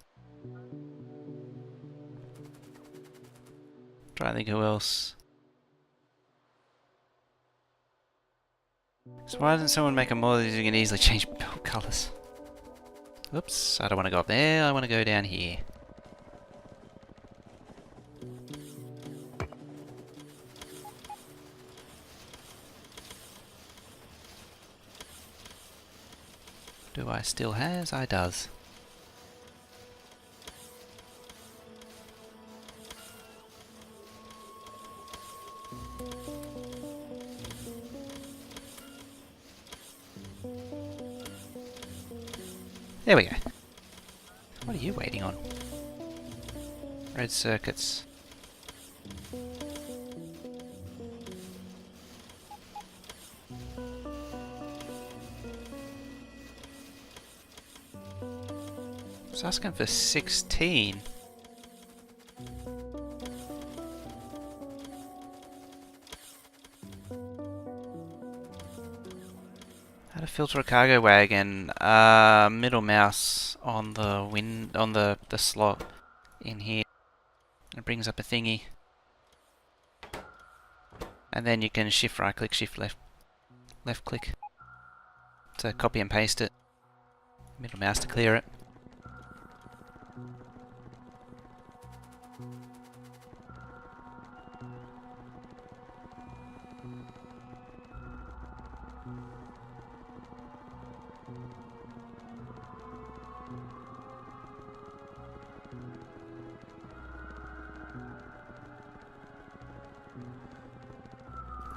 Try to think who else. So why doesn't someone make a model that you can easily change belt colours? Oops, I don't want to go up there, I want to go down here. Do I still has? I does. There we go. What are you waiting on? Red circuits. I was asking for 16. How to filter a cargo wagon? Middle mouse on the slot in here. It brings up a thingy. And then you can shift right click, shift left click to copy and paste it. Middle mouse to clear it.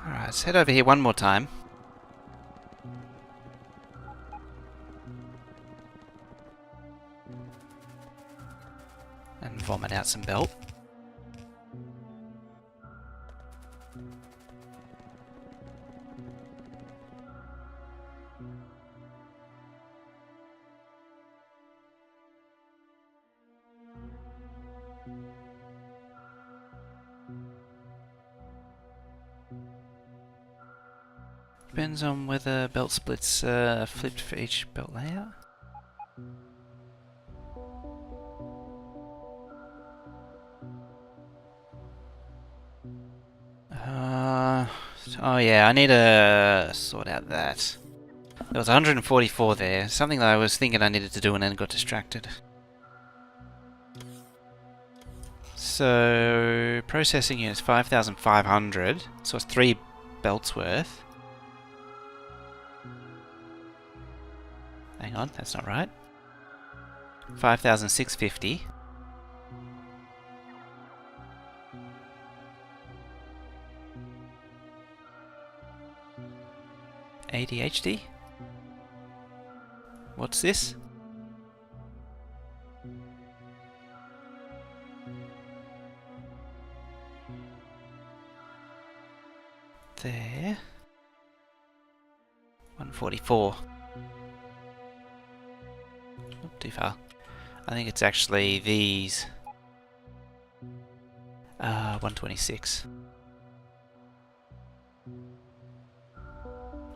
Alright, let's head over here one more time. And vomit out some belt. Depends on whether belt splits flipped for each belt layout. Oh yeah, I need to sort out that. There was 144 there, something that I was thinking I needed to do and then got distracted. So, processing units 5,500, so it's 3 belts worth. Hang on, that's not right. 5,650. ADHD? What's this? There. 144. Not too far. I think it's actually these. 126.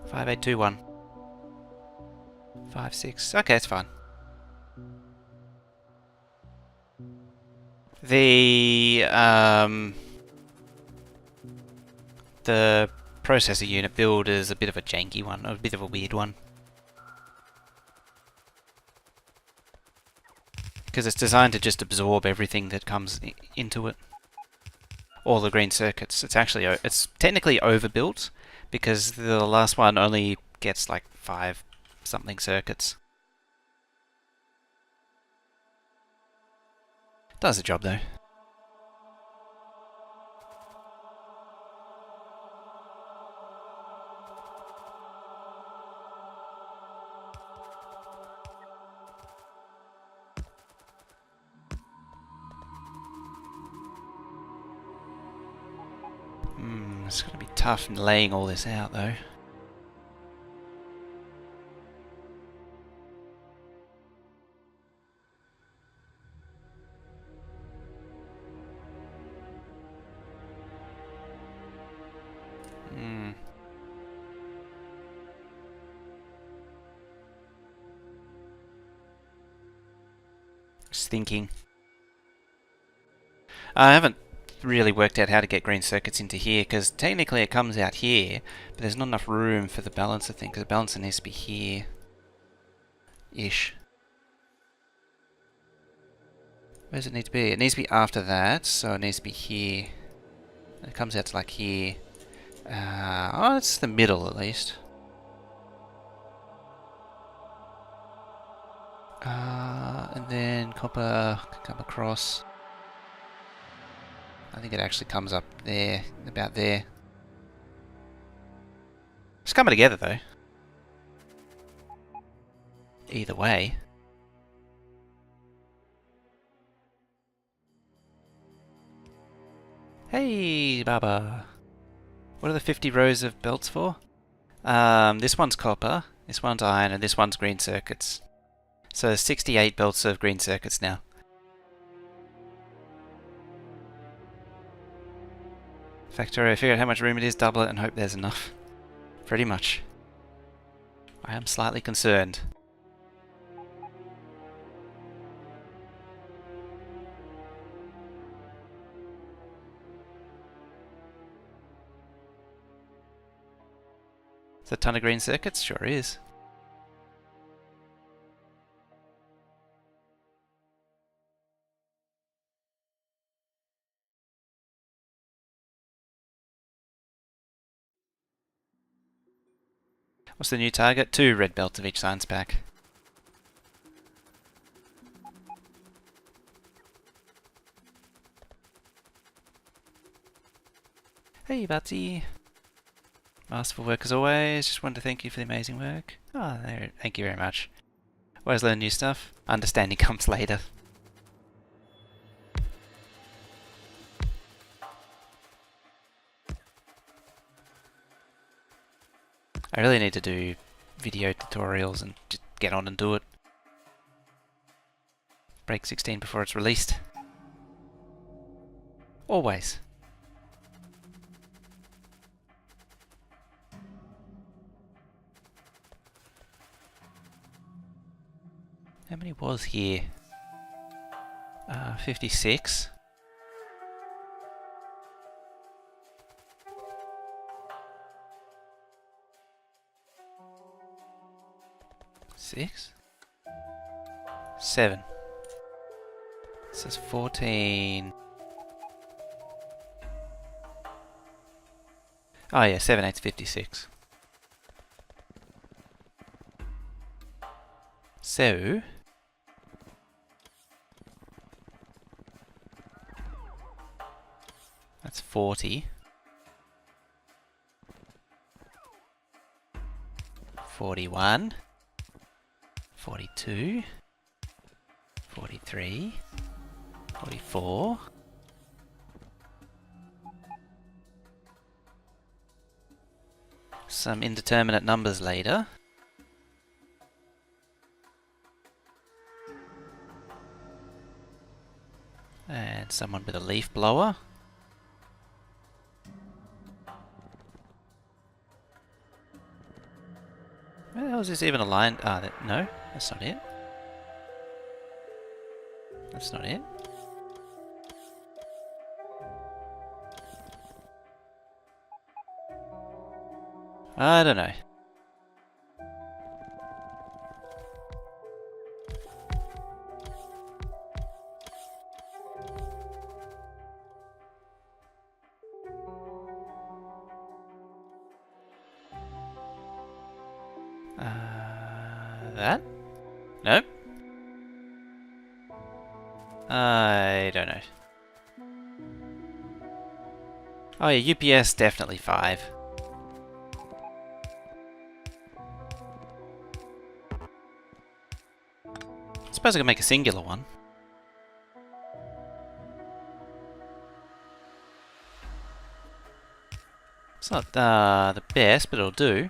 5821. 56. Okay, it's fine. The processor unit build is a bit of a janky one, a bit of a weird one. Because it's designed to just absorb everything that comes into it. All the green circuits. It's actually, it's technically overbuilt, because the last one only gets like 5 something circuits. Does the job though. It's going to be tough laying all this out though. Just thinking. I haven't really worked out how to get green circuits into here, because technically it comes out here, but there's not enough room for the balancer thing, because the balancer needs to be here. Ish. Where does it need to be? It needs to be after that, so it needs to be here. It comes out to like here. Oh, it's the middle at least. And then copper can come across. I think it actually comes up there, about there. It's coming together though. Either way. Hey, Baba. What are the 50 rows of belts for? This one's copper, this one's iron, and this one's green circuits. So 68 belts of green circuits now. Factorio, figure out how much room it is, double it, and hope there's enough. Pretty much. I am slightly concerned. Is that a ton of green circuits? Sure is. What's the new target? 2 red belts of each science pack. Hey, Batsy. Masterful work as always. Just wanted to thank you for the amazing work. Oh, there. Thank you very much. Always learn new stuff. Understanding comes later. I really need to do video tutorials and just get on and do it. Break 16 before it's released. Always. How many was here? 56. Six? 7. This is 14. Oh yeah, 7 8's 56. So that's 40. 41. 42. 43. 44. Some indeterminate numbers later. And someone with a leaf blower. Where the hell is this even aligned? Ah, no, that's not it. That's not it. I don't know. That? Nope. I don't know. Oh yeah, UPS definitely 5. I suppose I could make a singular one. It's not the best, but it'll do.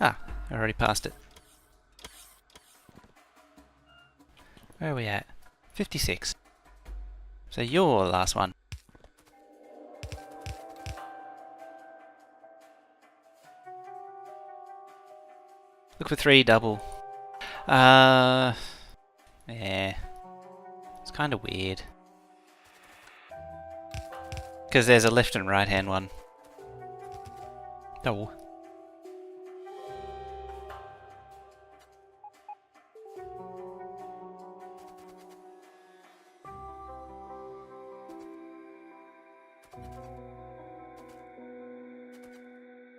Ah, I already passed it. Where are we at? 56. So your last one. Look for 3 double. Yeah. It's kind of weird. Because there's a left and right hand one. Oh.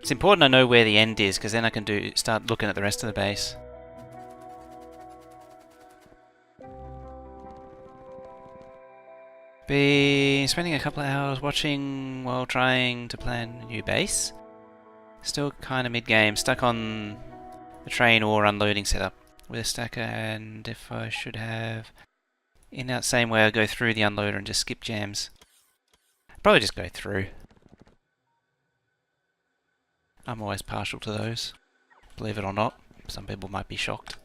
It's important I know where the end is, because then I can start looking at the rest of the base. Been spending a couple of hours watching while trying to plan a new base. Still kind of mid-game, stuck on the train or unloading setup with a stacker, and if I should have... In that same way I go through the unloader and just skip jams. Probably just go through. I'm always partial to those, believe it or not. Some people might be shocked.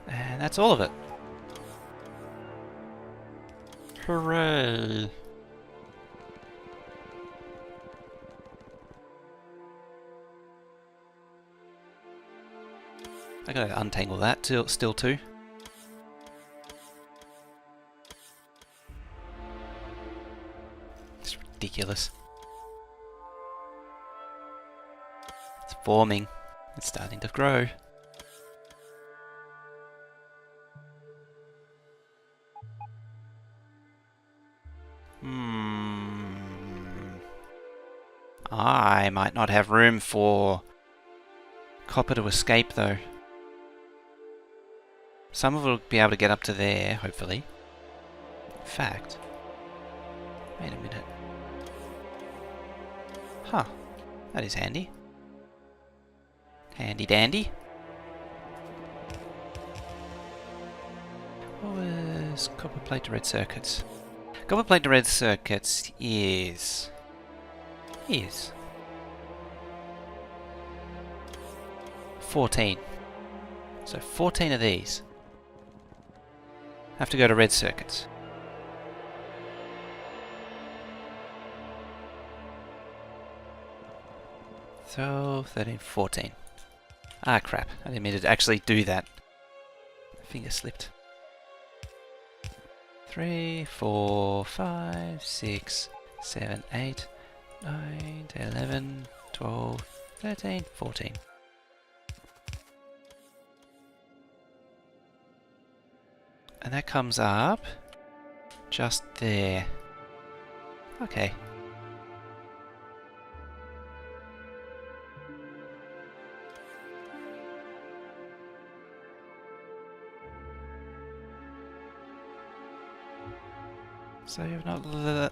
And that's all of it. Hooray! I gotta untangle that still too. It's ridiculous. It's forming. It's starting to grow. I might not have room for copper to escape though. Some of it will be able to get up to there, hopefully. In fact, wait a minute. Huh, that is handy. Handy dandy. What was copper plate to red circuits? Copper plate to red circuits is 14. So 14 of these have to go to red circuits. So 13, 14. Ah crap, I didn't mean to actually do that. My finger slipped. 3, 4, 5, 6, 7, 8, 9, 10, 11, 12, 13, 14. And that comes up just there. Okay. So you've not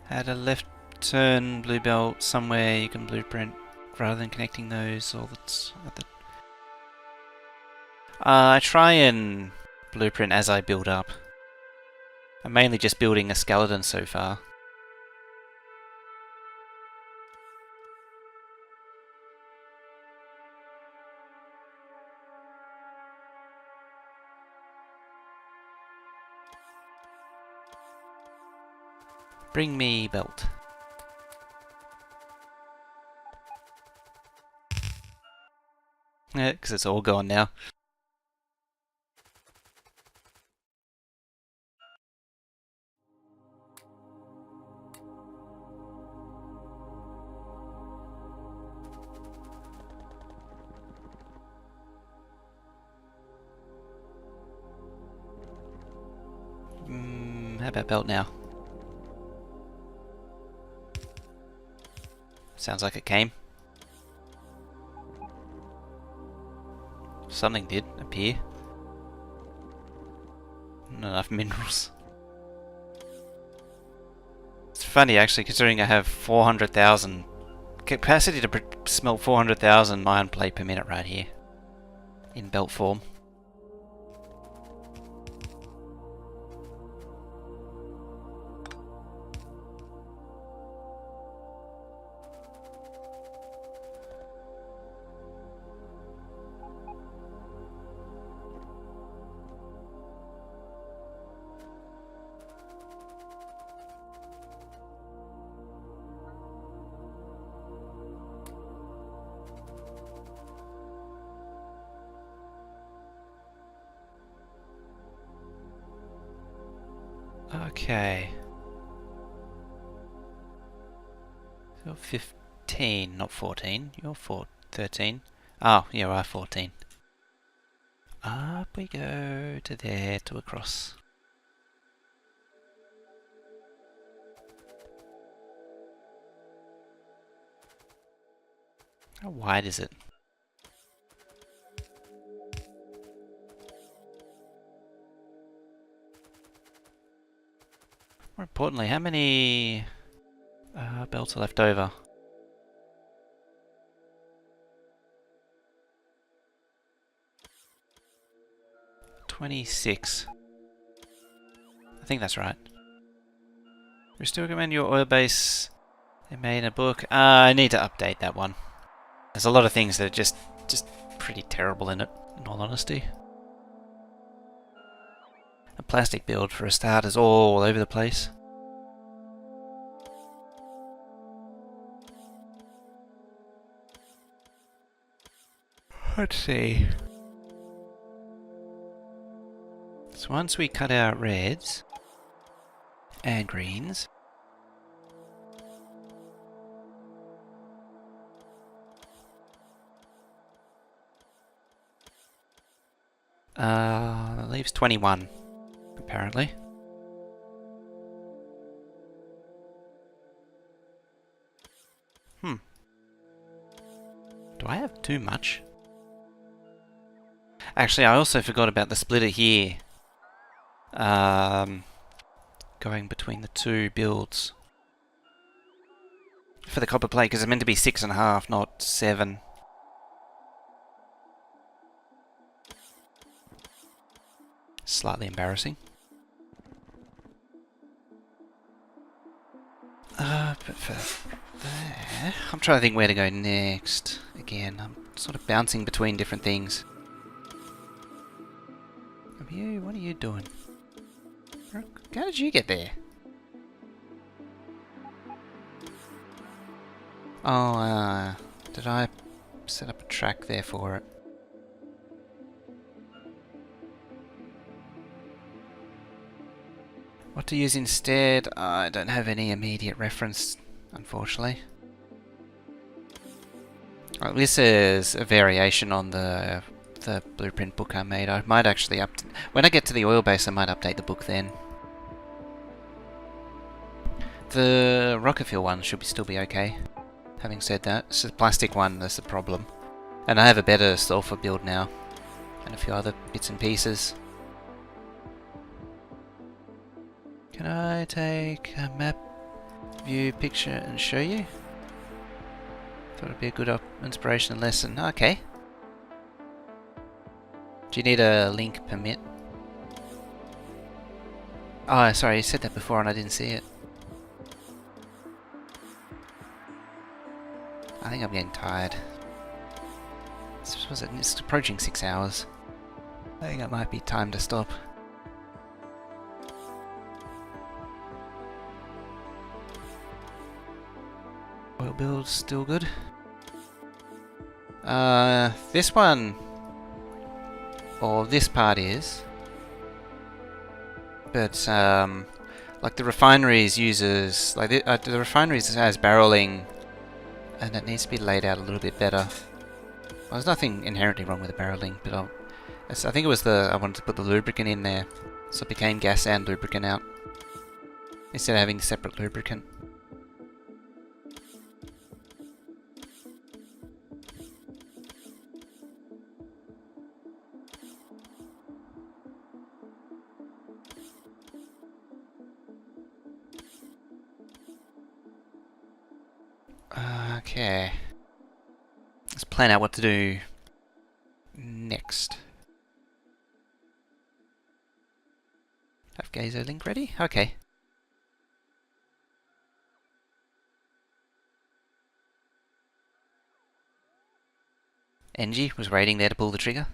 had a left turn blue belt somewhere you can blueprint rather than connecting those all that's at the... I try and blueprint as I build up. I'm mainly just building a skeleton so far. Bring me belt. Yeah, because it's all gone now. How about belt now? Sounds like it came. Something did appear. Not enough minerals. It's funny actually, considering I have 400,000 capacity to smelt 400,000 iron plate per minute right here in belt form. Okay. You're 15, not 14. You're 13. Oh, you are 14. Up we go to there, to across. How wide is it? More importantly, how many belts are left over? 26. I think that's right. We still recommend your oil base they made in a book. I need to update that one. There's a lot of things that are just pretty terrible in it, in all honesty. The plastic build for a start is all over the place. Let's see. So once we cut out reds and greens, that leaves 21, apparently. Do I have too much? Actually, I also forgot about the splitter here. Going between the two builds. For the copper plate, because it's meant to be 6.5, not 7. Slightly embarrassing. But for there, I'm trying to think where to go next. Again, I'm sort of bouncing between different things. What are you doing? How did you get there? Oh, did I set up a track there for it? What to use instead? I don't have any immediate reference, unfortunately. Well, this is a variation on the blueprint book I made. I might actually when I get to the oil base, I might update the book then. The Rockefeller one should still be okay. Having said that, it's the plastic one that's the problem. And I have a better sulfur build now. And a few other bits and pieces. Can I take a map view picture and show you? Thought it'd be a good inspiration lesson. Okay. Do you need a link permit? Oh, sorry, you said that before and I didn't see it. I think I'm getting tired. It's approaching 6 hours. I think it might be time to stop. Oil build's still good. This one, or this part is, but like the refineries uses, like the refineries has barreling, and it needs to be laid out a little bit better. Well, there's nothing inherently wrong with the barreling, but I think it was I wanted to put the lubricant in there, so it became gas and lubricant out, instead of having separate lubricant. Okay. Let's plan out what to do next. Have Gazo link ready? Okay. Engie was waiting there to pull the trigger.